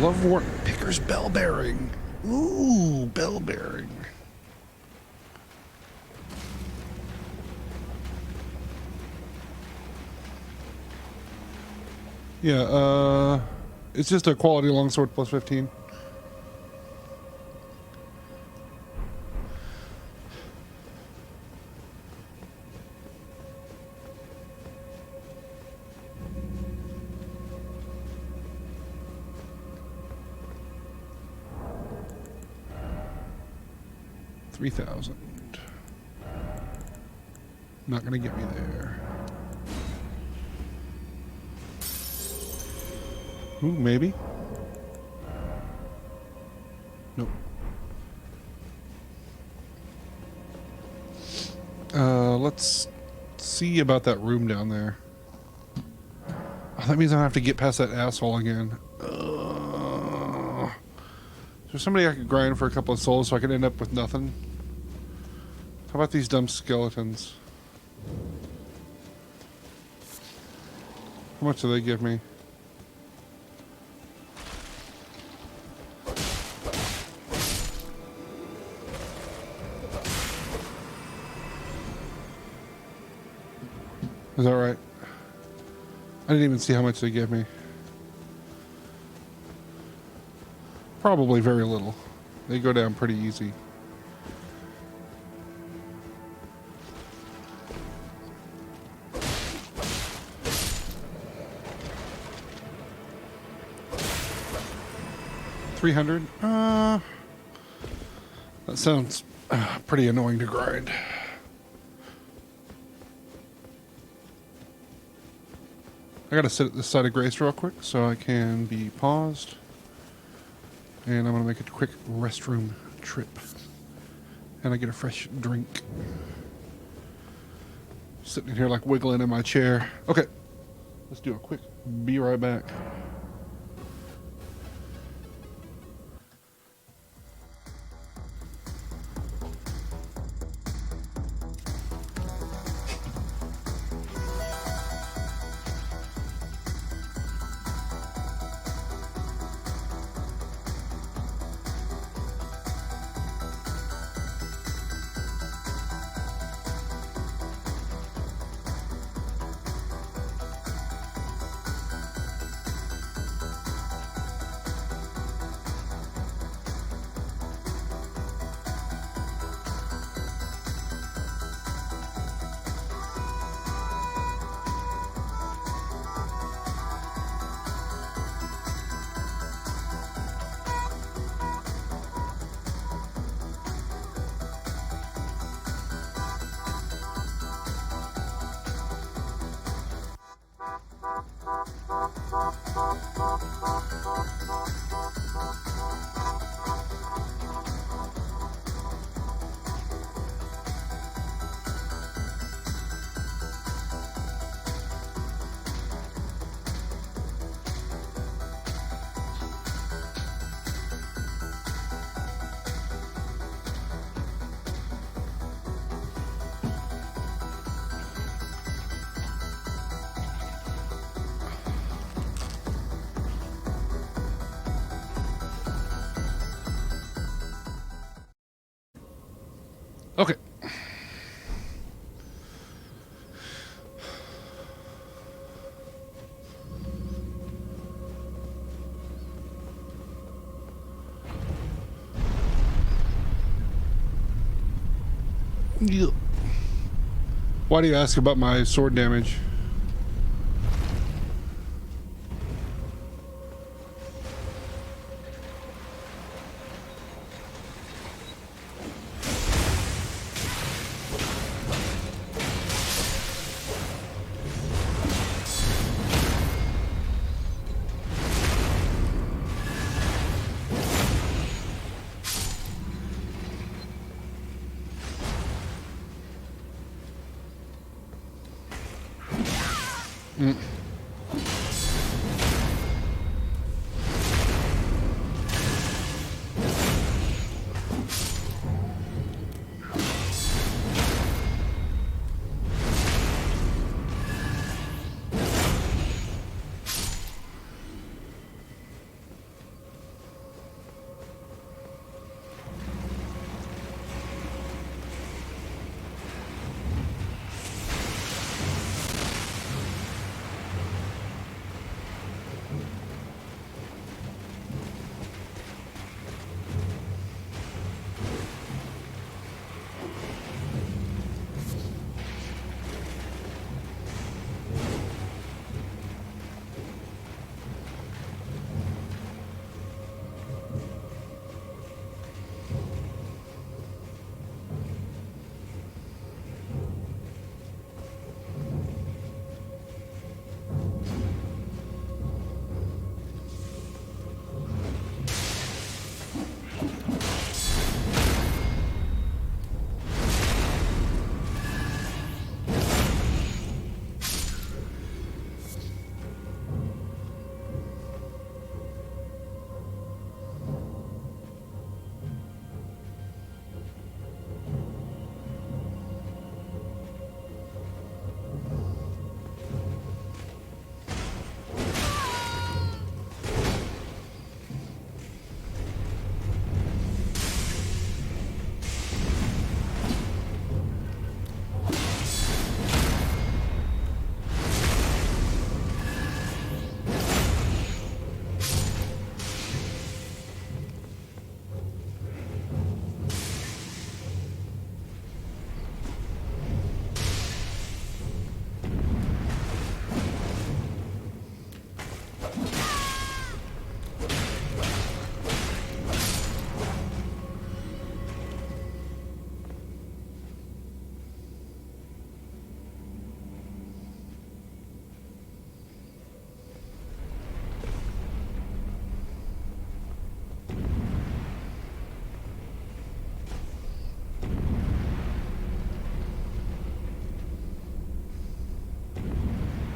Lovelwort Picker's Bell Bearing. Ooh, bell bearing. Yeah, it's just a quality longsword plus 15. $3,000. Not gonna get me there. Ooh, maybe. Nope. Let's see about that room down there. Oh, that means I have to get past that asshole again. Is there somebody I could grind for a couple of souls so I can end up with nothing? How about these dumb skeletons? How much do they give me? Is that right? I didn't even see how much they give me. Probably very little. They go down pretty easy. $300? That sounds pretty annoying to grind. I gotta sit at this side of Grace real quick so I can be paused. And I'm gonna make a quick restroom trip. And I get a fresh drink. Sitting in here like wiggling in my chair. Okay, let's do a quick be right back. Yeah. Why do you ask about my sword damage? Mm.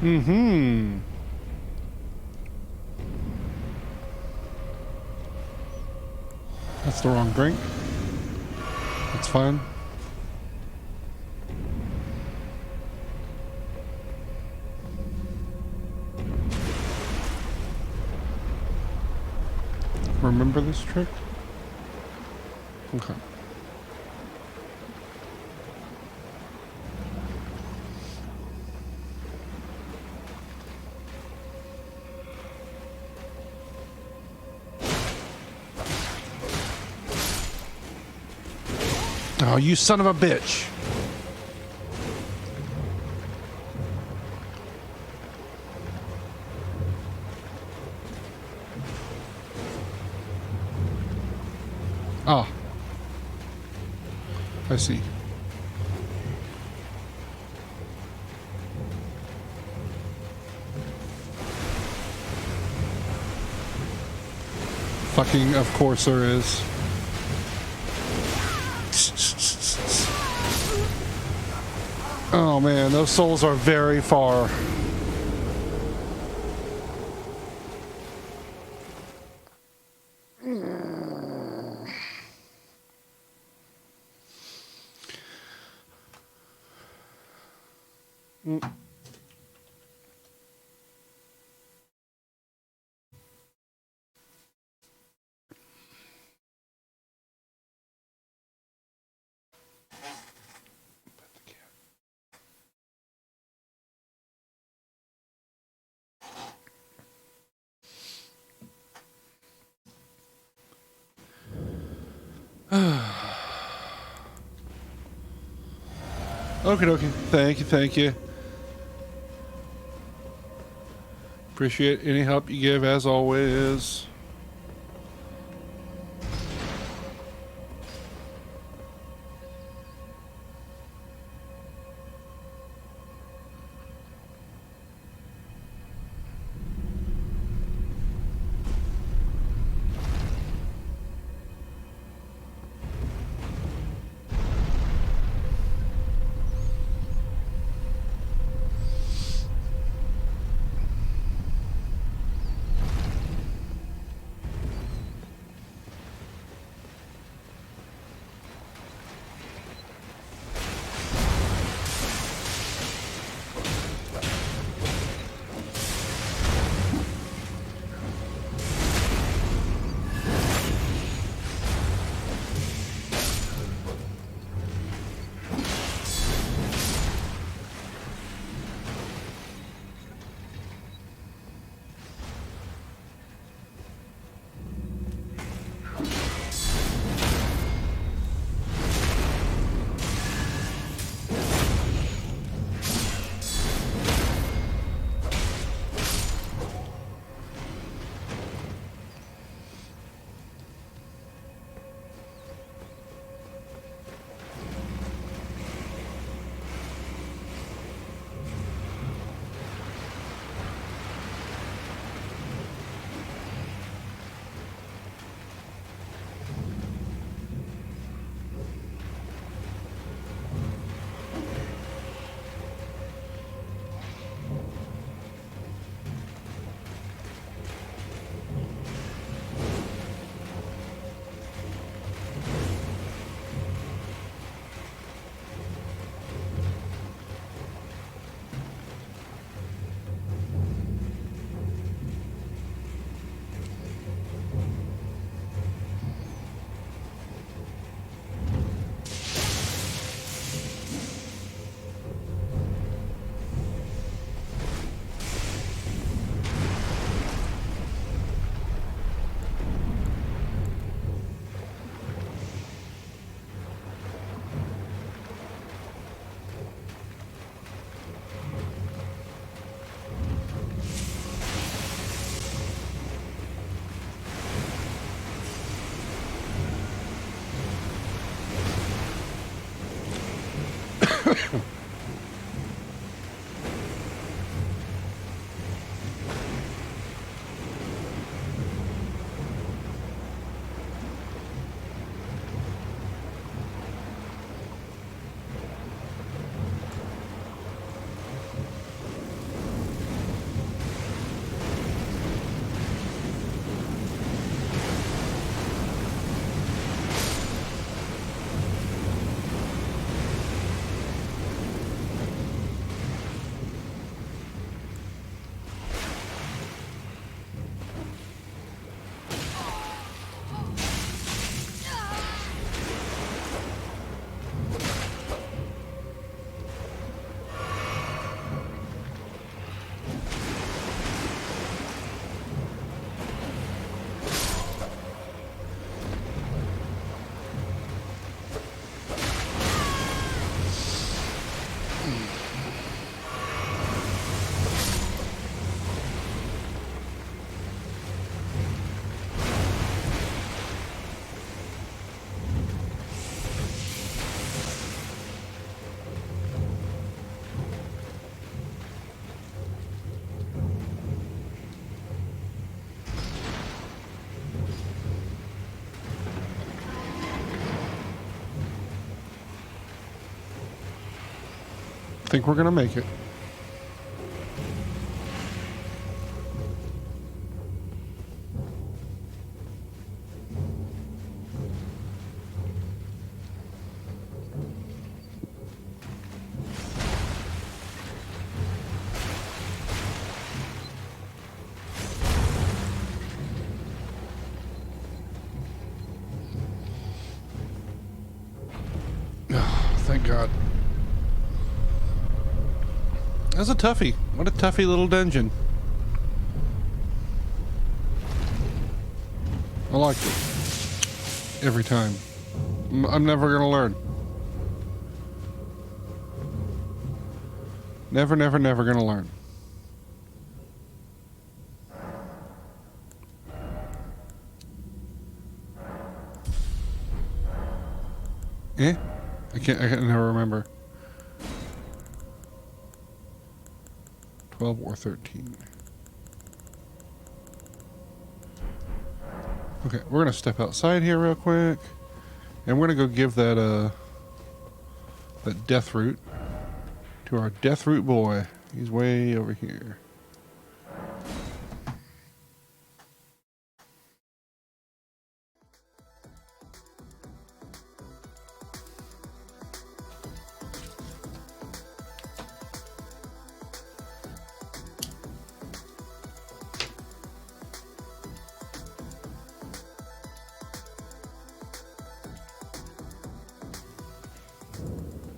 Mm-hmm. That's the wrong drink. That's fine. Remember this trick? Okay. Oh, you son of a bitch. Ah. I see. Fucking, of course there is. Oh man, those souls are very far. Okay, okay. Thank you, thank you. Appreciate any help you give, as always. Think we're gonna make it. Thank God. That's a toughie. What a toughie little dungeon. I liked it. Every time. I'm never gonna learn. Never, never, never gonna learn. Eh? I can never remember. 12 or 13. Okay, we're gonna step outside here real quick. And we're gonna go give that death root to our death root boy. He's way over here.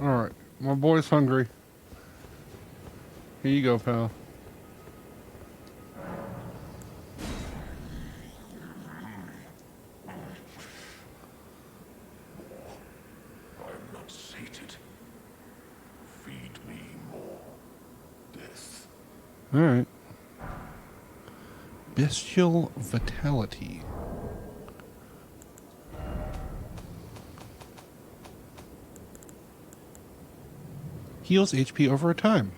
Alright, my boy's hungry. Here you go, pal. I'm not sated. Feed me more death. Alright. Bestial Vitality. Heals HP over a time.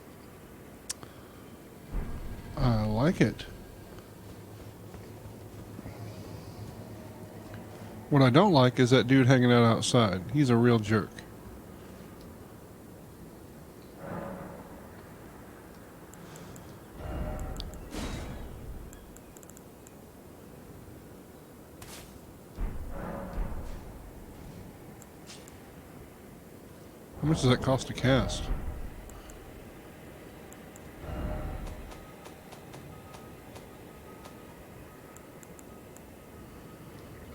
I like it. What I don't like is that dude hanging out outside. He's a real jerk. How much does that cost to cast?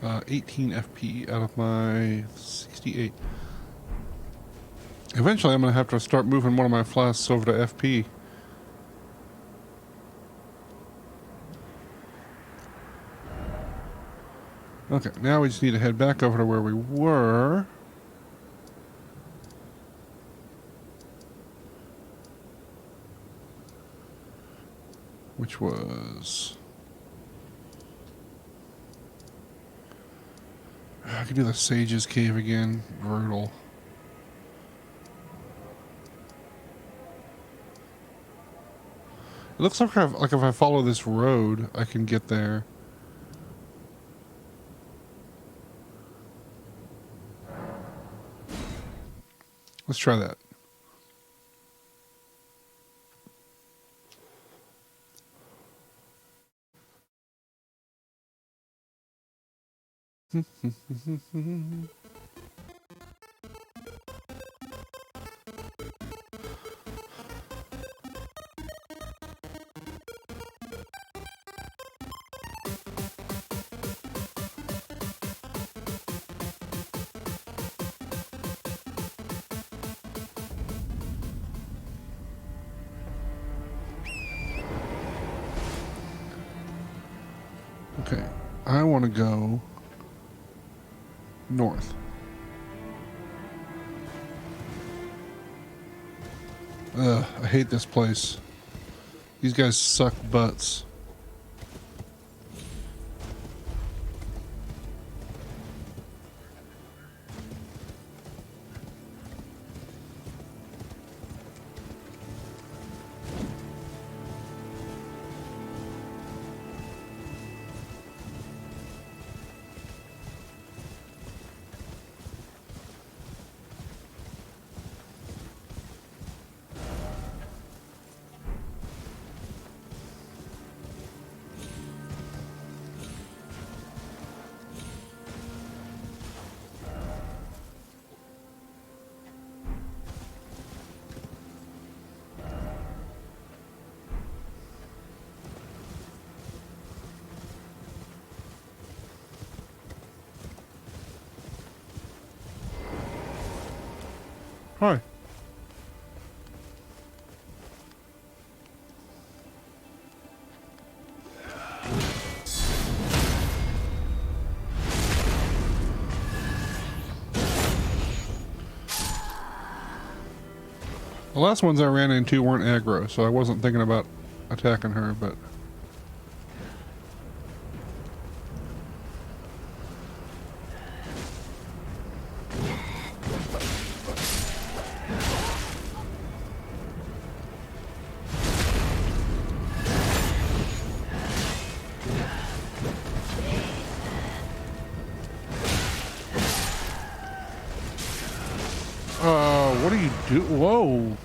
Uh, 18 FP out of my 68. Eventually I'm going to have to start moving one of my flasks over to FP. Okay, now we just need to head back over to where we were. Which was... I could do the Sage's Cave again. Brutal. It looks like if I follow this road, I can get there. Let's try that. Okay, I want to go north. Ugh, I hate this place. These guys suck butts. Hi. The last ones I ran into weren't aggro, so I wasn't thinking about attacking her, but... what do you do? Whoa!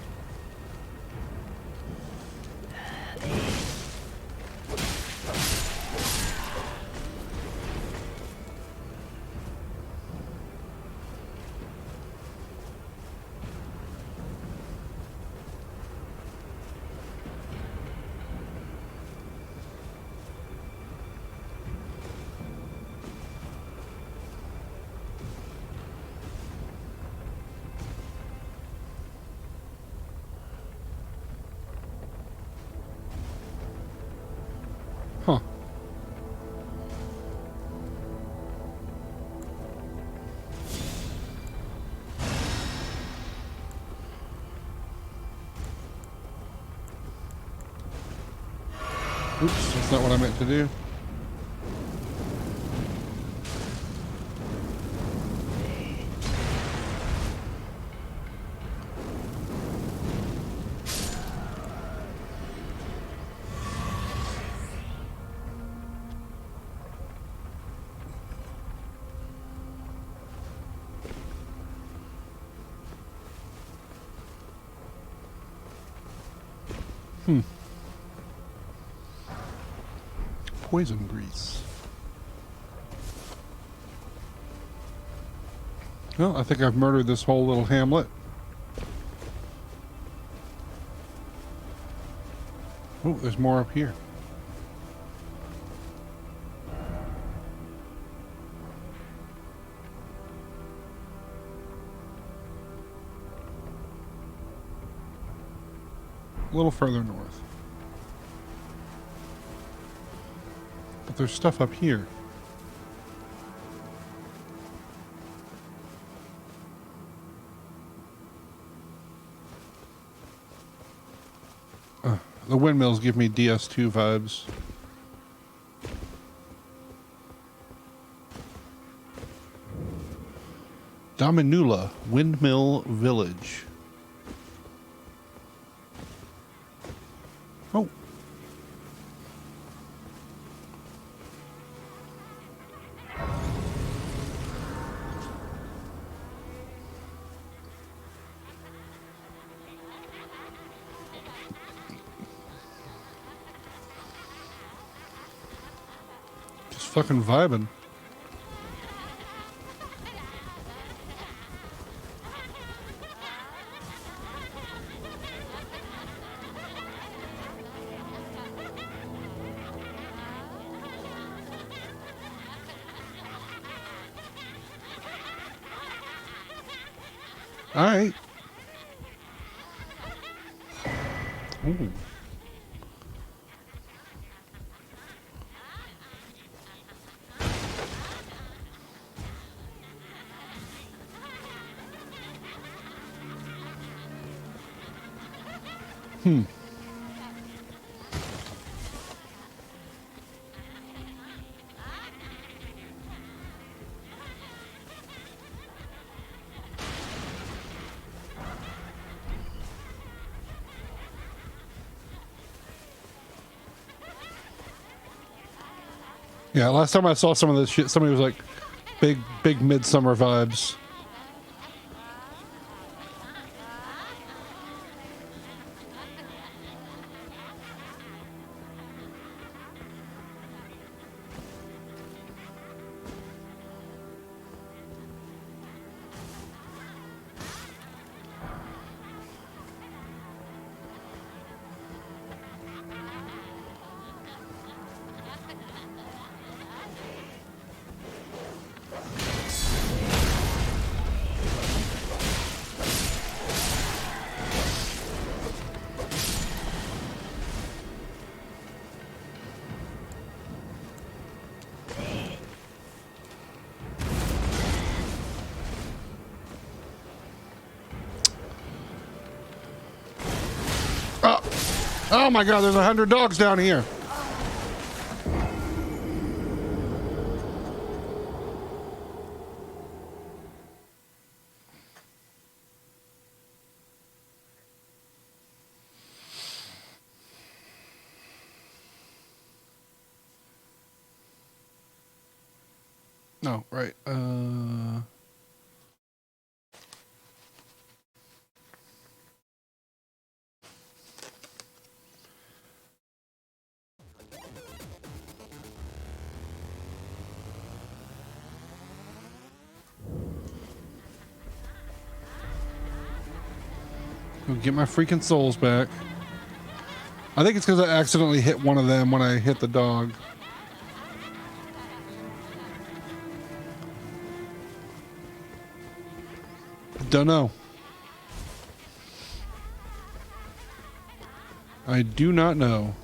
Huh. Oops, that's not what I meant to do. Poison grease. Well, I think I've murdered this whole little hamlet. Oh, there's more up here. A little further north. But there's stuff up here. The windmills give me DS2 vibes. Dominula Windmill Village. Oh. Just fucking vibing. All right. Ooh. Yeah, last time I saw some of this shit, somebody was like, big midsummer vibes. Oh my god, there's 100 dogs down here. No, right. I'll get my freaking souls back. I think it's because I accidentally hit one of them when I hit the dog. Don't know. I do not know.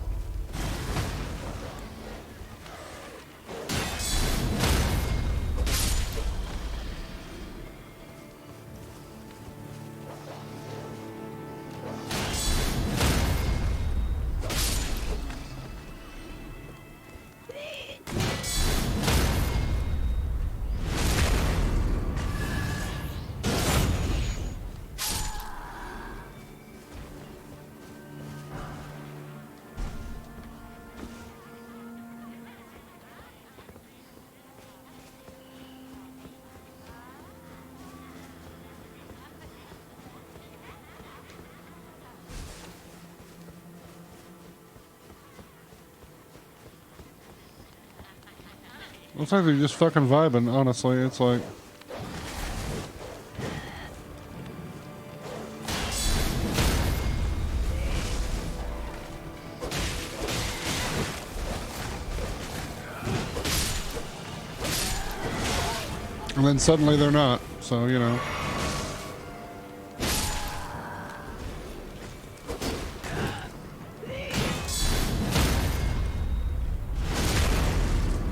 Looks like they're just fucking vibing, honestly. It's like... And then suddenly they're not, so, you know.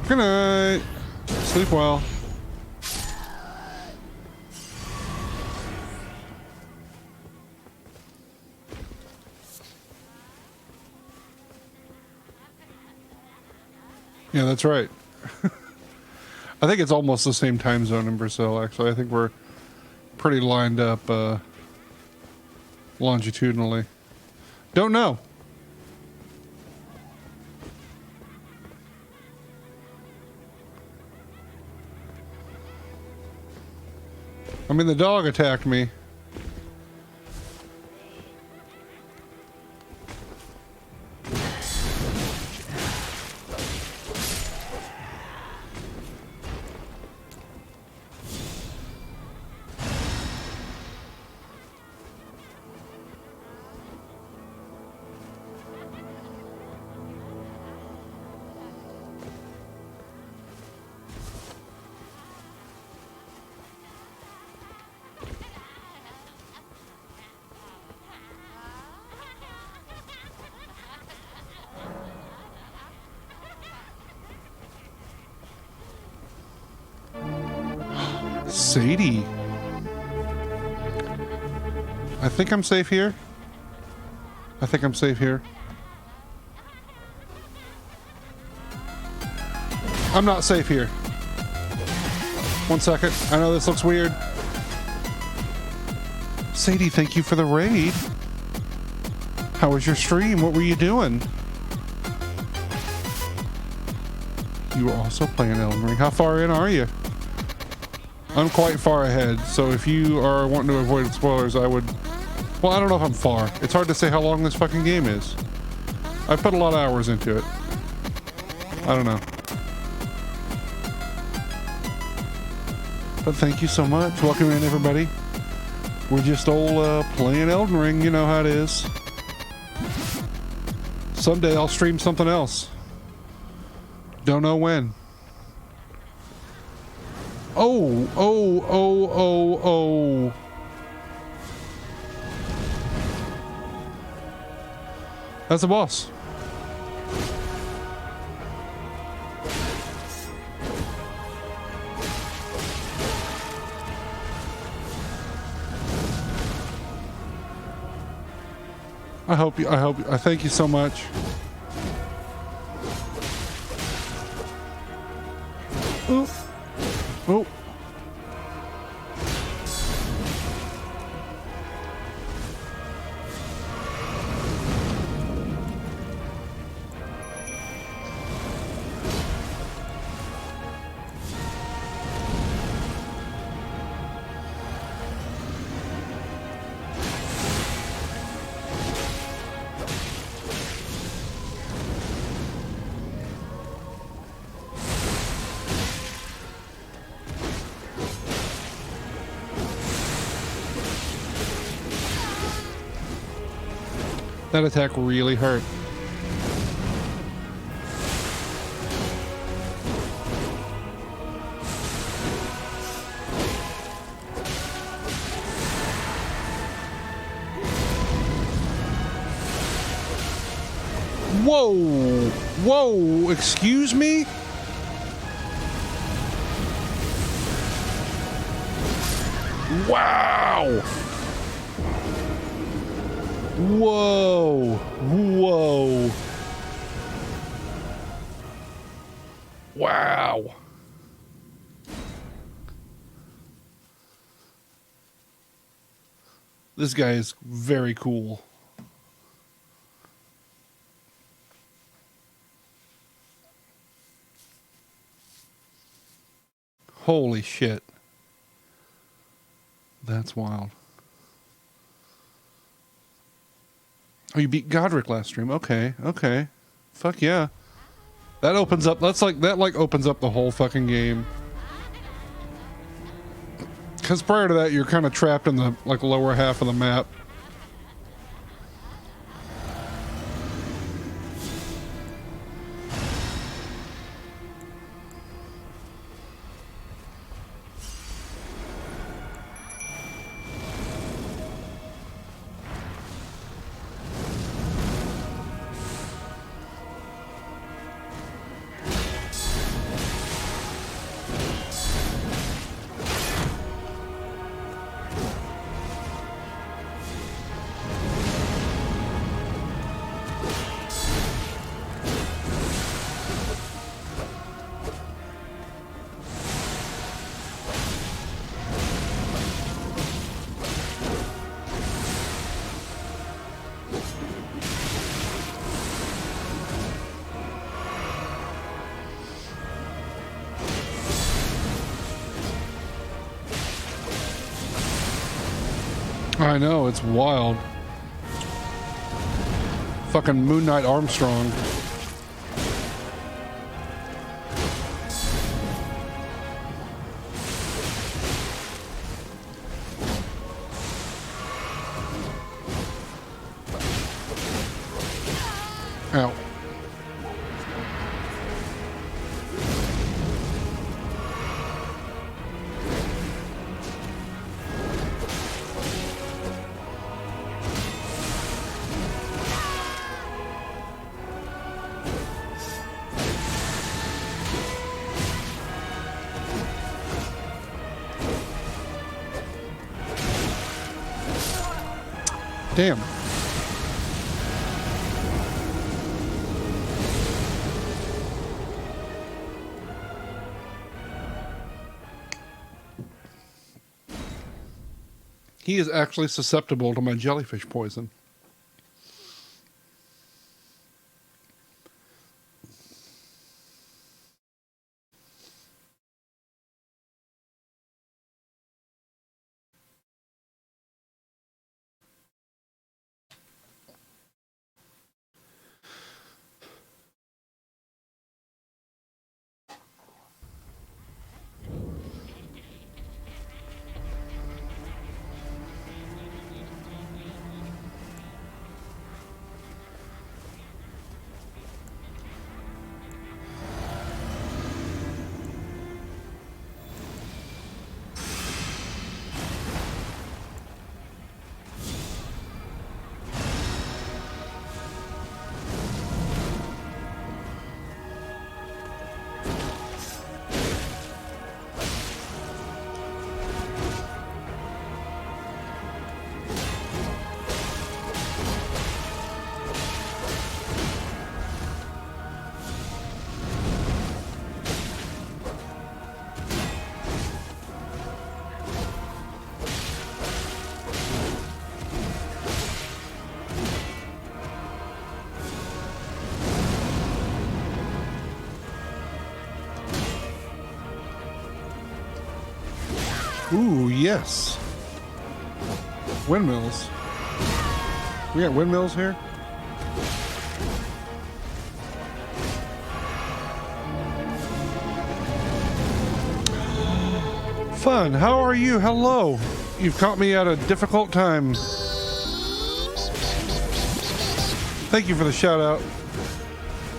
Good night. Sleep well. Yeah, that's right. I think it's almost the same time zone in Brazil, actually. I think we're pretty lined up longitudinally. Don't know. I mean, the dog attacked me. Sadie. I think I'm safe here. I think I'm safe here. I'm not safe here. 1 second. I know this looks weird. Sadie, thank you for the raid. How was your stream? What were you doing? You were also playing Elden Ring. How far in are you? I'm quite far ahead, so if you are wanting to avoid spoilers, I would... Well, I don't know if I'm far. It's hard to say how long this fucking game is. I put a lot of hours into it. I don't know. But thank you so much. Welcome in, everybody. We're just all playing Elden Ring. You know how it is. Someday I'll stream something else. Don't know when. Oh, oh, oh, oh, oh. That's the boss. I thank you so much. Oh. Oh. That attack really hurt. Whoa! Whoa! Excuse me? Wow! Whoa! Whoa! Wow! This guy is very cool. Holy shit. That's wild. Oh, you beat Godric last stream. Okay, okay. Fuck yeah. That opens up, that opens up the whole fucking game. Because prior to that, you're kind of trapped in the, like, lower half of the map. I know, it's wild. Fucking Moon Knight Armstrong. Ow. Damn. He is actually susceptible to my jellyfish poison. Ooh, yes. Windmills. We got windmills here? Fun. How are you? Hello. You've caught me at a difficult time. Thank you for the shout out.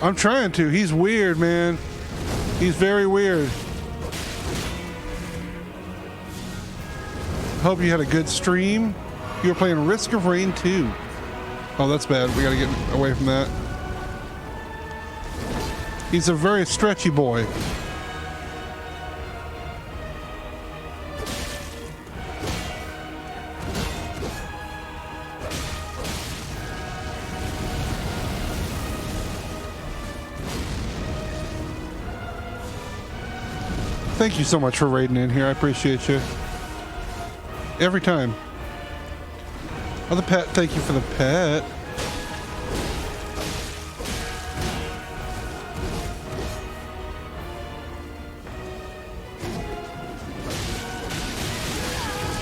I'm trying to. He's weird, man. He's very weird. Hope you had a good stream. You were playing Risk of Rain 2. Oh, that's bad. We gotta get away from that. He's a very stretchy boy. Thank you so much for raiding in here. I appreciate you. Every time. Oh, the pet. Thank you for the pet.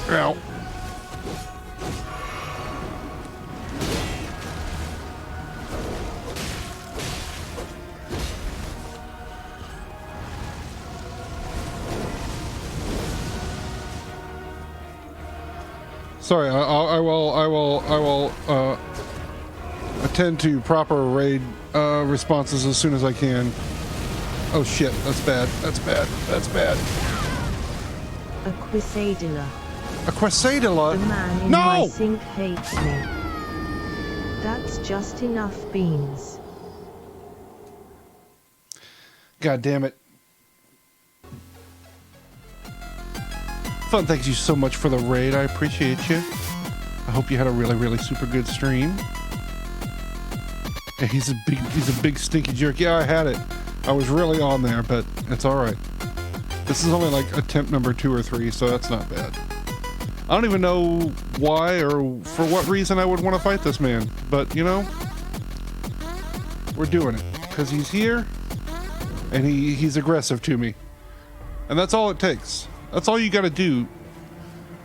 Ow. Sorry, I will attend to proper raid responses as soon as I can. Oh shit, that's bad. That's bad. That's bad. A Quesadilla. A Quesadilla? The man in my sink hates me. That's just enough beans. God damn it. Fun, thank you so much for the raid. I appreciate you. I hope you had a really super good stream. Yeah, he's a big stinky jerk. Yeah, I had it. I was really on there, but it's all right. This is only like attempt number 2 or 3, so that's not bad. I don't even know why or for what reason I would want to fight this man, but you know, we're doing it because he's here and he's aggressive to me, and that's all it takes. That's all you got to do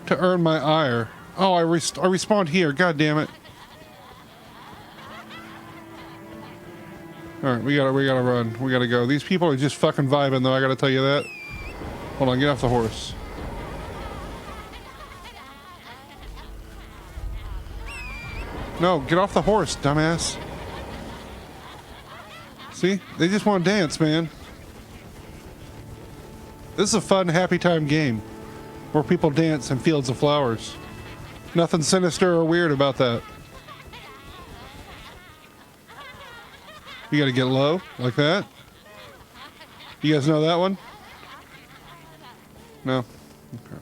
to earn my ire. Oh, I respawned here. God damn it! All right, we gotta run. We gotta go. These people are just fucking vibing, though. I gotta tell you that. Hold on, get off the horse. No, get off the horse, dumbass. See? They just want to dance, man. This is a fun, happy time game where people dance in fields of flowers. Nothing sinister or weird about that. You gotta get low, like that. You guys know that one? No? Okay.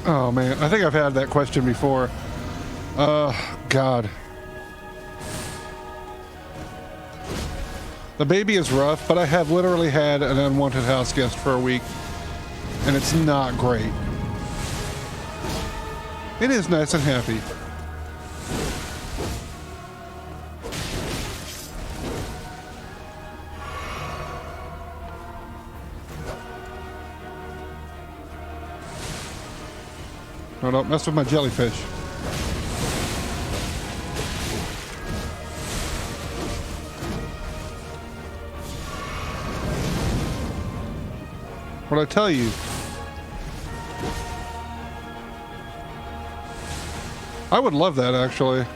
Oh man, I think I've had that question before. God. The baby is rough, but I have literally had an unwanted house guest for a week, and it's not great. It is nice and happy. No, don't mess with my jellyfish. What'd I tell you? I would love that, actually.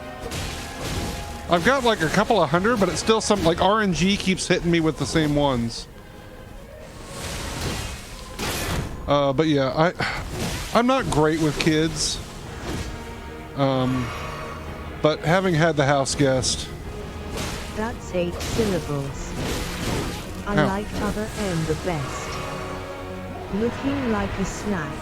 I've got like a couple of hundred, but it's still some, like RNG keeps hitting me with the same ones. But yeah, I'm not great with kids. But having had the house guest. That's 8 syllables. I like other M the best. Looking like a snack.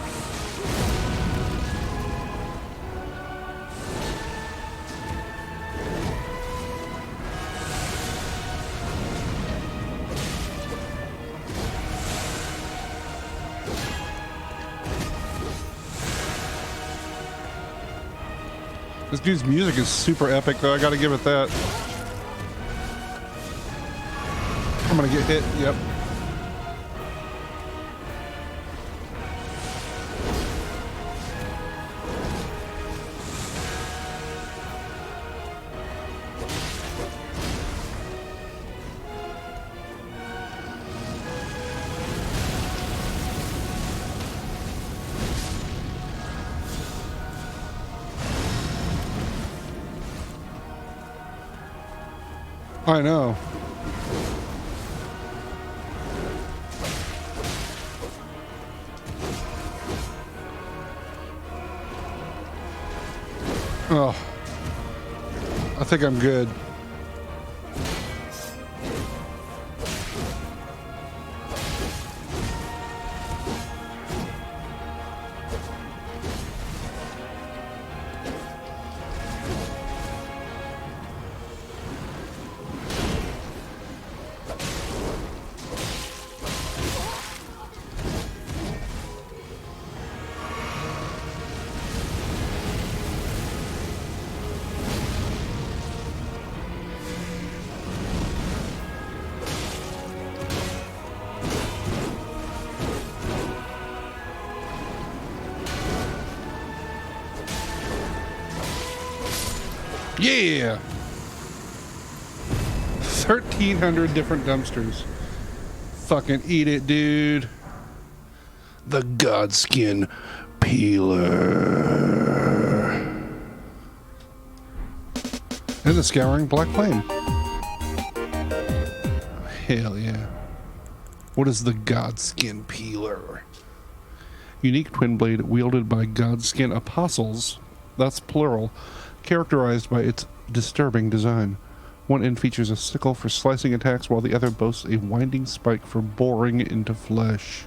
This dude's music is super epic, though. I gotta give it that. I'm gonna get hit. Yep. I know. Oh, I think I'm good. Yeah! 1,300 different dumpsters. Fucking eat it, dude. The Godskin Peeler. And the Scouring Black Flame. Hell yeah. What is the Godskin Peeler? Unique twin blade wielded by Godskin Apostles. That's plural. Characterized by its disturbing design. One end features a sickle for slicing attacks, while the other boasts a winding spike for boring into flesh.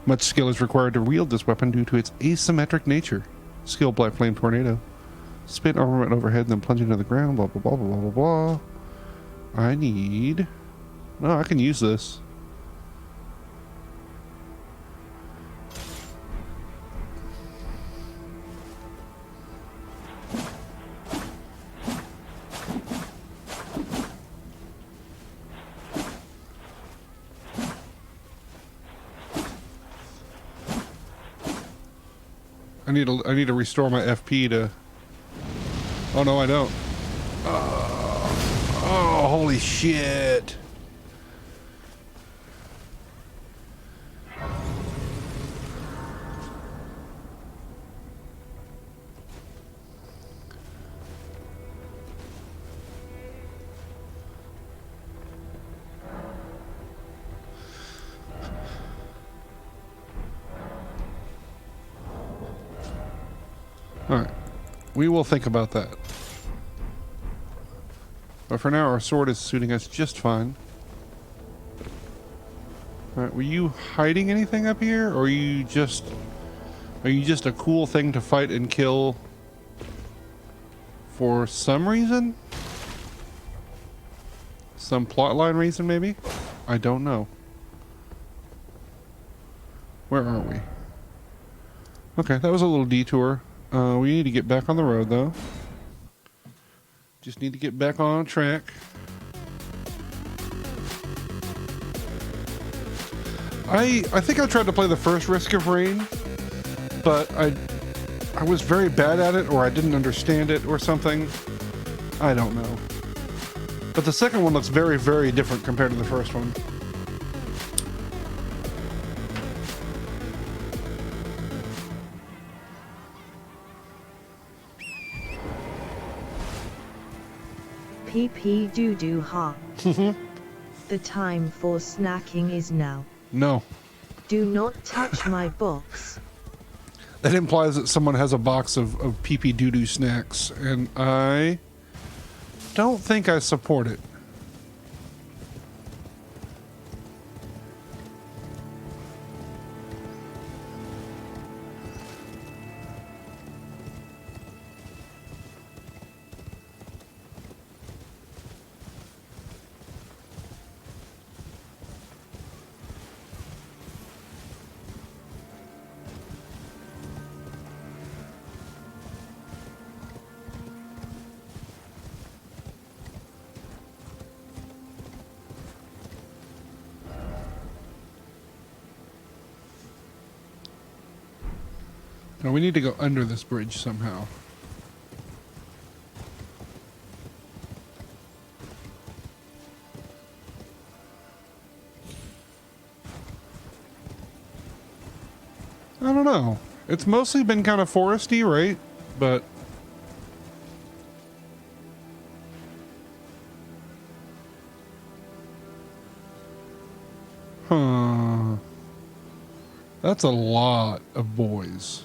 Much skill is required to wield this weapon due to its asymmetric nature. Skill Black Flame Tornado. Spin armament overhead and then plunge into the ground, blah blah blah blah blah blah. I need... No, I can use this. I need to restore my FP to... Oh no, I don't. Oh, holy shit. Alright. We will think about that. But for now, our sword is suiting us just fine. Alright, were you hiding anything up here? Or are you just a cool thing to fight and kill for some reason? Some plotline reason, maybe? I don't know. Where are we? Okay, that was a little detour. We need to get back on the road, though. Just need to get back on track. I think I tried to play the first Risk of Rain, but I was very bad at it, or I didn't understand it, or something. I don't know. But the second one looks very, very different compared to the first one. PP doo doo ha. The time for snacking is now. No. Do not touch my box. That implies that someone has a box of pee-pee doo-doo snacks, and I don't think I support it. No, we need to go under this bridge somehow. I don't know. It's mostly been kind of foresty, right? But huh. That's a lot of boys.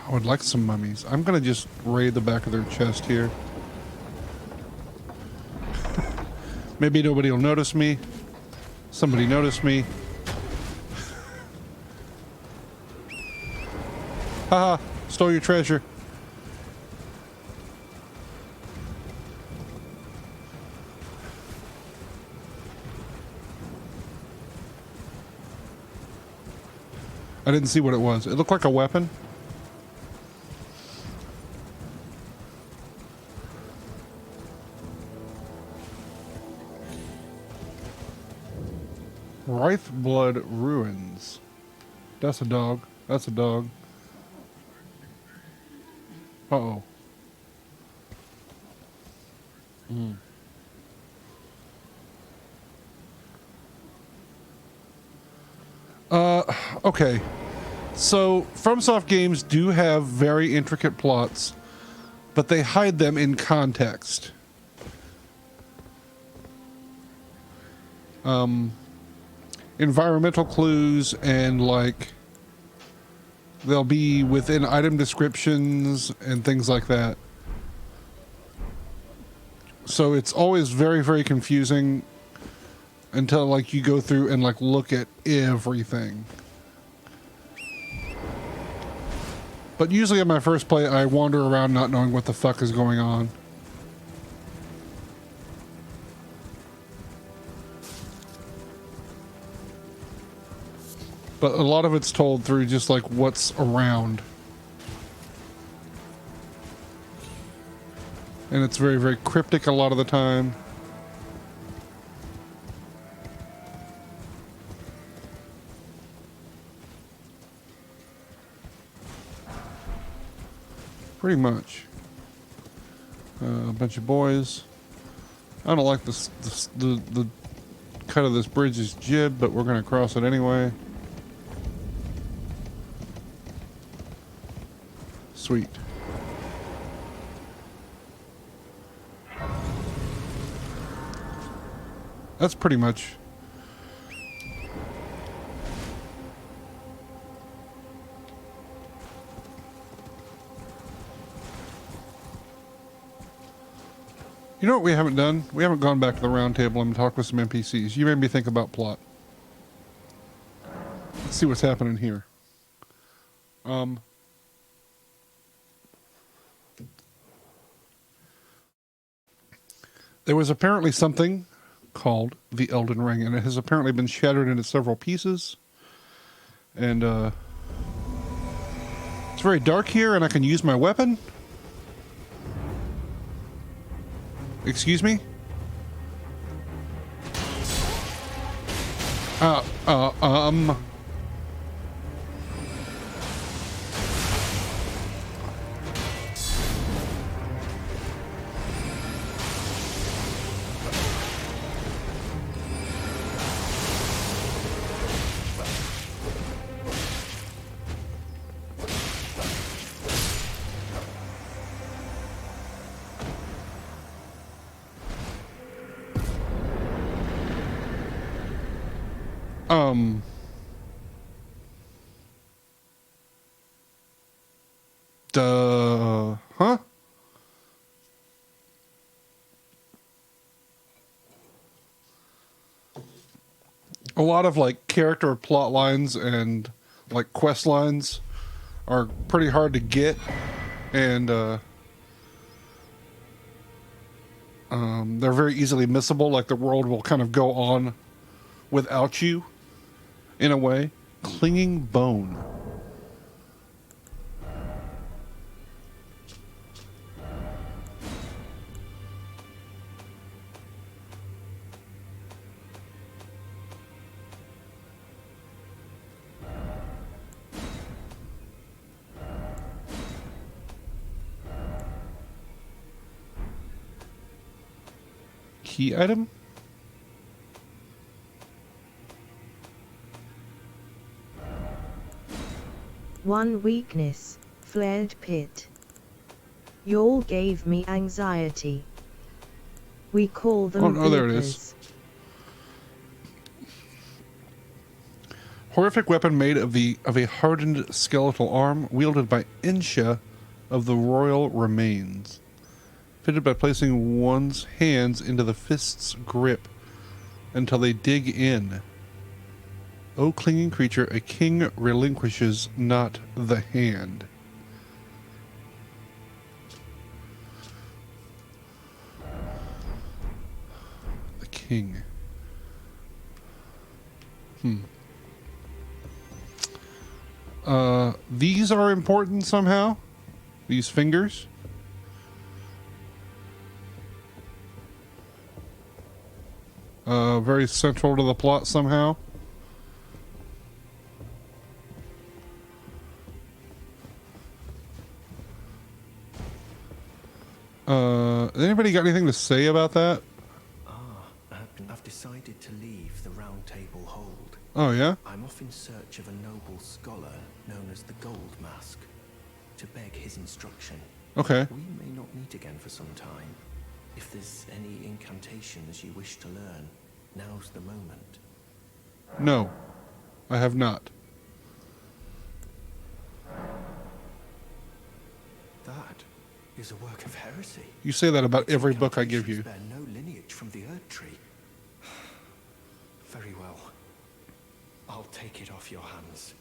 I would like some mummies. I'm gonna just raid the back of their chest here. Maybe nobody will notice me. Somebody noticed me. Haha, stole your treasure. I didn't see what it was. It looked like a weapon. Rife Blood Ruins. That's a dog. That's a dog. Uh-oh. Okay. So, FromSoft games do have very intricate plots, but they hide them in context. Environmental clues and, like, they'll be within item descriptions and things like that. So it's always very, very confusing until, like, you go through and, like, look at everything. But usually on my first play, I wander around not knowing what the fuck is going on. But a lot of it's told through just, like, what's around. And it's very, very cryptic a lot of the time. Pretty much. A bunch of boys. I don't like the cut of this bridge's jib, but we're going to cross it anyway. Sweet. That's pretty much. You know what we haven't done? We haven't gone back to the round table and talked with some NPCs. You made me think about plot. Let's see what's happening here. There was apparently something called the Elden Ring, and it has apparently been shattered into several pieces. And, it's very dark here, and I can use my weapon. Excuse me? Huh? A lot of, like, character plot lines and, like, quest lines are pretty hard to get, and They're very easily missable, like the world will kind of go on without you, in a way. Clinging bone. Key item? One weakness, flared pit. Y'all gave me anxiety. We call them Oh, there it is. bloopers. Horrific weapon made of a hardened skeletal arm wielded by Insha of the royal remains. Fitted by placing one's hands into the fist's grip until they dig in. O clinging creature, a king relinquishes not the hand. The king. These are important somehow. These fingers. Very central to the plot somehow. Anybody got anything to say about that? I've decided to leave the Round Table Hold. Oh, yeah? I'm off in search of a noble scholar known as the Gold Mask, to beg his instruction. Okay. We may not meet again for some time. If there's any incantations you wish to learn, now's the moment. No, I have not. That is a work of heresy. You say that about Its every book I give you. incantations bear no lineage from the Erd Tree. Very well. I'll take it off your hands.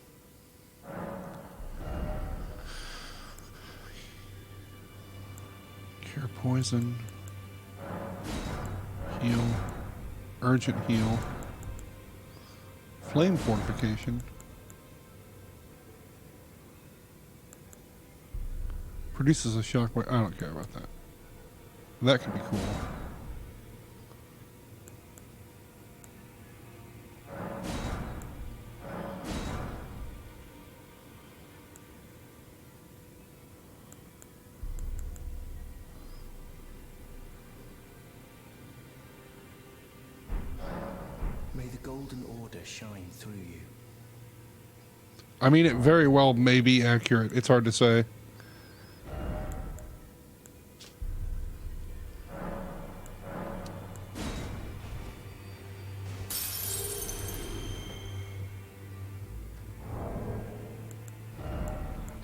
Cure poison. Heal. Urgent heal. Flame fortification. Produces a shockwave. I don't care about that. That could be cool. May the Golden Order shine through you. I mean, it very well may be accurate. It's hard to say.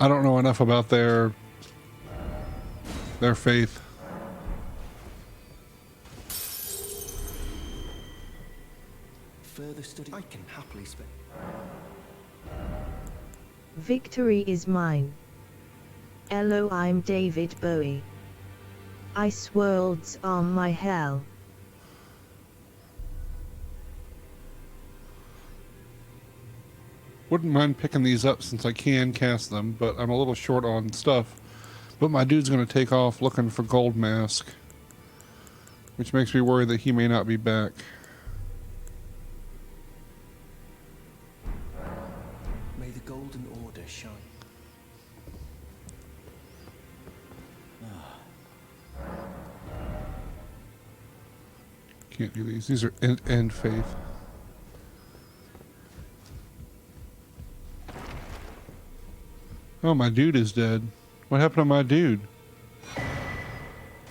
I don't know enough about their faith. Further study I can happily spend. Victory is mine. Hello, I'm David Bowie. Ice worlds are my hell. Wouldn't mind picking these up since I can cast them, but I'm a little short on stuff. But my dude's going to take off looking for Gold Mask, which makes me worry that he may not be back. May the Golden Order shine. Can't do these. These are end faith. Oh, my dude is dead. What happened to my dude?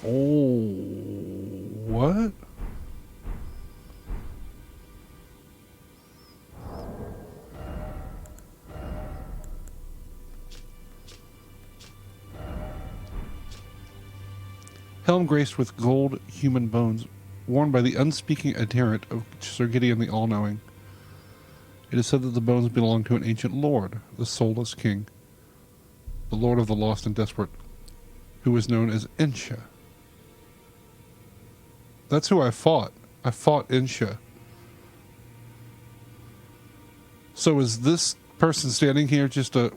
Oh, what? Helm graced with gold human bones, worn by the unspeaking adherent of Sir Gideon the All-Knowing. It is said that the bones belong to an ancient lord, the soulless king, the lord of the lost and desperate, who was known as Insha. That's who I fought. I fought Insha. So is this person standing here just a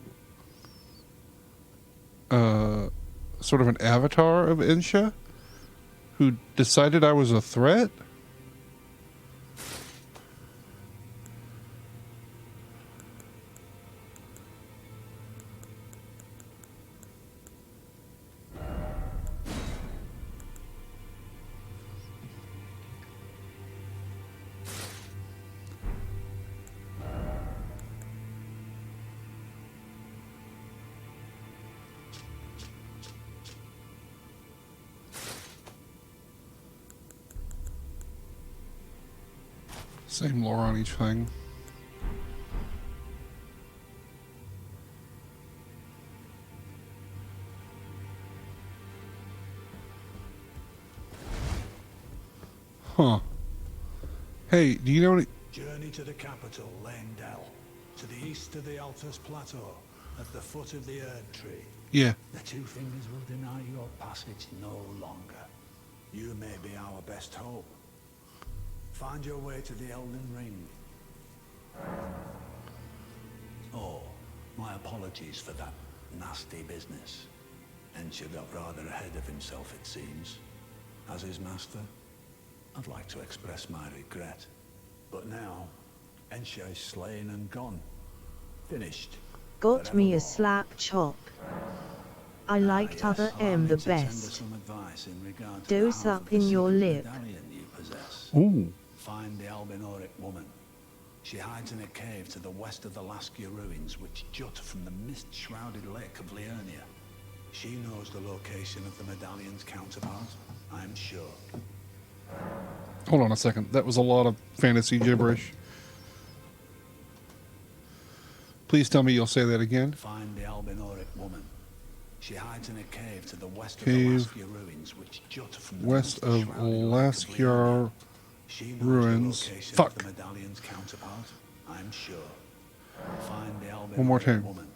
sort of an avatar of Insha who decided I was a threat? Same lore on each thing. Huh. Hey, do you know any... Journey to the capital, Lendell. To the east of the Altus Plateau, at the foot of the Erd Tree. Yeah. The two fingers will deny your passage no longer. You may be our best hope. Find your way to the Elden Ring. Oh, my apologies for that nasty business. Ensha got rather ahead of himself, it seems. As his master, I'd like to express my regret. But now, Ensha is slain and gone. Finished. Got me a Forevermore. slap chop. I liked other Allow M me the to tender best. some advice in regard to Dose the half up of the in your secret lip. medallion you possess. Ooh. Find the Albinoric woman. She hides in a cave to the west of the Laskia ruins, which jut from the mist-shrouded lake of Liurnia. She knows the location of the medallion's counterpart, I'm sure. Hold on a second. That was a lot of fantasy gibberish. Please tell me you'll say that again. Find the Albinoric woman. She hides in a cave to the west of Cave the Laskia ruins, which jut from the west of mist-shrouded lake of Laskia Liurnia. She knows ruins. the location Fuck. of the medallion's counterpart, I'm sure. Find the Albinoric One more time. woman.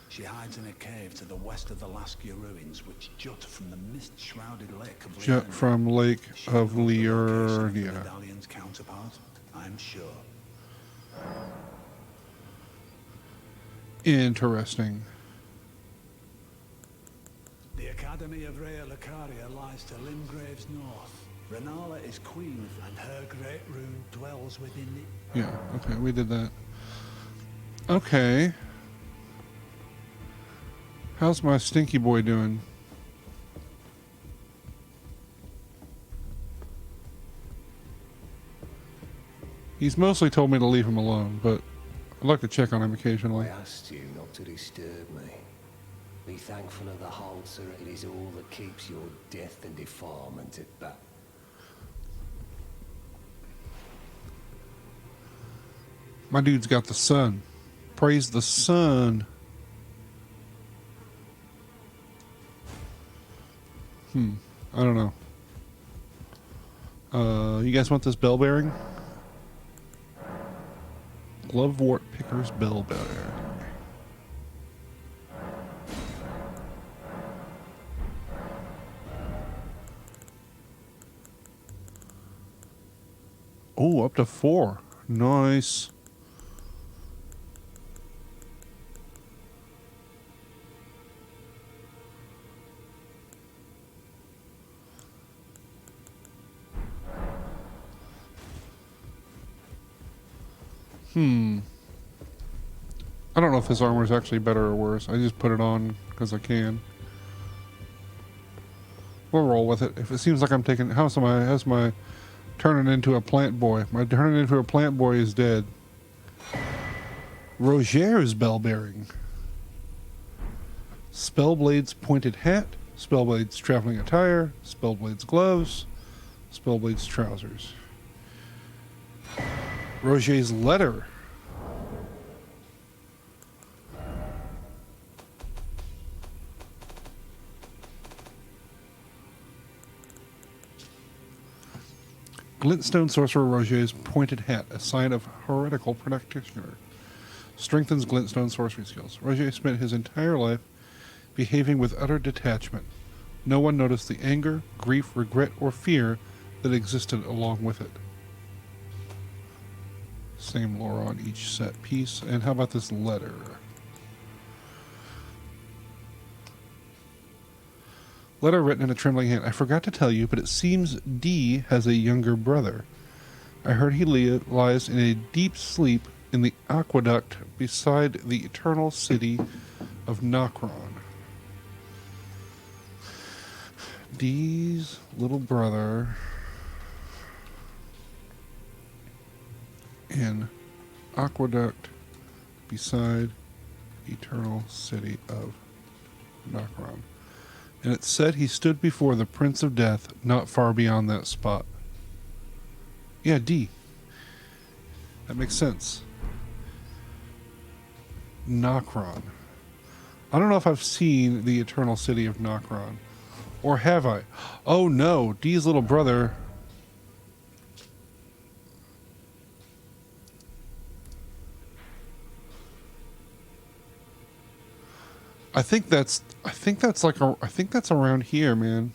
She hides in a cave to the west of the Laskia ruins, which jut from the mist-shrouded lake of Jut Liurnia. from Lake She of knows the location of the Liurnia. medallion's counterpart, I'm sure. Interesting. The Academy of Rea Lucaria lies to Limgrave's north. Renala is queen, and her great rune dwells within it. Yeah, okay, we did that. Okay. How's my stinky boy doing? He's mostly told me to leave him alone, but I'd like to check on him I occasionally. asked you not to disturb me. Be thankful of the halter, it is all that keeps your death and defilement at bay. My dude's got the sun. Praise the sun. I don't know. You guys want this bell bearing? Glovewort Picker's bell bearing. Oh, up to 4. Nice. I don't know if this armor is actually better or worse. I just put it on because I can. We'll roll with it. If it seems like I'm taking... How's my turning into a plant boy? My turning into a plant boy is dead. Roger's bell bearing. Spellblade's pointed hat. Spellblade's traveling attire. Spellblade's gloves. Spellblade's trousers. Roger's letter. Glintstone Sorcerer Roger's pointed hat, a sign of heretical practitioner. Strengthens Glintstone sorcery skills. Roger spent his entire life behaving with utter detachment. No one noticed the anger, grief, regret, or fear that existed along with it. Same lore on each set piece. And how about this letter? Letter written in a trembling hand. I forgot to tell you, but it seems D has a younger brother. I heard he lies in a deep sleep in the aqueduct beside the eternal city of Nokron. D's little brother in aqueduct beside eternal city of Nokron. And it said he stood before the Prince of Death not far beyond that spot. Yeah, D. That makes sense. Nokron. I don't know if I've seen the eternal city of Nokron. Or have I? Oh no, D's little brother. I think that's around here, man.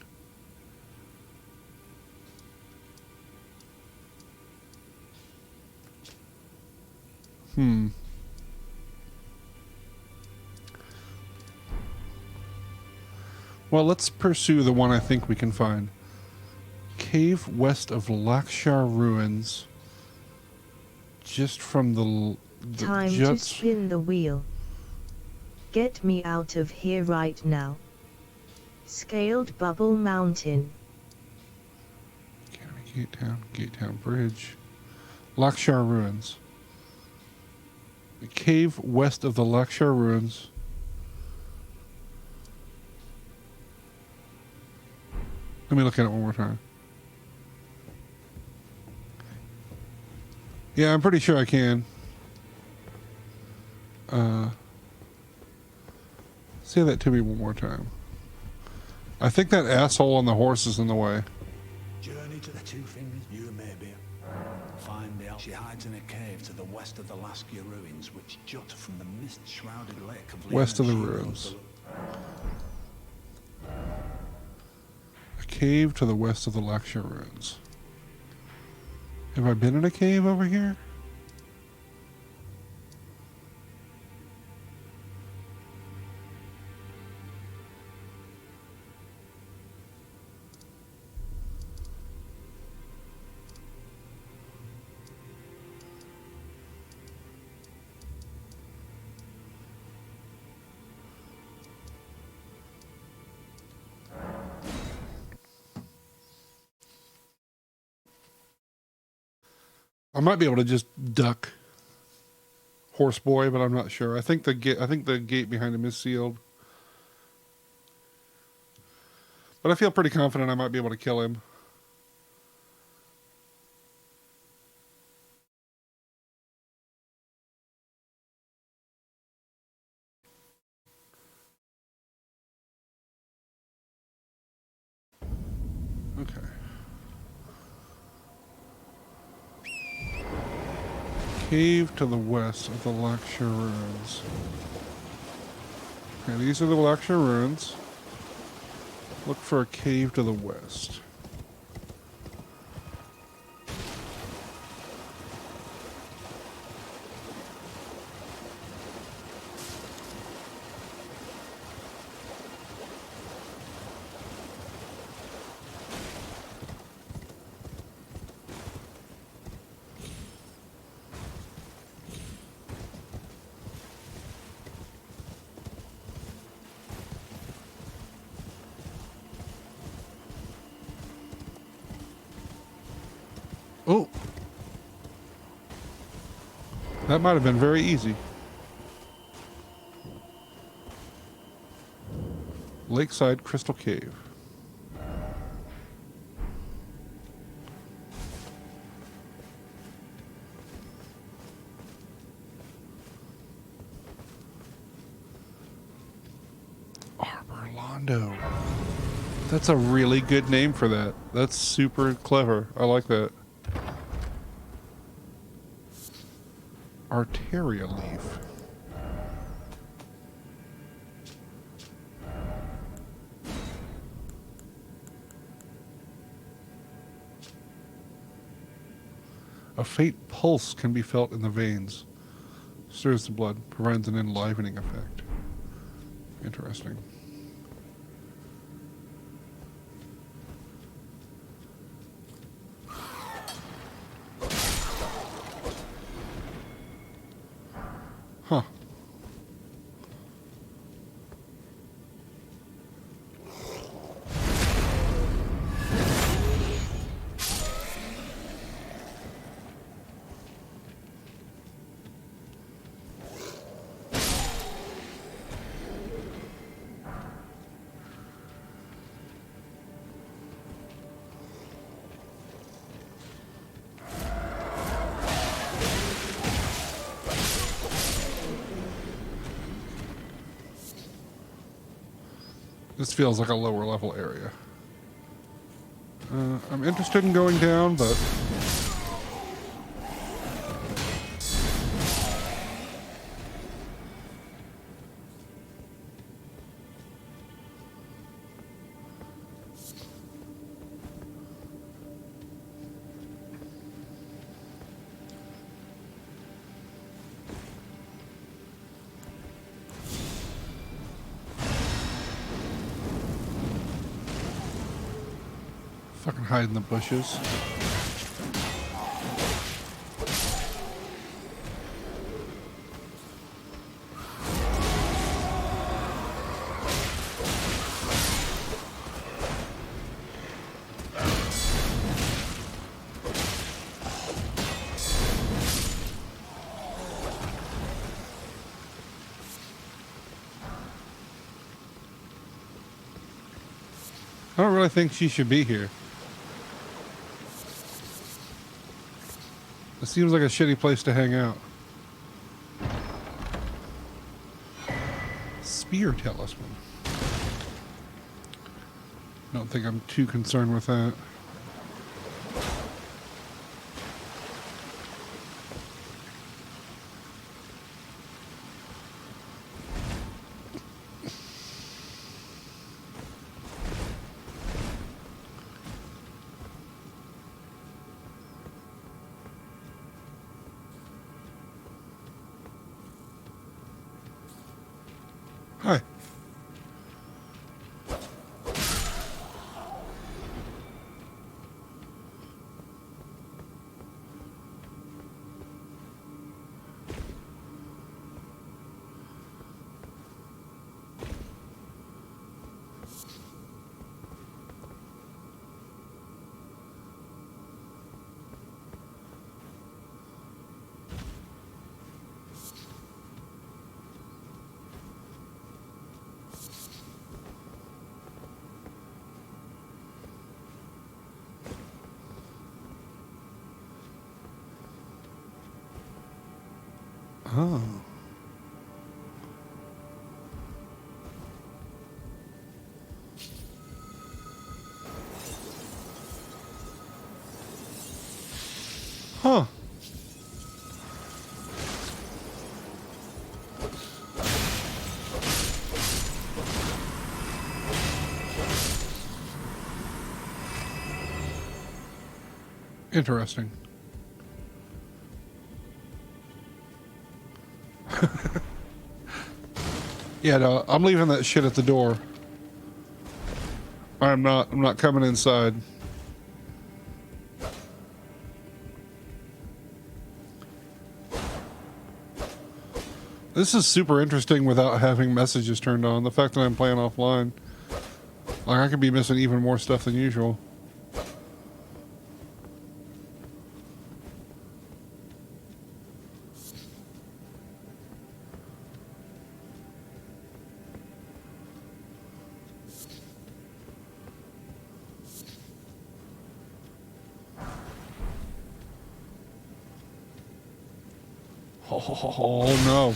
Well, let's pursue the one I think we can find. Cave west of Lakshar ruins. Just from the Time to juts. spin the wheel. Get me out of here right now. Scaled Bubble Mountain. County Gatetown Bridge. Lakshar ruins. The cave west of the Lakshar ruins. Let me look at it one more time. Yeah, I'm pretty sure I can. Say that to me one more time. I think that asshole on the horse is in the way. Journey to the two fingers, you may be. Find out she hides in a cave to the west of the Laskia ruins, which jut from the mist-shrouded lake of West of the Liana. ruins. A cave to the west of the Lakshar ruins. Have I been in a cave over here? I might be able to just duck Horse Boy, but I'm not sure. I think the gate behind him is sealed. But I feel pretty confident I might be able to kill him. Okay. Cave to the west of the Lakshar ruins. Okay, these are the Lakshar ruins. Look for a cave to the west. Oh! That might have been very easy. Lakeside Crystal Cave. Arbor Londo. That's a really good name for that. That's super clever. I like that. Arteria leaf. A faint pulse can be felt in the veins. Stirs the blood, provides an enlivening effect. Interesting. Huh. This feels like a lower level area. I'm interested in going down, but... fucking hide in the bushes. I don't really think she should be here. It seems like a shitty place to hang out. Spear talisman. Don't think I'm too concerned with that. Hi. Oh. Huh. Interesting. Yeah, no, I'm leaving that shit at the door. I'm not coming inside. This is super interesting without having messages turned on. The fact that I'm playing offline. Like, I could be missing even more stuff than usual. Oh no.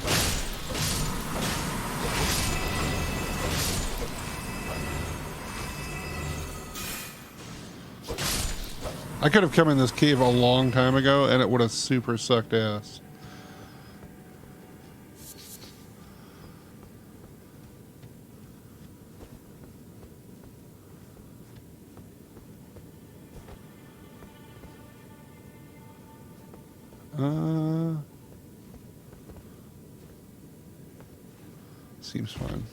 I could have come in this cave a long time ago and it would have super sucked ass. Seems fine.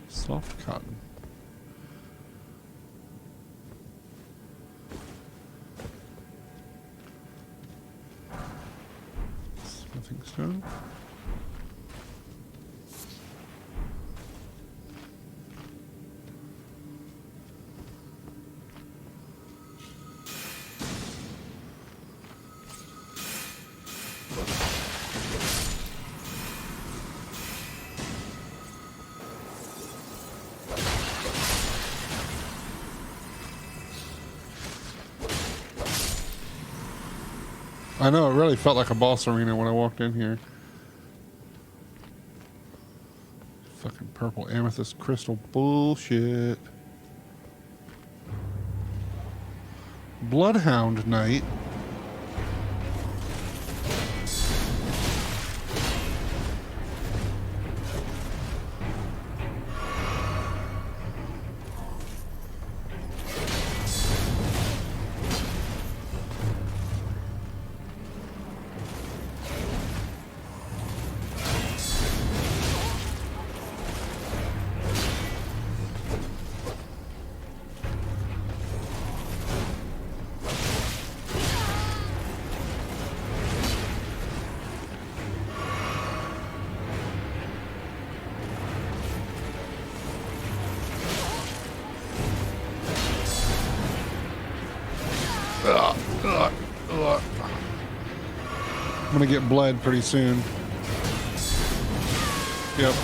Soft cotton. Smithing stone. I know, it really felt like a boss arena when I walked in here. Fucking purple amethyst crystal bullshit. Bloodhound Knight. I'm gonna get bled pretty soon. Yep.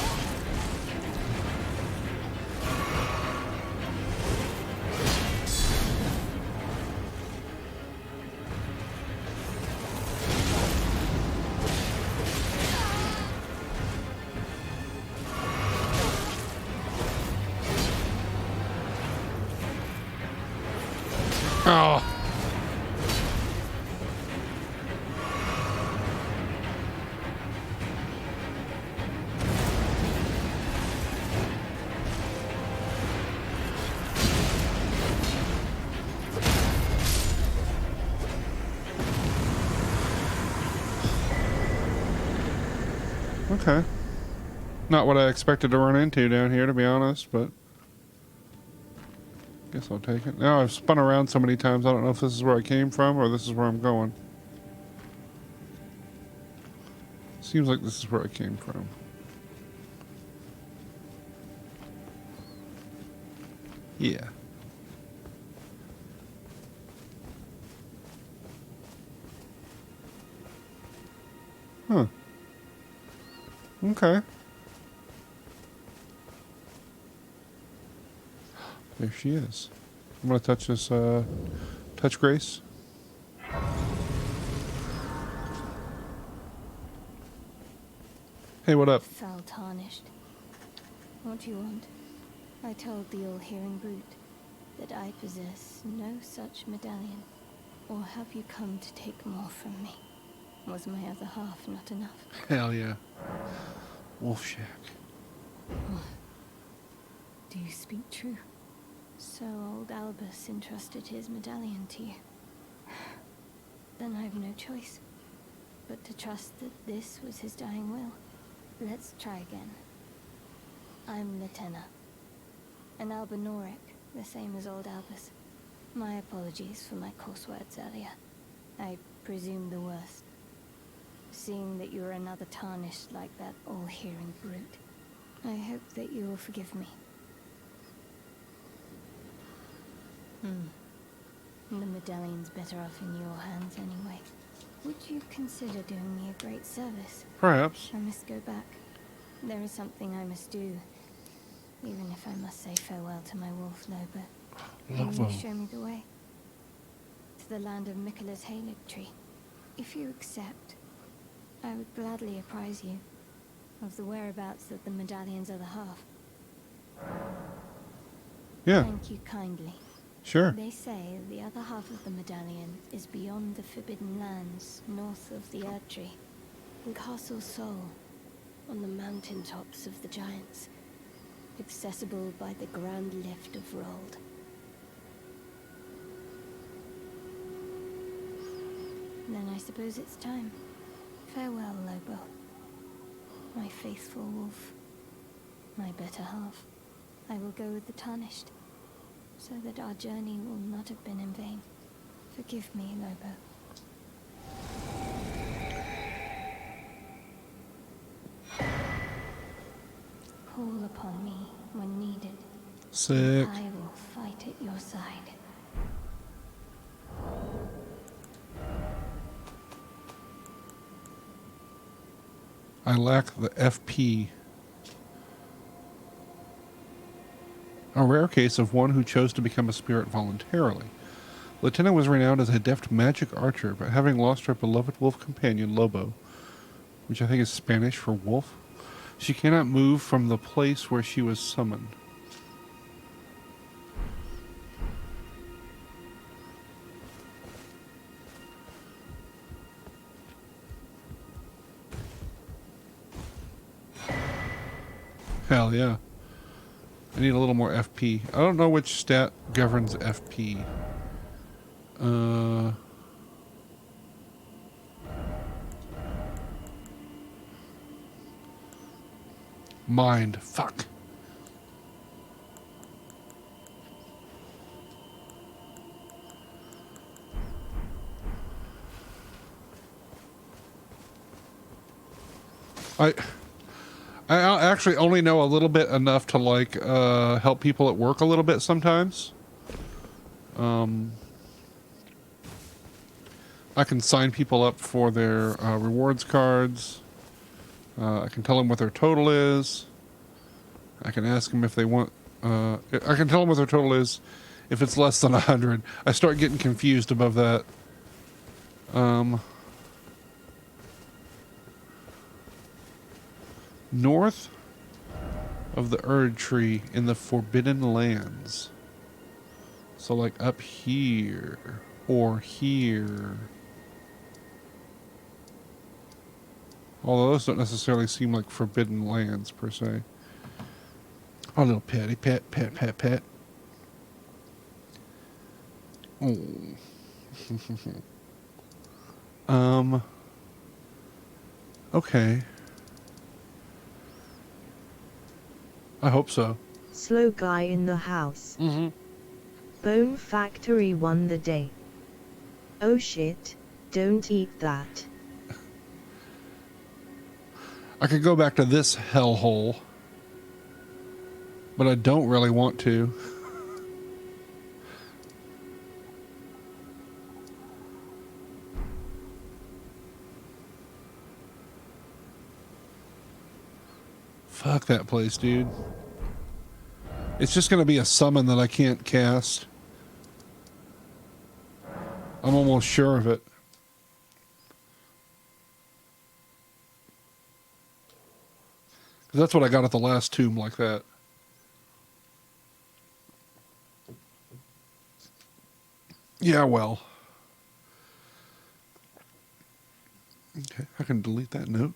Oh. Okay. Not what I expected to run into down here, to be honest, but guess I'll take it. Now I've spun around so many times, I don't know if this is where I came from or this is where I'm going. Seems like this is where I came from. Yeah. Huh. Okay. There she is. I'm gonna touch this, touch Grace. Hey, what up? Foul tarnished. What do you want? I told the all-hearing brute that I possess no such medallion. Or have you come to take more from me? Was my other half not enough? Hell yeah. Wolf Shack. Do you speak true? So old Albus entrusted his medallion to you. Then I have no choice but to trust that this was his dying will. Let's try again. I'm Latenna, an Albinoric, the same as old Albus. My apologies for my coarse words earlier. I presume the worst. Seeing that you're another tarnished like that all-hearing brute, I hope that you will forgive me. The medallion's better off in your hands anyway. Would you consider doing me a great service? Perhaps. I must go back. There is something I must do, even if I must say farewell to my wolf Lobo. Will you show me the way? To the land of Miquella's Halig tree. If you accept, I would gladly apprise you of the whereabouts of the medallion's other half. Yeah. Thank you kindly. Sure. They say the other half of the medallion is beyond the Forbidden Lands, north of the Erdtree. In Castle Sol, on the mountaintops of the Giants, accessible by the Grand Lift of Rold. Then I suppose it's time. Farewell, Lobo. My faithful wolf. My better half. I will go with the Tarnished, so that our journey will not have been in vain. Forgive me, Lobo. Call upon me when needed. Sick. I will fight at your side. I lack the FP. A rare case of one who chose to become a spirit voluntarily. Latina was renowned as a deft magic archer, but having lost her beloved wolf companion, Lobo, which I think is Spanish for wolf, she cannot move from the place where she was summoned. Hell yeah. I need a little more FP. I don't know which stat governs FP. Mind. Fuck. I actually only know a little bit enough to like help people at work a little bit sometimes. I can sign people up for their rewards cards. I can tell them what their total is. I can ask them if they want... I can tell them what their total is if it's less than 100. I start getting confused above that. North of the Erd Tree in the Forbidden Lands. So like up here or here. Although those don't necessarily seem like forbidden lands per se. Oh, little petty pet, pet, pet, pet. Oh. Okay. I hope so. Slow guy in the house. Mm-hmm. Bone Factory won the day. Oh shit, don't eat that. I could go back to this hellhole, but I don't really want to. Fuck that place, dude. It's just going to be a summon that I can't cast. I'm almost sure of it. That's what I got at the last tomb like that. Yeah, well. Okay, I can delete that note.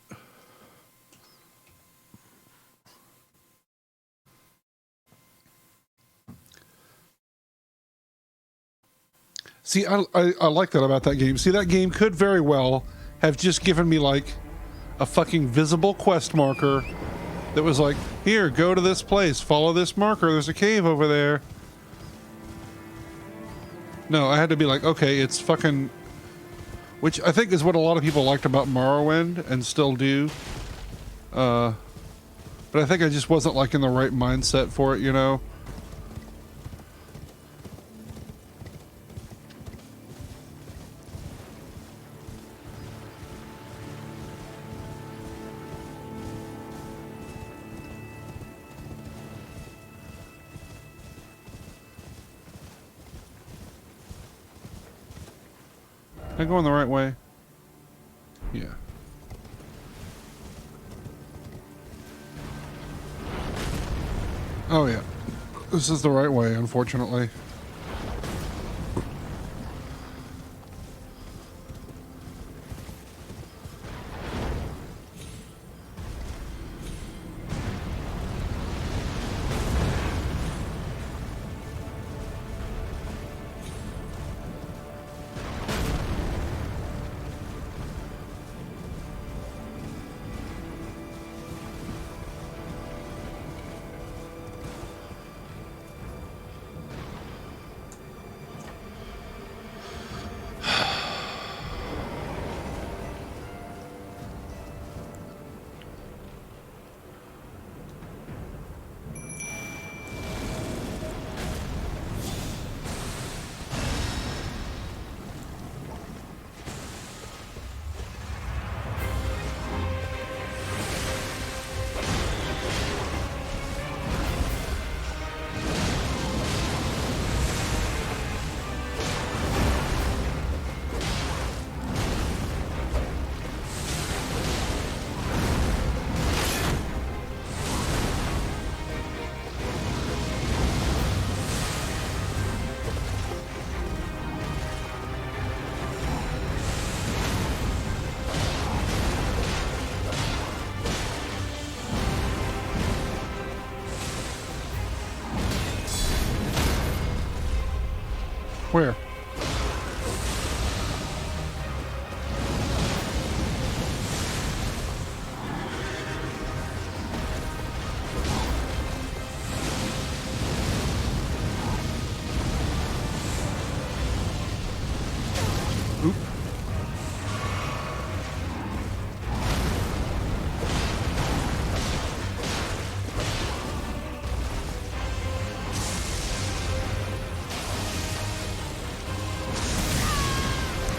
See, I like that about that game. See, that game could very well have just given me, like, a fucking visible quest marker that was like, here, go to this place, follow this marker, there's a cave over there. No, I had to be like, okay, it's fucking... Which I think is what a lot of people liked about Morrowind, and still do. But I think I just wasn't, like, in the right mindset for it, you know? Am I going the right way? Yeah. Oh yeah. This is the right way, unfortunately. Where? Oop.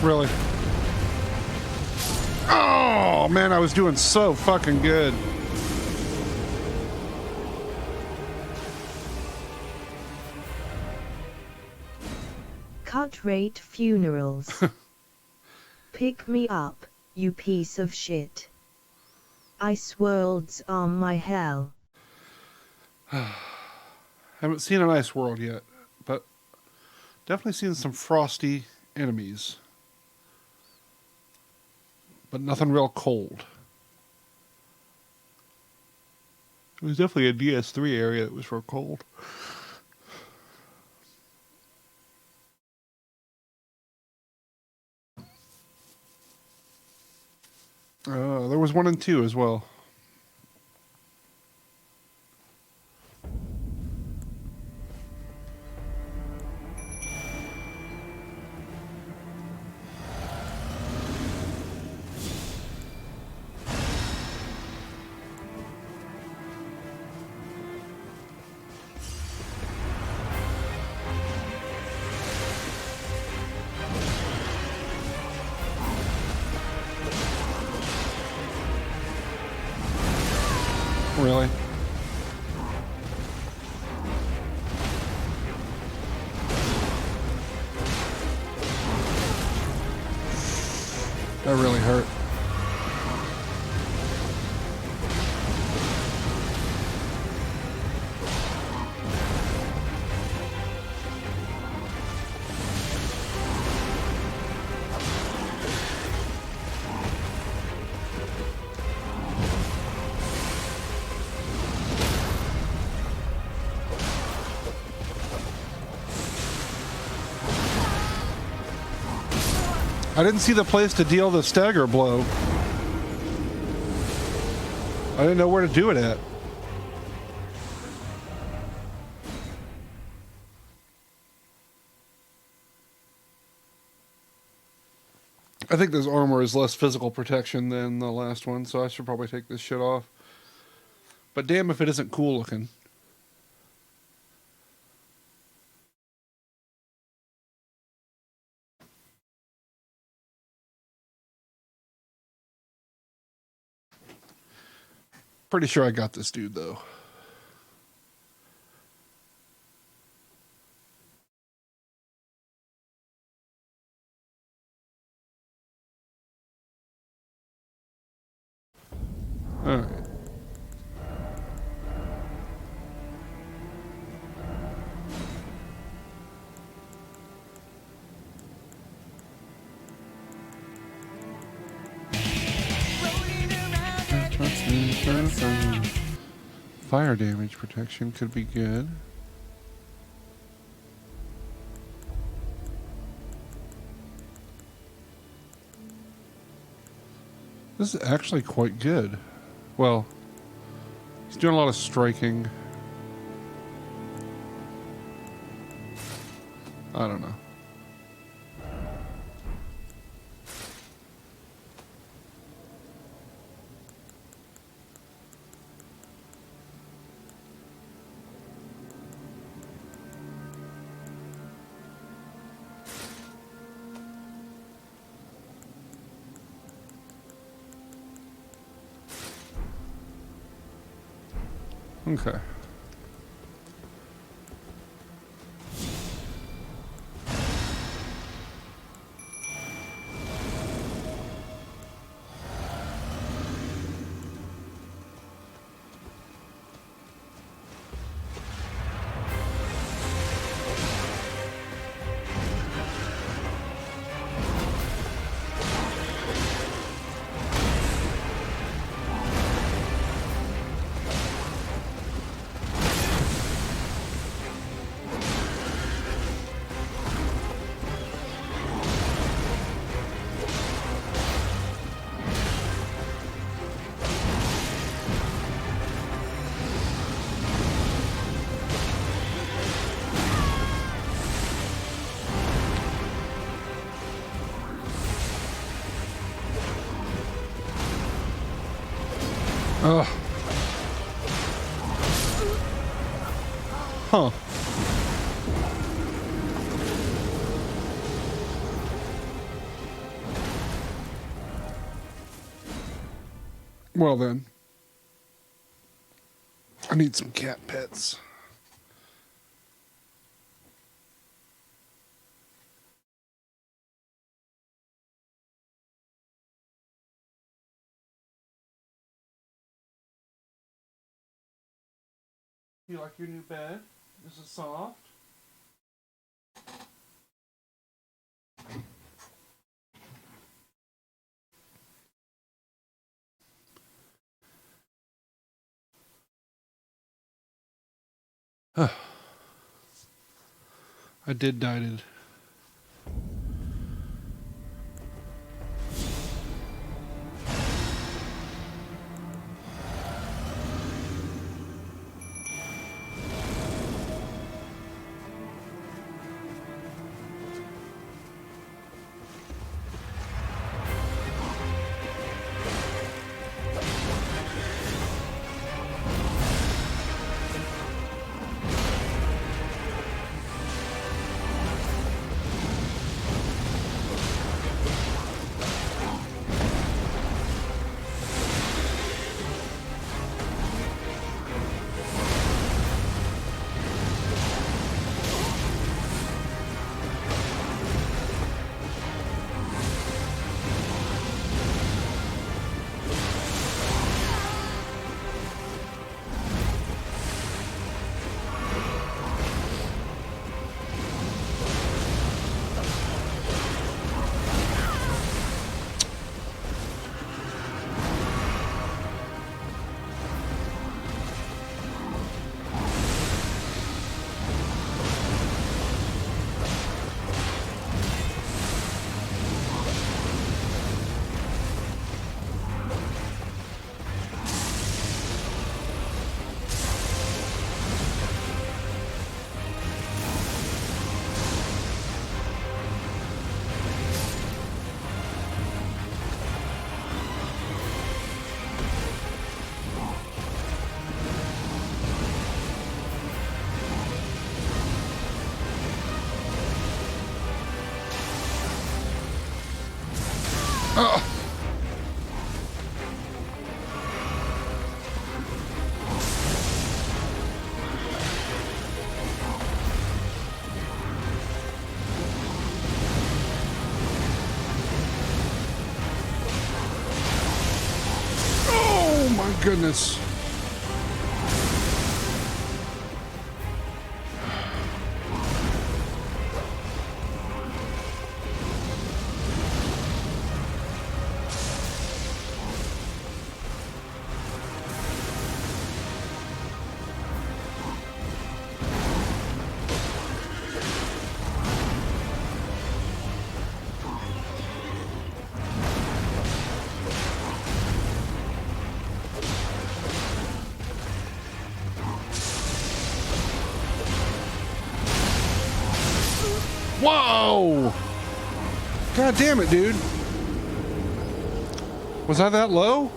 Really? Oh, man, I was doing so fucking good. Cut rate funerals. Pick me up, you piece of shit. Ice worlds are my hell. Haven't seen an ice world yet, but definitely seen some frosty enemies. But nothing real cold. It was definitely a DS3 area that was real cold. There was 1 and 2 as well. Really? That really hurt. I didn't see the place to deal the stagger blow. I didn't know where to do it at. I think this armor is less physical protection than the last one, so I should probably take this shit off. But damn if it isn't cool looking. Pretty sure I got this dude, though. All right. Fire damage protection could be good. This is actually quite good. Well, he's doing a lot of striking. I don't know. Okay. Ugh. Huh. Well then. I need some cat pets. You like your new bed? Is it soft? I did dyed it. Oh my goodness. Whoa! God damn it, dude. Was I that low?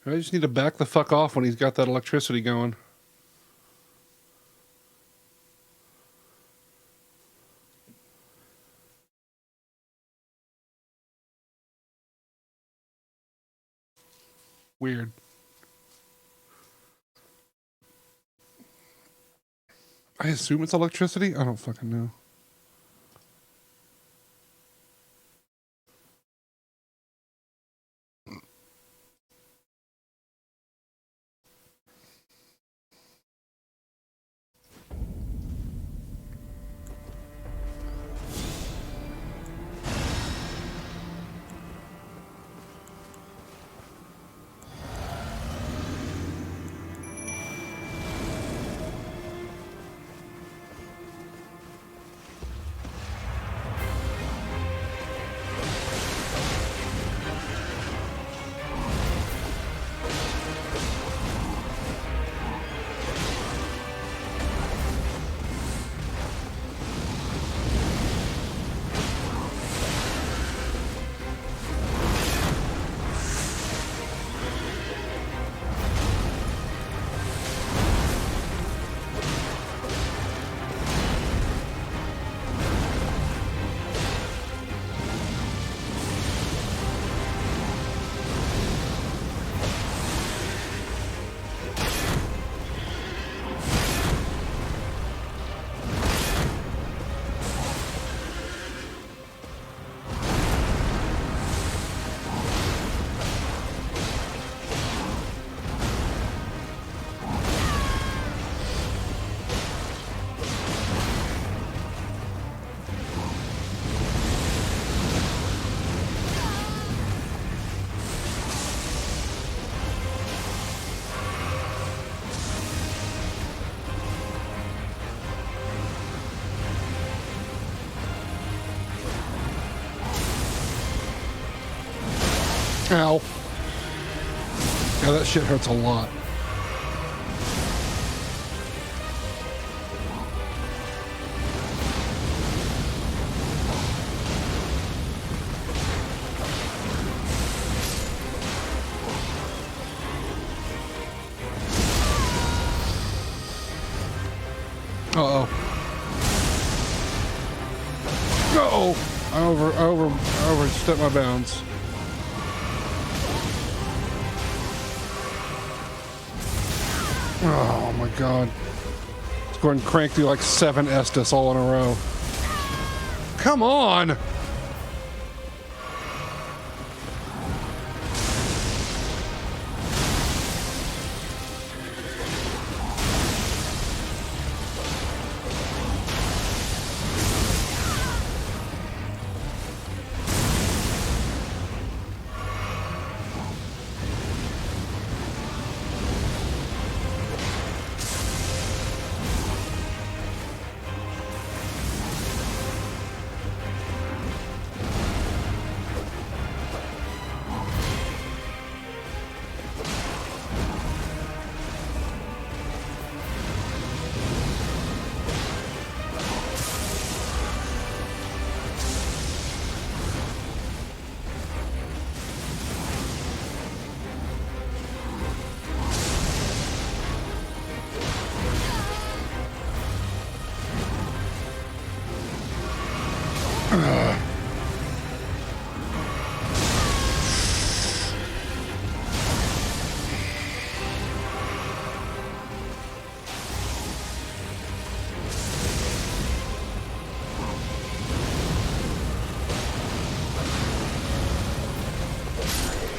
I just need to back the fuck off when he's got that electricity going. Weird. I assume it's electricity? I don't fucking know. Ow. Yeah, that shit hurts a lot. Uh-oh. Uh-oh. I overstepped my bounds. Oh my god. Let's go ahead and crank through like 7 Estus all in a row. Come on!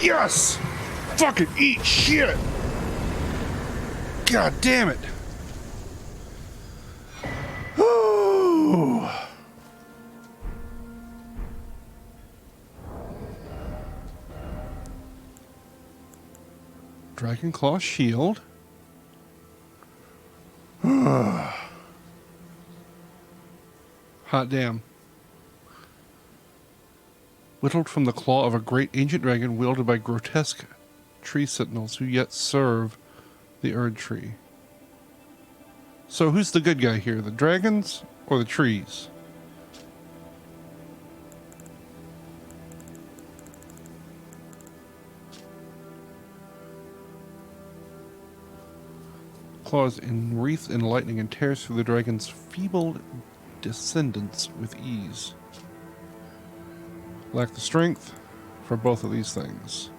Yes! Fucking eat shit! God damn it! Ooh. Dragon Claw Shield. Hot damn. Whittled from the claw of a great ancient dragon wielded by grotesque tree sentinels who yet serve the Erd tree. So who's the good guy here? The dragons or the trees? Claws enwreathed in lightning and tears through the dragon's feeble descendants with ease. Lack the strength for both of these things.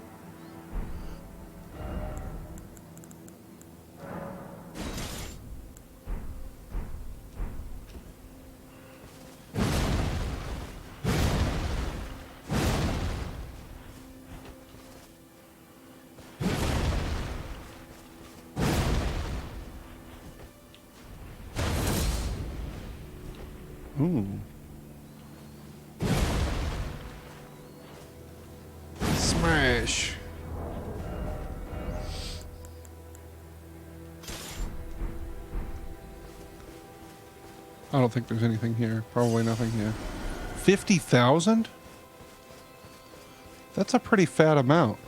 Ooh. Smash. I don't think there's anything here. Probably nothing here. 50,000? That's a pretty fat amount.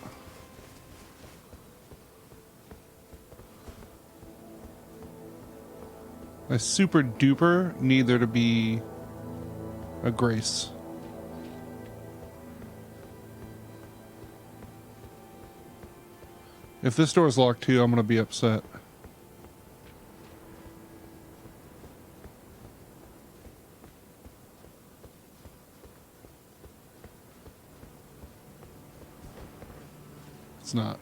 I super duper need there to be a grace. If this door is locked too, I'm gonna be upset. It's not.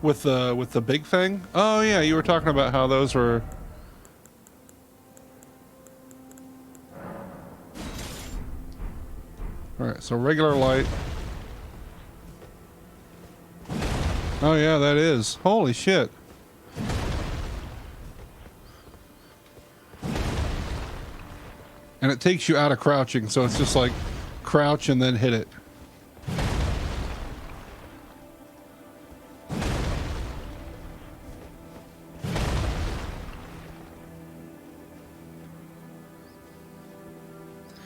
With the big thing? Oh yeah, you were talking about how those were. Alright, so regular light. Oh yeah, that is. Holy shit. And it takes you out of crouching, so it's just like crouch and then hit it.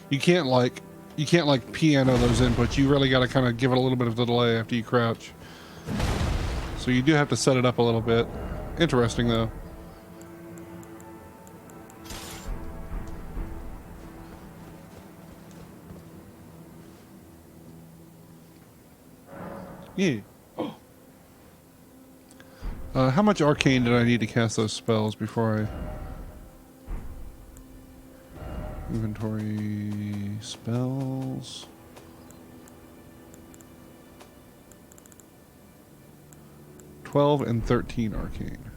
You can't like You can't like piano those inputs. You really got to kind of give it a little bit of the delay after you crouch. So you do have to set it up a little bit. Interesting though. Yeah. How much arcane did I need to cast those spells before I... Inventory... spells... 12 and 13 arcane.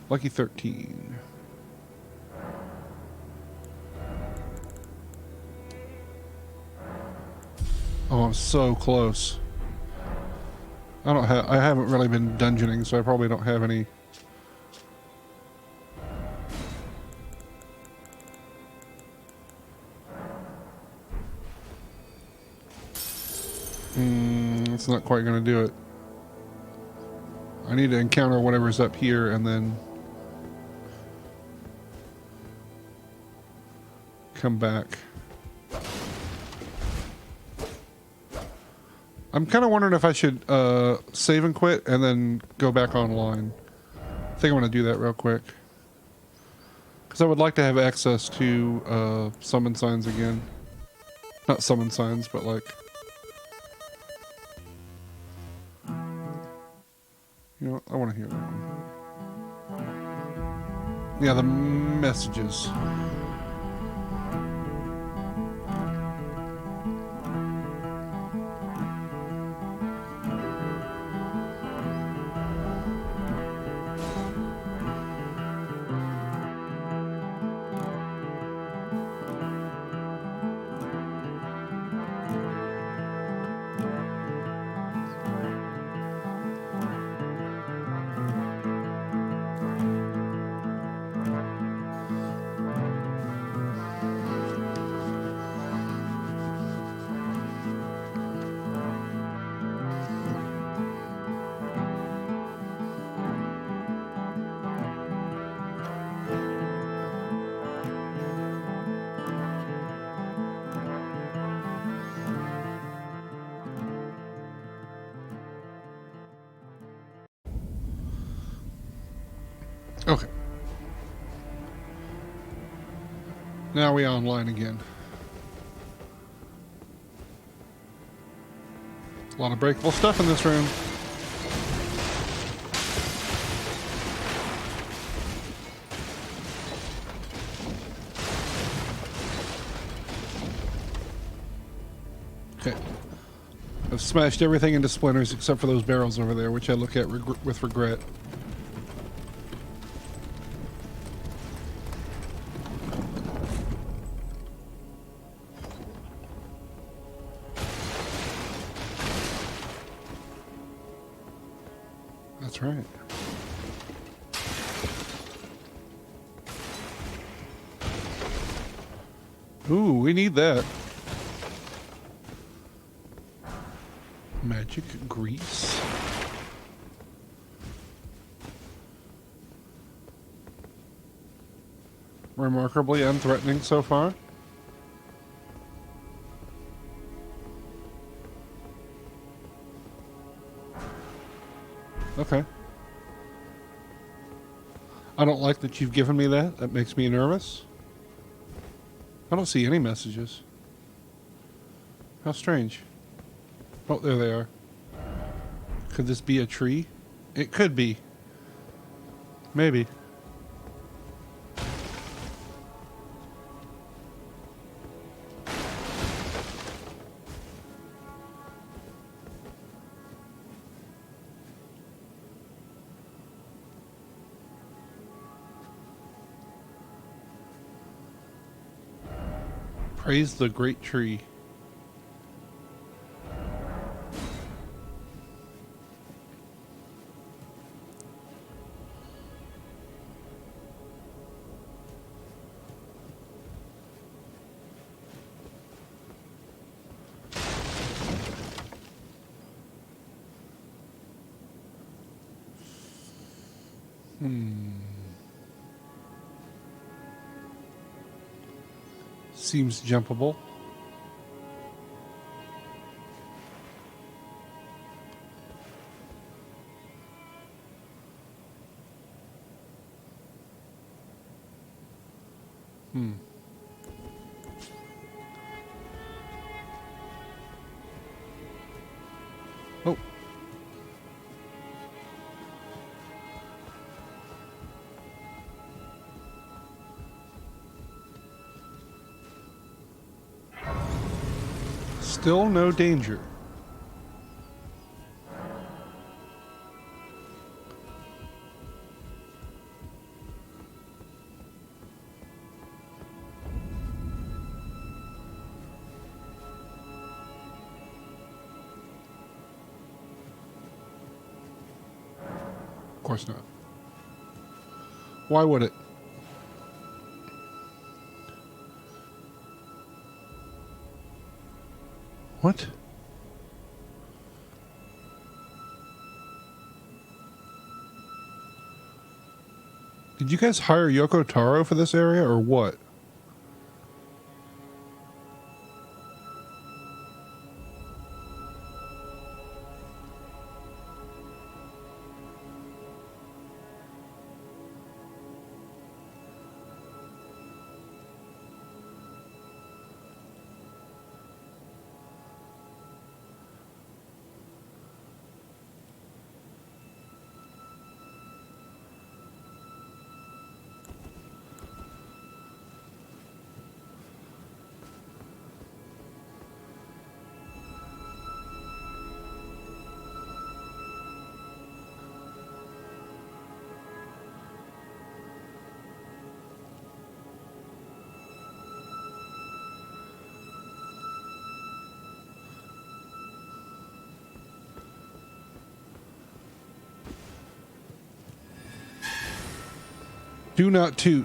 Lucky 13. Oh, I'm so close. I haven't really been dungeoning, so I probably don't have any. It's not quite going to do it. I need to encounter whatever's up here and then come back. I'm kind of wondering if I should save and quit and then go back online. I think I'm going to do that real quick. Because I would like to have access to summon signs again. Not summon signs, but like... You know what? I want to hear that one. Yeah, the messages. Okay. Now we online again. A lot of breakable stuff in this room. Okay. I've smashed everything into splinters except for those barrels over there, which I look at with regret. That's right. Ooh, we need that. Magic grease. Remarkably unthreatening so far. Okay. I don't like that you've given me that. That makes me nervous. I don't see any messages. How strange. Oh, there they are. Could this be a tree? It could be. Maybe. Praise the great tree. Seems jumpable. Still no danger. Of course not. Why would it? What? Did you guys hire Yoko Taro for this area or what? Do not toot.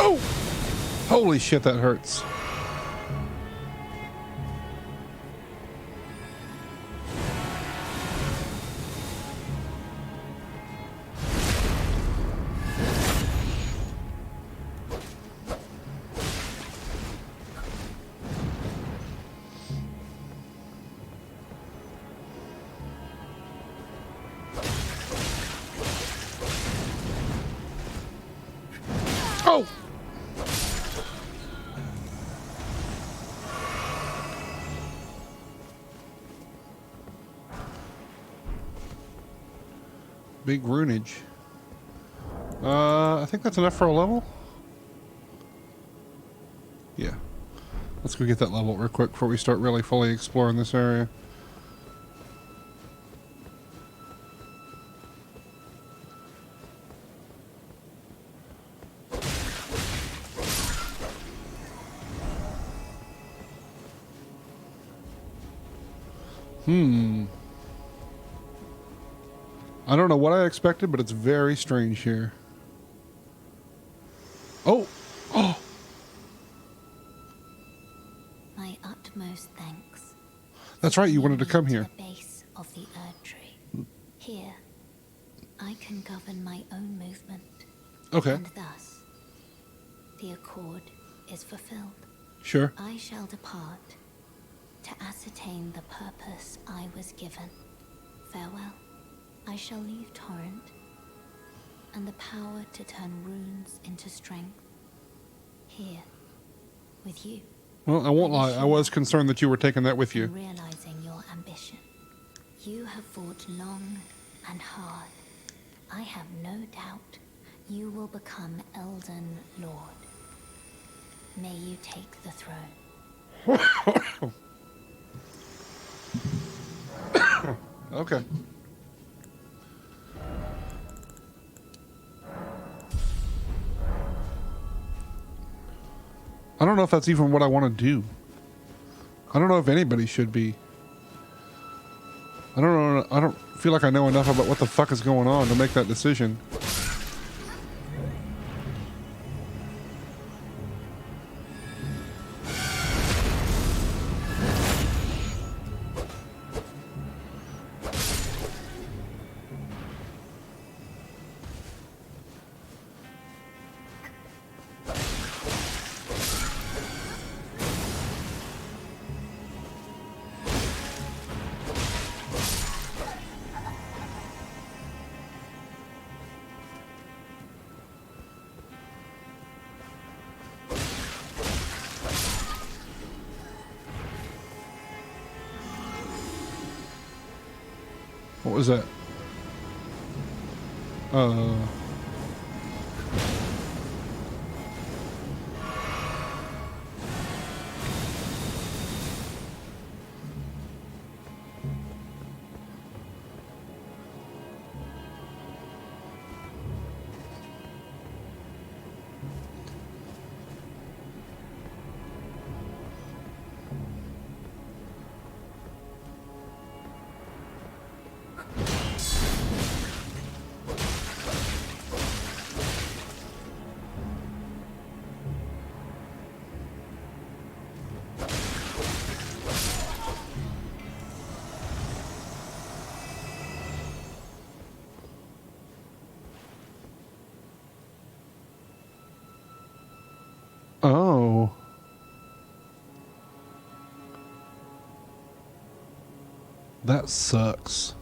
Oh! Holy shit, that hurts. Oh! Big runage. I think that's enough for a level. Yeah. Let's go get that level real quick before we start really fully exploring this area. I don't know what I expected, but it's very strange here. Oh! Oh! My utmost thanks. That's right, you wanted to come here. The base of the Erd Tree. Here, I can govern my own movement. Okay. And thus, the accord is fulfilled. Sure. I shall depart to ascertain the purpose I was given. Farewell. I shall leave Torrent and the power to turn runes into strength here with you. Well, I won't lie. I was concerned that you were taking that with you. Realizing your ambition. You have fought long and hard. I have no doubt you will become Elden Lord. May you take the throne. Okay. I don't know if that's even what I want to do. I don't know if anybody should be. I don't know. I don't feel like I know enough about what the fuck is going on to make that decision. What was that? Oh. That sucks.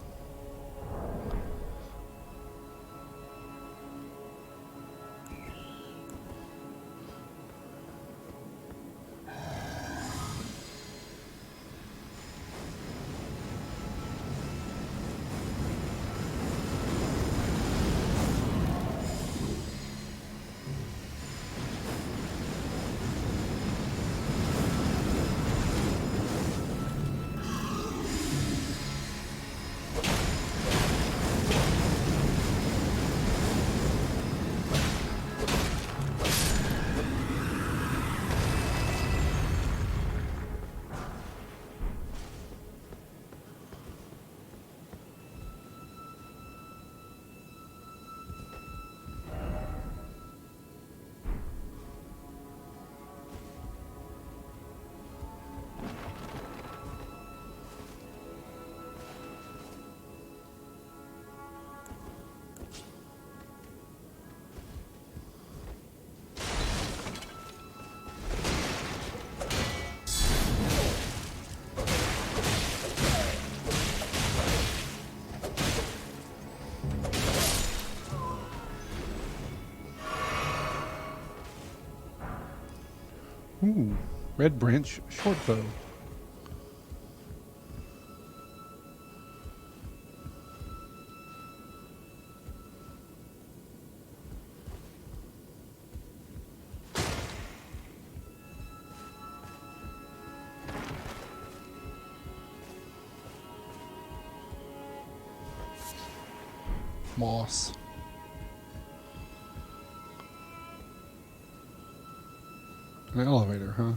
Ooh, red branch short bow. Moss. An elevator, huh?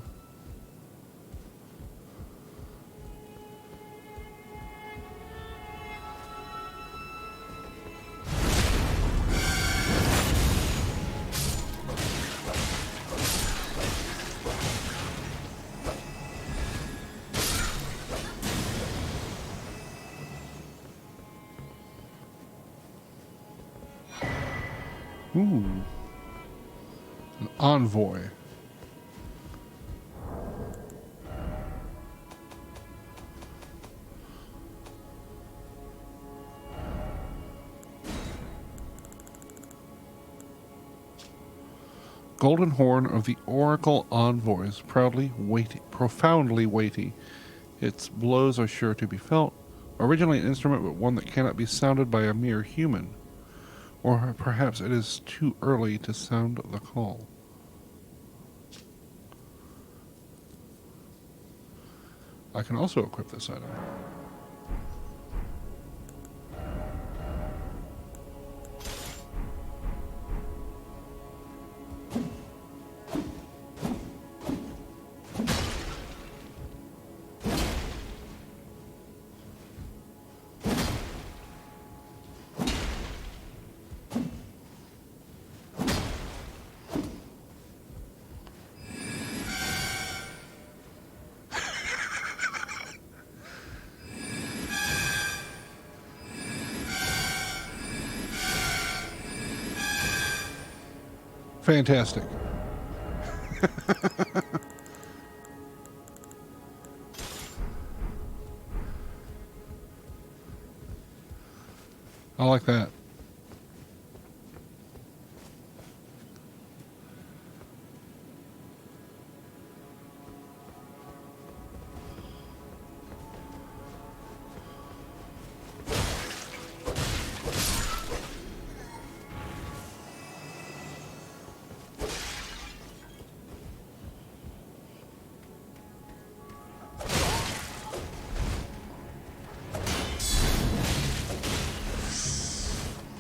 Ooh. An envoy. Golden horn of the Oracle envoys, proudly weighty, profoundly weighty. Its blows are sure to be felt. Originally an instrument, but one that cannot be sounded by a mere human. Or perhaps it is too early to sound the call. I can also equip this item. Fantastic. I like that.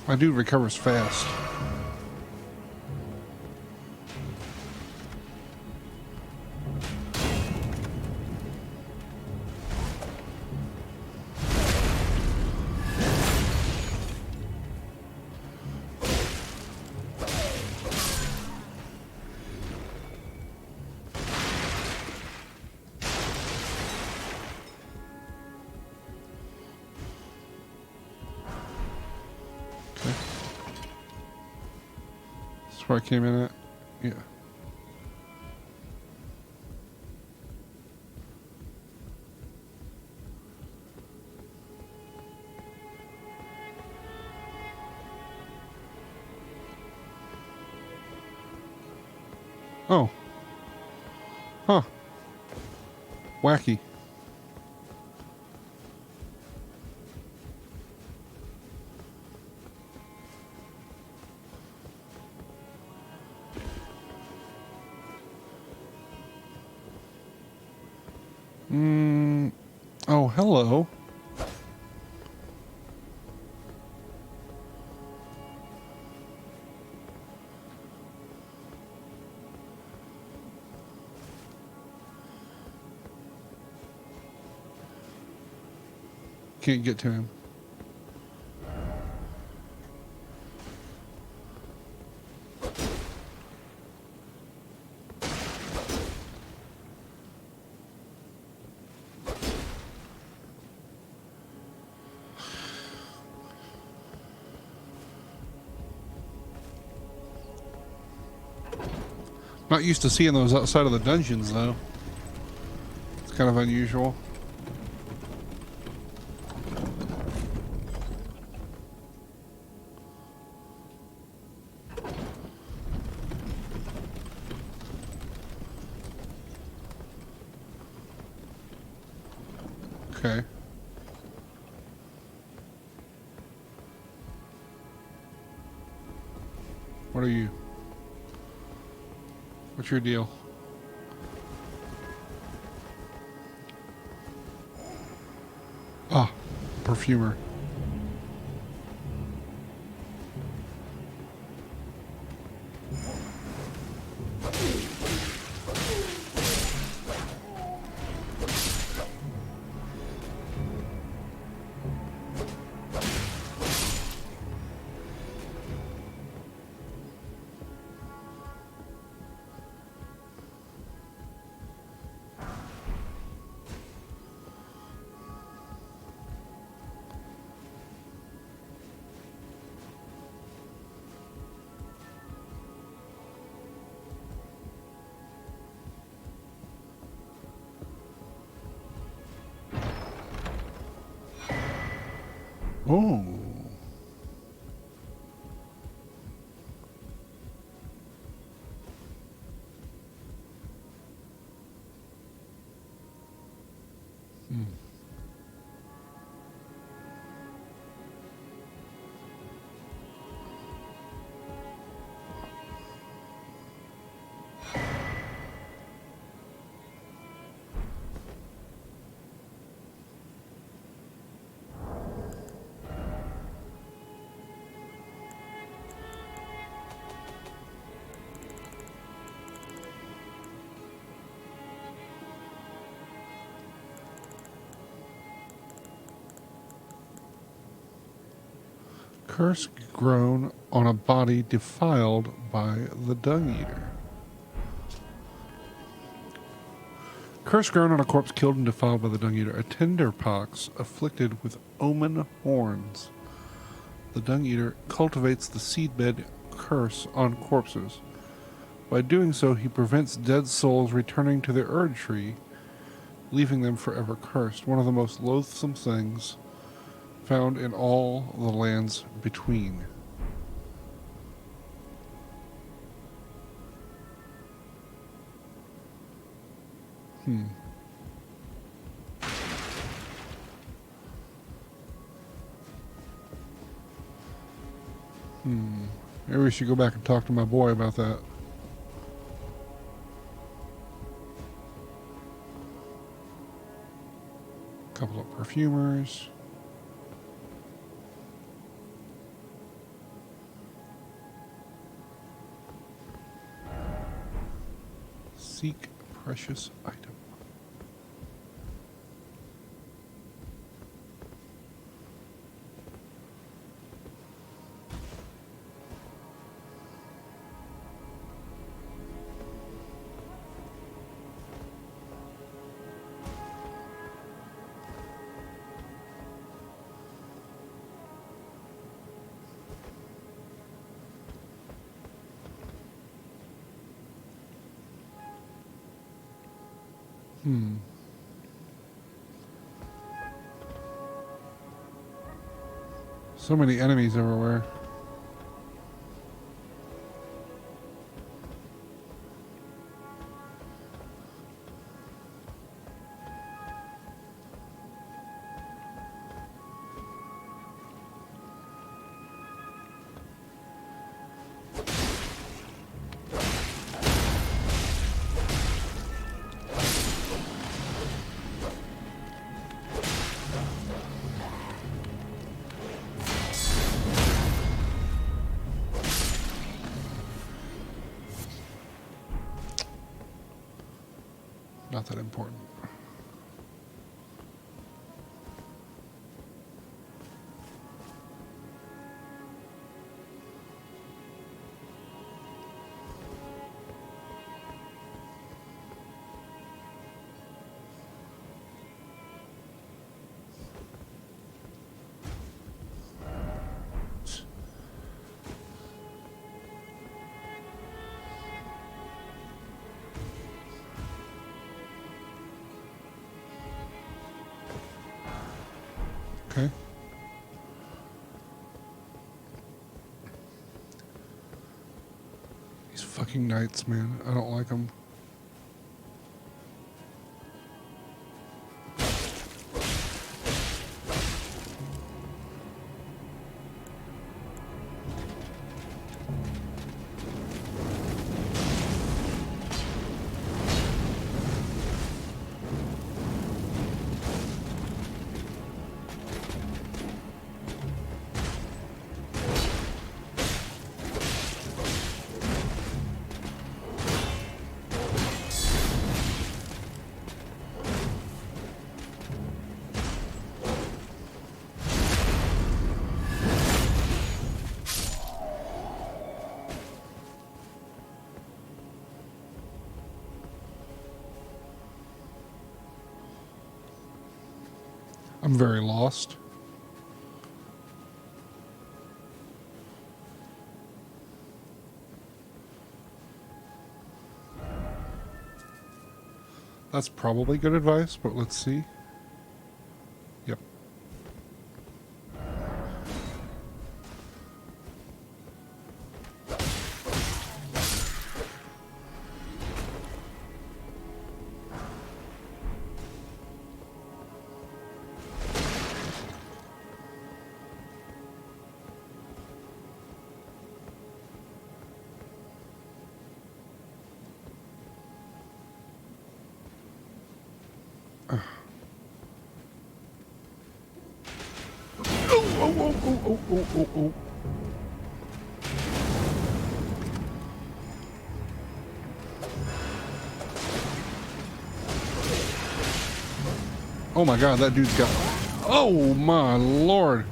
My dude recovers fast. Where I came in at? Yeah. Oh. Huh. Wacky. Oh, hello. Can't get to him. Not used to seeing those outside of the dungeons, though. It's kind of unusual. Okay. What are you? What's your deal? Ah, perfumer. Oh. Curse grown on a body defiled by the Dung Eater. Curse grown on a corpse killed and defiled by the Dung Eater. A tinderpox afflicted with omen horns. The Dung Eater cultivates the seedbed curse on corpses. By doing so, he prevents dead souls returning to the Erd Tree, leaving them forever cursed. One of the most loathsome things found in all the lands between. Maybe we should go back and talk to my boy about that. Couple of perfumers. Seek precious item. So many enemies everywhere. Not that important. Okay. These fucking knights, man. I don't like them. I'm very lost. That's probably good advice, but let's see. Yep. Oh. Oh my god, that dude's got... Oh my lord.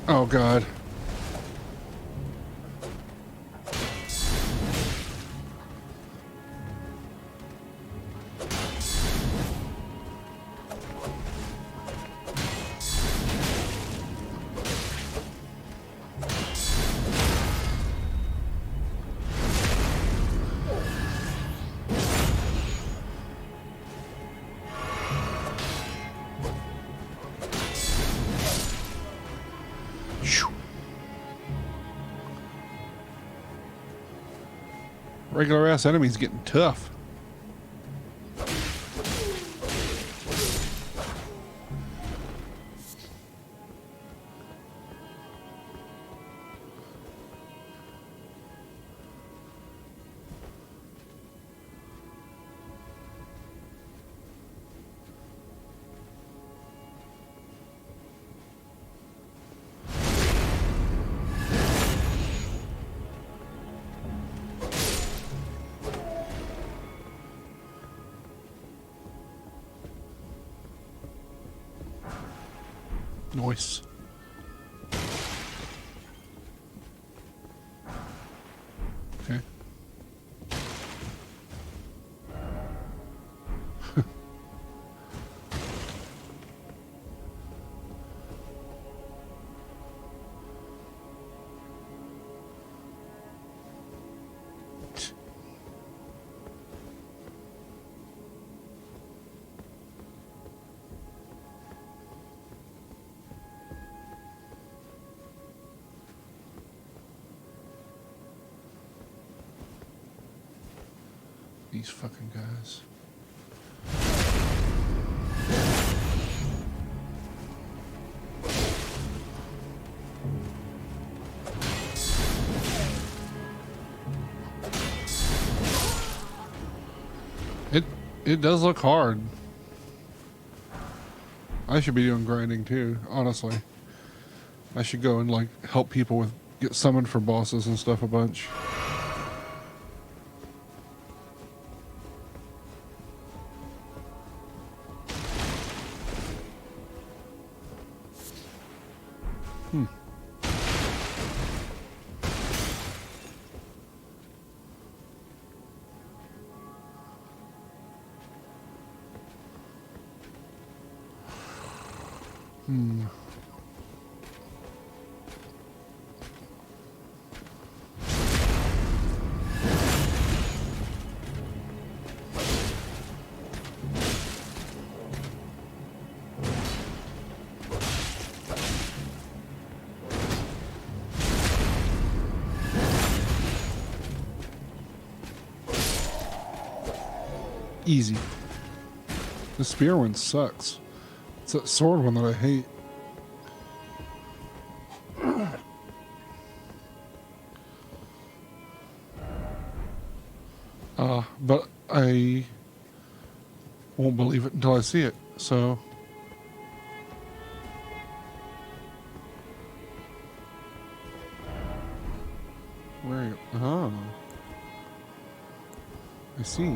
Oh god. Regular ass enemies getting tough. Nice. Okay. These fucking guys. It does look hard. I should be doing grinding too, honestly. I should go and like help people with get summoned for bosses and stuff a bunch. Easy. The spear one sucks. It's that sword one that I hate. But I won't believe it until I see it, so... Where are you? Oh. I see.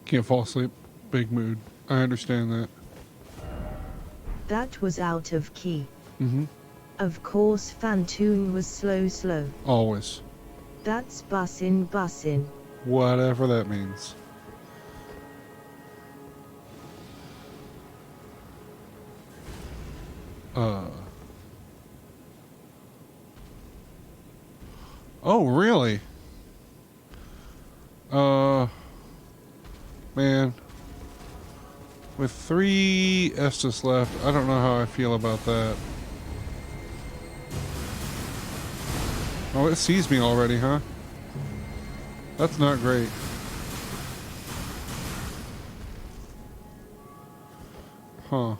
Can't fall asleep. Big mood. I understand that. That was out of key. Mm-hmm. Of course Fantoon was slow. Always. That's bussin'. Whatever that means. Oh, really? Man. With 3 Estus left, I don't know how I feel about that. Oh, it sees me already, huh? That's not great. Huh.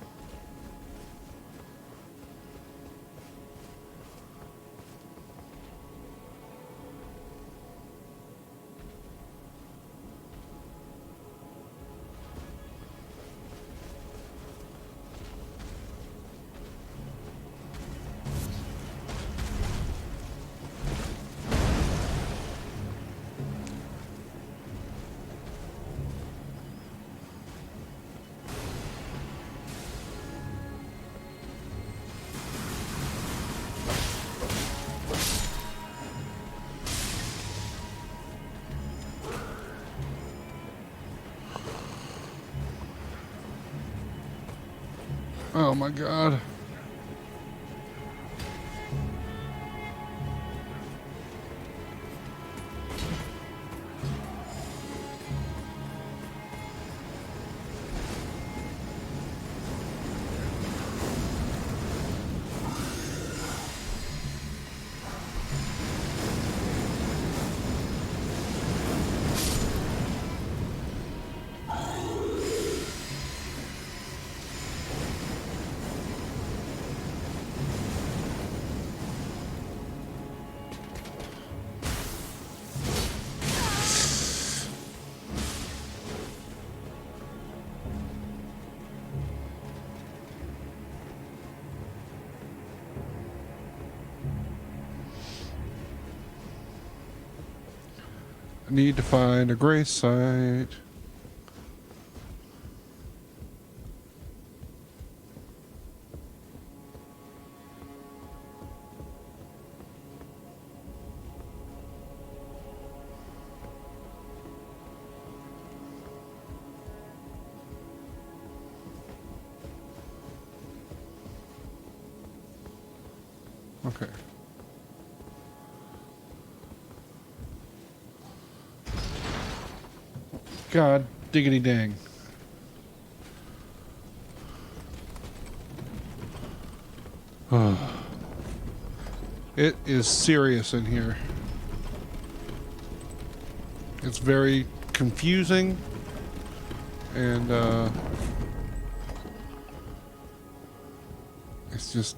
Oh my god. I need to find a grace site. Okay. God diggity dang. It is serious in here. It's very confusing and it's just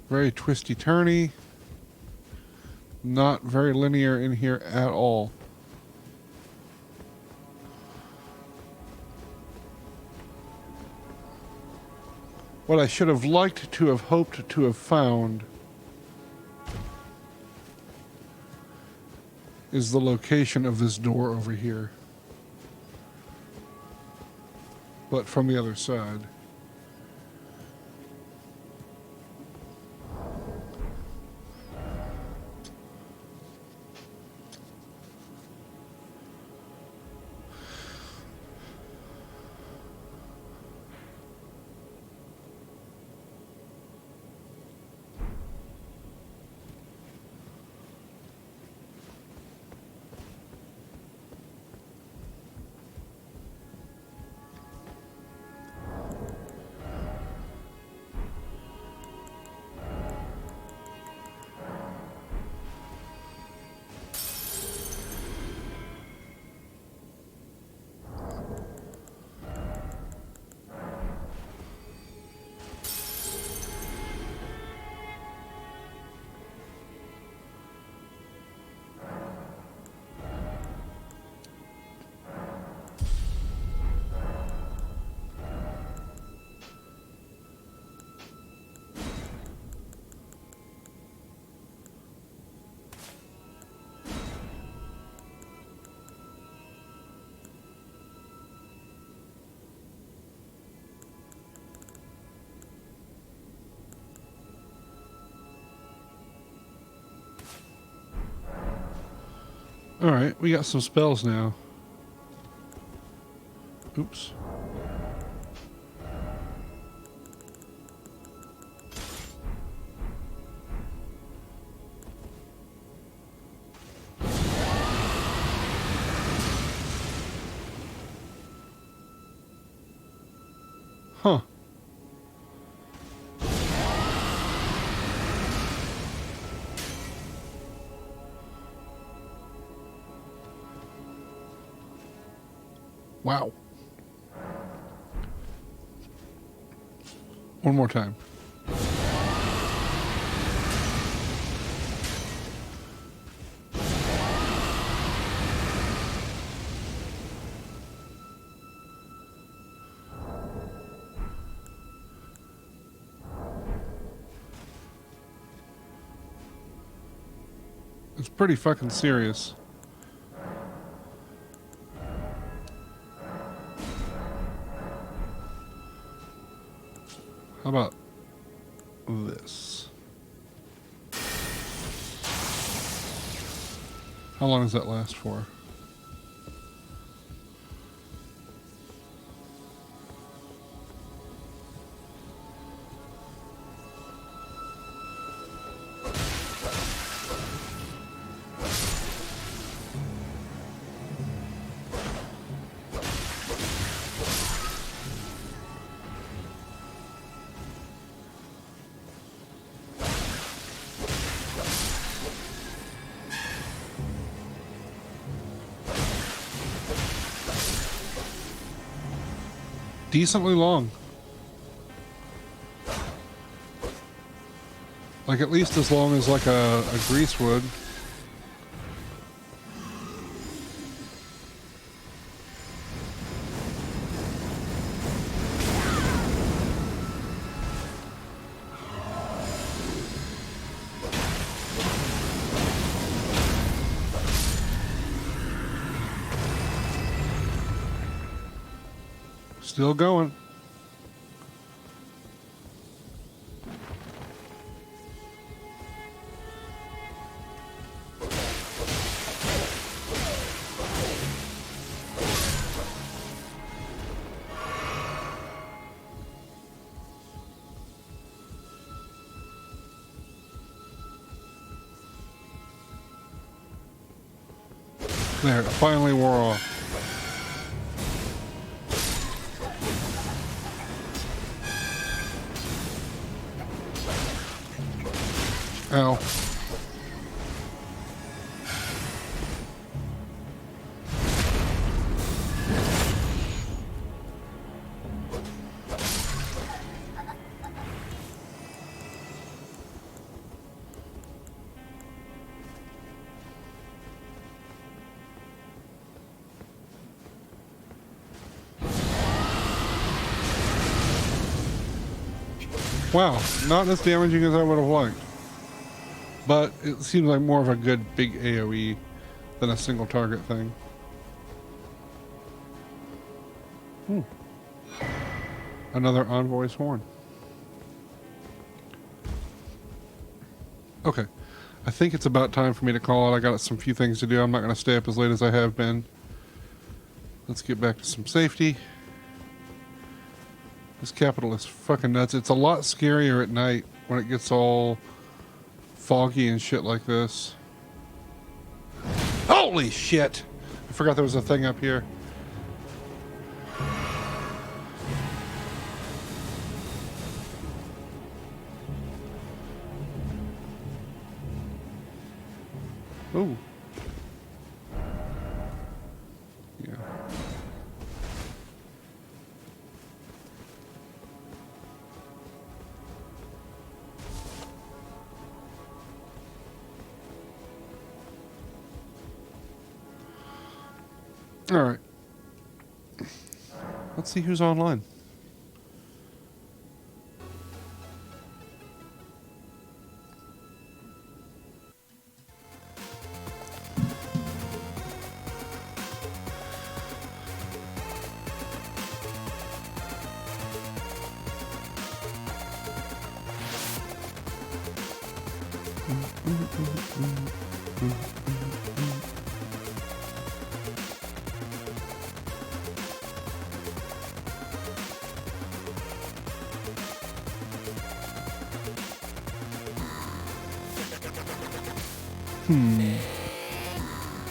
very twisty-turny. Not very linear in here at all. What I should have liked to have hoped to have found is the location of this door over here. But from the other side. Alright, we got some spells now. Oops. Huh. Wow. One more time. It's pretty fucking serious. How about this? How long does that last for? Decently long. Like at least as long as like a grease would. Still going. There, it finally wore off. Ow. Wow, not as damaging as I would have liked. But it seems like more of a good big AoE than a single target thing. Another Envoy's horn. Okay. I think it's about time for me to call it. I got some few things to do. I'm not going to stay up as late as I have been. Let's get back to some safety. This capital is fucking nuts. It's a lot scarier at night when it gets all foggy and shit like this. Holy shit! I forgot there was a thing up here. Ooh. Yeah. All right. Let's see who's online.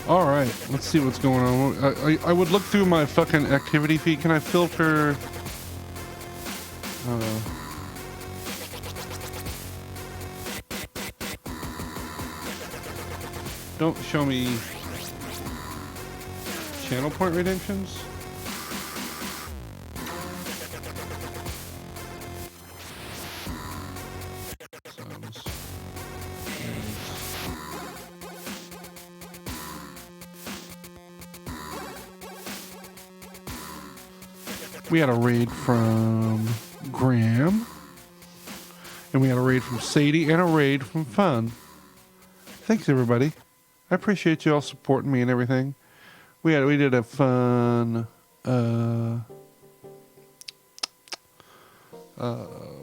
All right, let's see what's going on. I would look through my fucking activity feed. Can I filter? Don't show me channel point redemptions. Subs. We had a raid from Graham, and we had a raid from Sadie, and a raid from Fun. Thanks, everybody. I appreciate you all supporting me and everything. We did a fun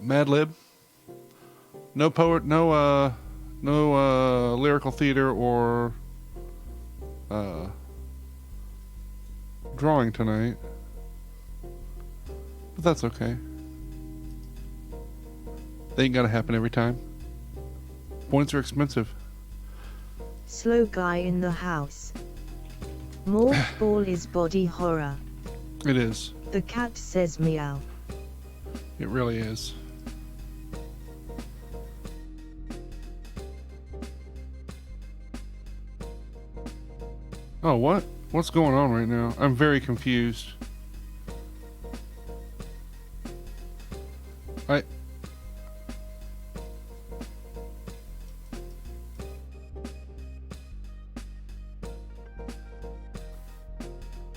Mad Lib. No lyrical theater or drawing tonight. But that's okay. They ain't gotta happen every time. Points are expensive. Slow guy in the house. Morph ball is body horror. It is. The cat says meow. It really is. Oh, what? What's going on right now? I'm very confused.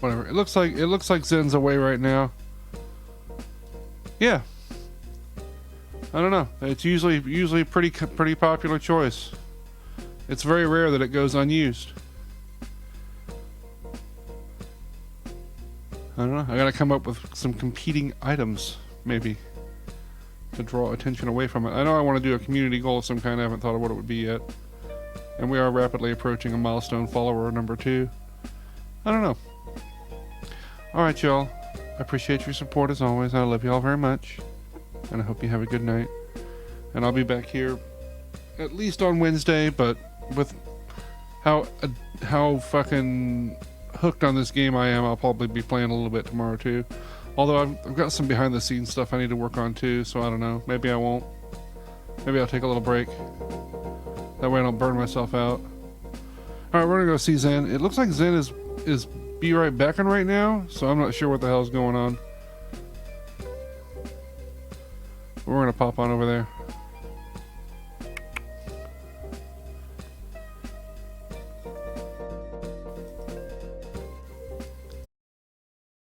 Whatever. It looks like Zen's away right now. Yeah. I don't know. It's usually pretty popular choice. It's very rare that it goes unused. I don't know. I gotta come up with some competing items, maybe, to draw attention away from it. I know I want to do a community goal of some kind. I haven't thought of what it would be yet. And we are rapidly approaching a milestone follower number 2. I don't know. Alright, y'all. I appreciate your support as always. I love y'all very much. And I hope you have a good night. And I'll be back here at least on Wednesday, but with how fucking hooked on this game I am, I'll probably be playing a little bit tomorrow too. Although I've got some behind the scenes stuff I need to work on too, so I don't know. Maybe I won't. Maybe I'll take a little break. That way I don't burn myself out. Alright, we're gonna go see Zen. It looks like Zen is be right back on right now, so I'm not sure what the hell's going on. We're gonna pop on over there.